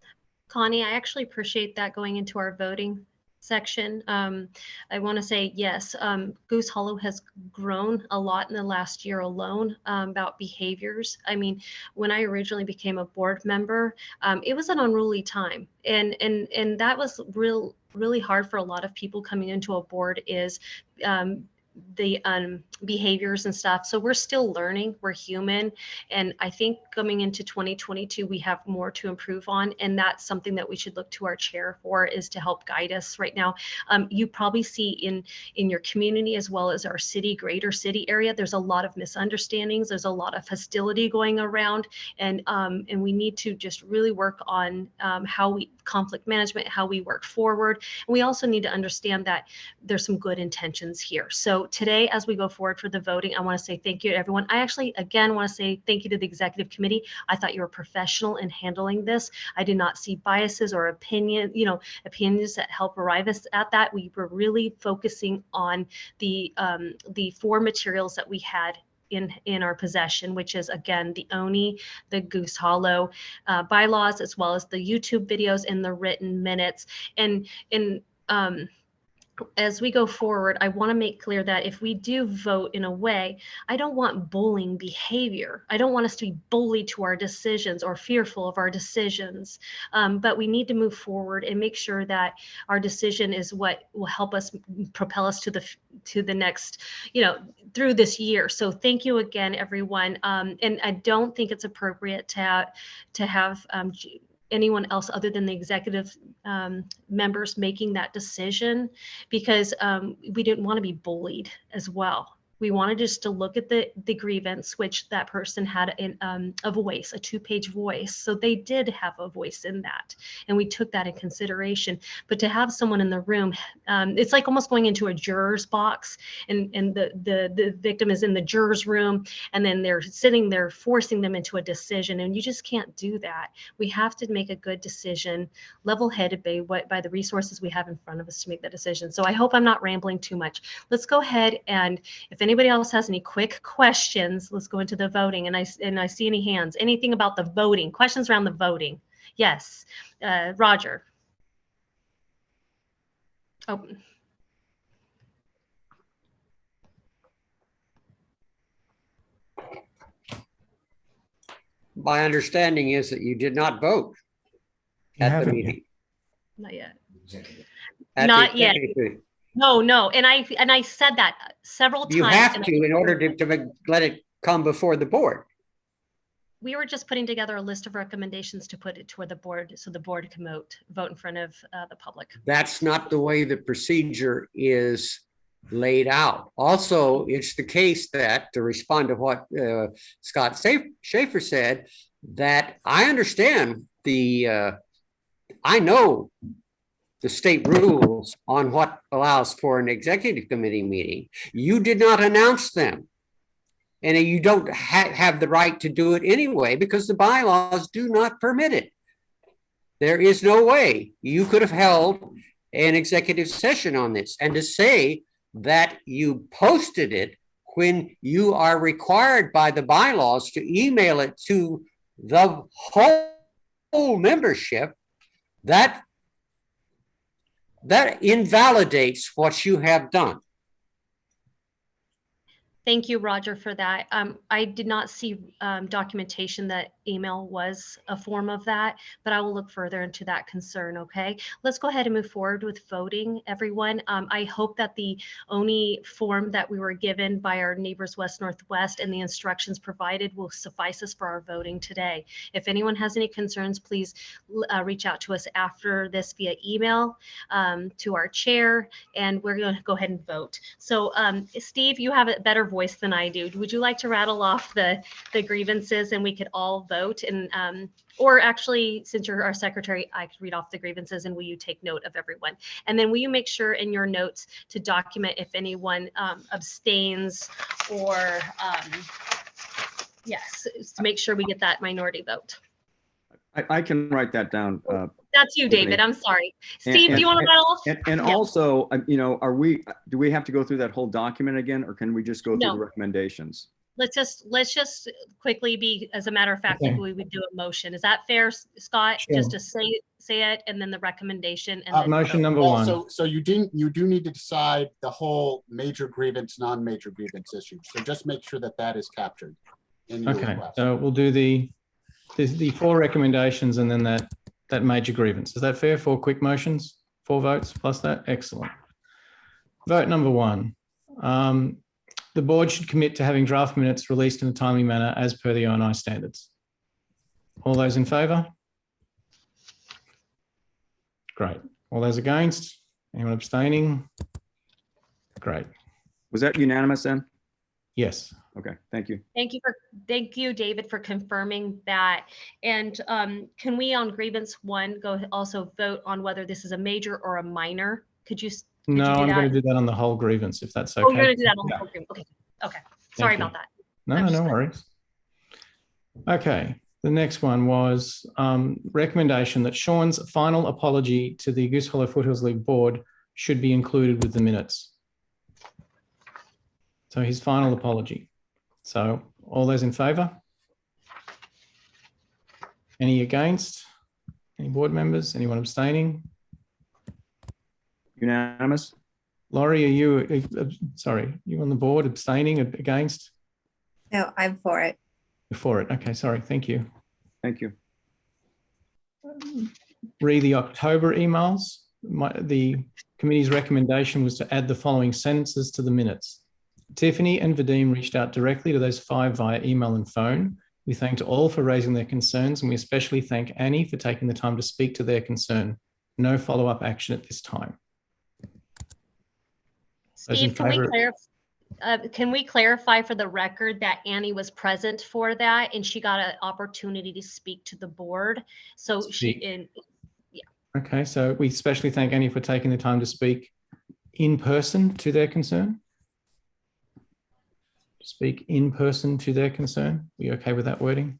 Connie, I actually appreciate that going into our voting section. I want to say, yes, Goose Hollow has grown a lot in the last year alone about behaviors. I mean, when I originally became a board member, it was an unruly time. And that was really hard for a lot of people coming into a board, is the behaviors and stuff. So we're still learning, we're human. And I think coming into 2022, we have more to improve on. And that's something that we should look to our chair for, is to help guide us right now. You probably see in your community, as well as our city, greater city area, there's a lot of misunderstandings. There's a lot of hostility going around. And we need to just really work on conflict management, how we work forward. And we also need to understand that there's some good intentions here. So today, as we go forward for the voting, I want to say thank you to everyone. I actually, again, want to say thank you to the executive committee. I thought you were professional in handling this. I did not see biases or opinions that help arrive us at that. We were really focusing on the 4 materials that we had in our possession, which is, again, the ONI, the Goose Hollow bylaws, as well as the YouTube videos and the written minutes. And as we go forward, I want to make clear that if we do vote in a way, I don't want bullying behavior. I don't want us to be bullied to our decisions or fearful of our decisions. But we need to move forward and make sure that our decision is what will help us propel us to the next, through this year. So thank you again, everyone. And I don't think it's appropriate to have anyone else other than the executive members making that decision, because we didn't want to be bullied as well. We wanted just to look at the grievance, which that person had a voice, a 2-page voice. So they did have a voice in that, and we took that in consideration. But to have someone in the room, it's like almost going into a juror's box, and the victim is in the juror's room, and then they're sitting there forcing them into a decision, and you just can't do that. We have to make a good decision, level-headed by the resources we have in front of us to make that decision. So I hope I'm not rambling too much. Let's go ahead, and if anybody else has any quick questions, let's go into the voting. And I see any hands. Anything about the voting? Questions around the voting? Yes, Roger. Oh. My understanding is that you did not vote at the meeting. Not yet. Not yet. No. And I said that several times. You have to in order to let it come before the board. We were just putting together a list of recommendations to put it toward the board, so the board can vote in front of the public. That's not the way the procedure is laid out. Also, it's the case that, to respond to what Scott Schaefer said, that I understand I know the state rules on what allows for an executive committee meeting. You did not announce them. And you don't have the right to do it anyway, because the bylaws do not permit it. There is no way you could have held an executive session on this. And to say that you posted it when you are required by the bylaws to email it to the whole membership, that invalidates what you have done. Thank you, Roger, for that. I did not see documentation that email was a form of that, but I will look further into that concern, okay? Let's go ahead and move forward with voting, everyone. I hope that the ONI form that we were given by our neighbors West Northwest and the instructions provided will suffice us for our voting today. If anyone has any concerns, please reach out to us after this via email to our chair, and we're going to go ahead and vote. So Steve, you have a better voice than I do. Would you like to rattle off the grievances and we could all vote? And or actually, since you're our secretary, I could read off the grievances and will you take note of everyone? And then will you make sure in your notes to document if anyone abstains or yes, to make sure we get that minority vote. I can write that down. That's you, David. I'm sorry. Steve, do you want to rattle off? And Yeah. also, you know, do we have to go through that whole document again, or can we just go through No. the recommendations? Let's just quickly be, as a matter of fact, Okay. we would do a motion. Is that fair, Scott? Sure. Just to say it and then the recommendation and then Motion number Well, one. so you do need to decide the whole major grievance, non-major grievance issue. So just make sure that that is captured in your Okay, request. so we'll do the 4 recommendations and then that major grievance. Is that fair? 4 quick motions, 4 votes plus that? Excellent. Vote number 1. The board should commit to having draft minutes released in a timely manner as per the ONI standards. All those in favour? Great. All those against? Anyone abstaining? Great. Was that unanimous then? Yes. Okay, thank you. Thank you, David, for confirming that. And can we on grievance 1 go also vote on whether this is a major or a minor? Could you No, do I'm that? going to do that on the whole grievance, if that's okay. Oh, you're going to do that on the Yeah. whole group. Okay. Sorry you. about that. No worries. Okay, the next one was recommendation that Sean's final apology to the Goose Hollow Foothills League board should be included with the minutes. So his final apology. So all those in favour? Any against? Any board members? Anyone abstaining? Unanimous? Laurie, are you, sorry, you on the board abstaining, against? No, I'm for it. You're for it. Okay, sorry. Thank you. Thank you. Read the October emails. The committee's recommendation was to add the following sentences to the minutes. Tiffany and Vadim reached out directly to those 5 via email and phone. We thanked all for raising their concerns, and we especially thank Annie for taking the time to speak to their concern. No follow-up action at this time. Steve, can we clarify for the record that Annie was present for that and she got an opportunity to speak to the board? So Okay, so we especially thank Annie for taking the time to speak in person to their concern. Speak in person to their concern. Are you okay with that wording?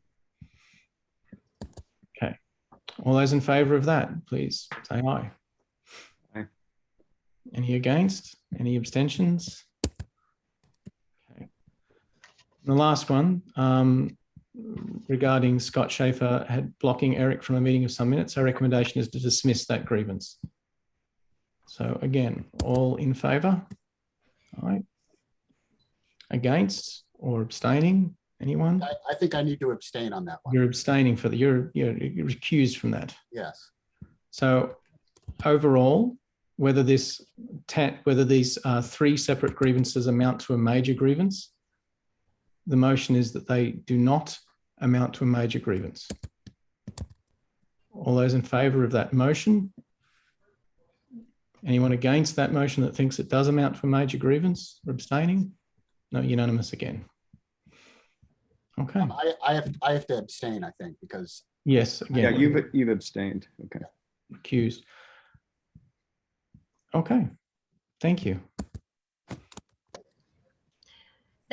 Okay. All those in favour of that, please say aye. Aye. Any against? Any abstentions? Okay. And the last one, regarding Scott Schaefer had blocking Eric from a meeting of some minutes, our recommendation is to dismiss that grievance. So again, all in favour? All right. Against or abstaining? Anyone? I think I need to abstain on that one. You're abstaining for the, you're recused from that. Yes. So overall, whether these 3 separate grievances amount to a major grievance, the motion is that they do not amount to a major grievance. All those in favour of that motion? Anyone against that motion that thinks it does amount to a major grievance or abstaining? No, unanimous again. Okay. I have to abstain, I think, because. Yes. Again. Yeah, you've abstained. Okay. Recused. Okay. Thank you.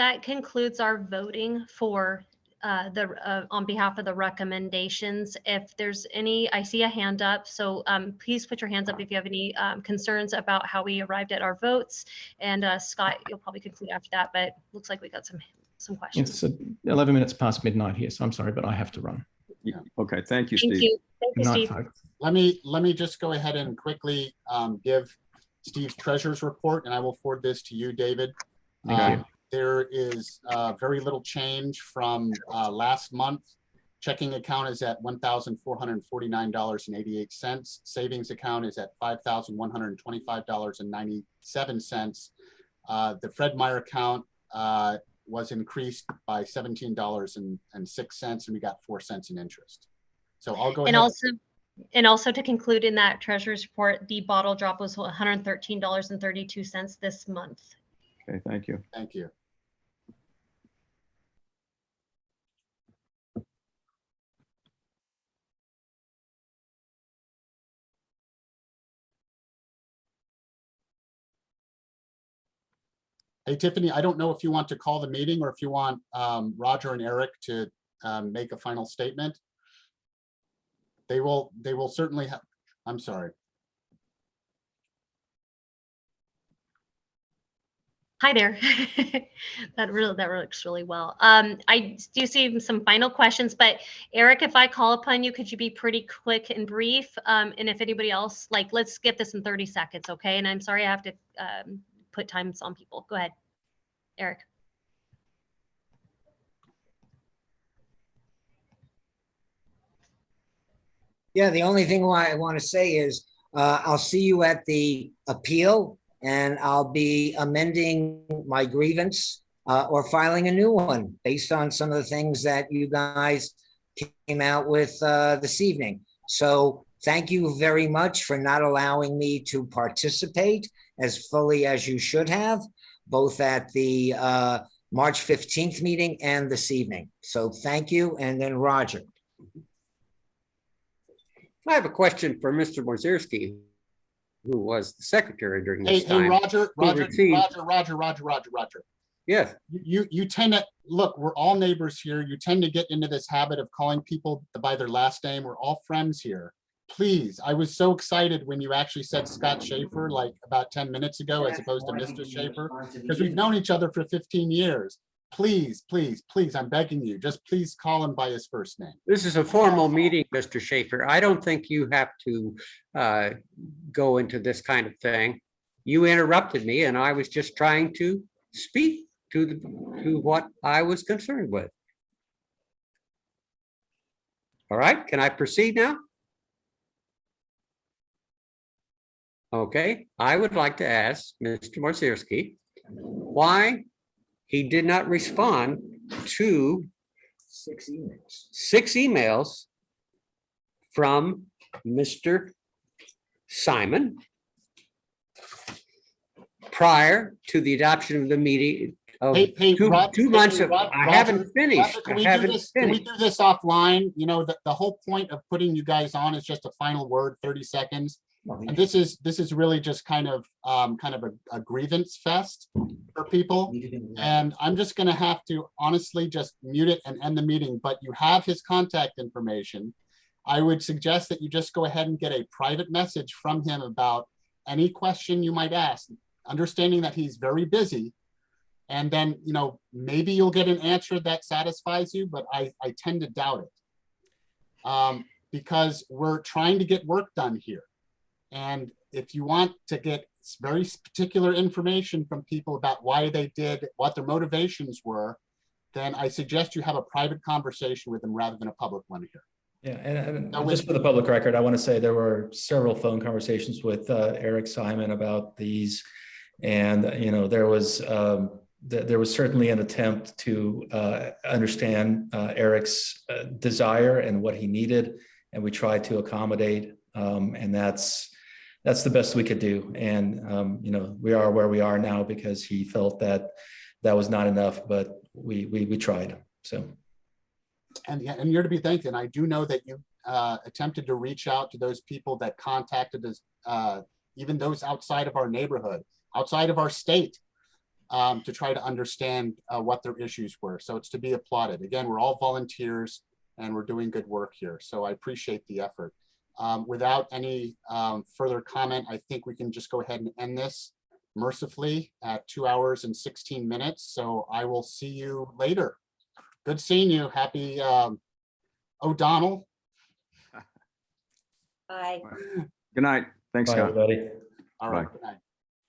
that concludes our voting for on behalf of the recommendations. If there's any, I see a hand up, so please put your hands up if you have any concerns about how we arrived at our votes. And Scott, you'll probably conclude after that, but looks like we got some questions. It's 11 minutes past midnight here, so I'm sorry, but I have to run. Yeah. Okay. Thank you, Thank Steve. you. Thank you, Good night, Steve. folks. Let me just go ahead and quickly give Steve's treasurer's report, and I will forward this to you, David. Thank you. There is very little change from last month. Checking account is at $1,449.88. Savings account is at $5,125.97. The Fred Meyer account was increased by $17.06, and we got 4 cents in interest. So I'll go ahead. And also to conclude in that treasurer's report, the bottle drop was $113.32 this month. Okay. Thank you. Thank you. Hey, Tiffany, I don't know if you want to call the meeting or if you want Roger and Eric to make a final statement. They will certainly have, I'm sorry. Hi there. That works really well. I do see some final questions, but Eric, if I call upon you, could you be pretty quick and brief? And if anybody else, like, let's get this in 30 seconds, okay? And I'm sorry I have to put times on people. Go ahead, Eric. Yeah, the only thing I want to say is I'll see you at the appeal, and I'll be amending my grievance or filing a new one based on some of the things that you guys came out with this evening. So thank you very much for not allowing me to participate as fully as you should have, both at the March 15th meeting and this evening. So thank you. And then Roger. I have a question for Mr. Morzierski, who was the secretary during this time. Hey, Roger. Yes. You tend to, look, we're all neighbors here. You tend to get into this habit of calling people by their last name. We're all friends here. Please, I was so excited when you actually said Scott Schaefer like about 10 minutes ago, as opposed to Mr. Schaefer, because we've known each other for 15 years. Please, please, please, I'm begging you, just please call him by his first name. This is a formal meeting, Mr. Schaefer. I don't think you have to go into this kind of thing. You interrupted me, and I was just trying to speak to what I was concerned with. All right, can I proceed now? Okay, I would like to ask Mr. Morzierski why he did not respond to 6 emails. 6 emails from Mr. Simon prior to the adoption of the meeting of two months of, I haven't finished. Can we do this offline? You know, the whole point of putting you guys on is just a final word, 30 seconds. And this is really just kind of a grievance fest for people. And I'm just going to have to honestly just mute it and end the meeting. But you have his contact information. I would suggest that you just go ahead and get a private message from him about any question you might ask, understanding that he's very busy. And then, you know, maybe you'll get an answer that satisfies you, but I tend to doubt it because we're trying to get work done here. And if you want to get very particular information from people about why they did, what their motivations were, then I suggest you have a private conversation with them rather than a public one here. Yeah, and just for the public record, I want to say there were several phone conversations with Eric Simon about these, and you know there was certainly an attempt to understand Eric's desire and what he needed, and we tried to accommodate, and that's the best we could do. And you know, we are where we are now because he felt that was not enough, but we tried. So. And you're to be thanked. And I do know that you attempted to reach out to those people that contacted us, even those outside of our neighborhood, outside of our state. to try to understand what their issues were. So it's to be applauded. Again, we're all volunteers and we're doing good work here. So I appreciate the effort. Without any further comment, I think we can just go ahead and end this mercifully at 2 hours and 16 minutes. So I will see you later. Good seeing you. Happy O'Donnell. Bye. Good night. Thanks, Bye, Scott. everybody. All right. Bye. Good night.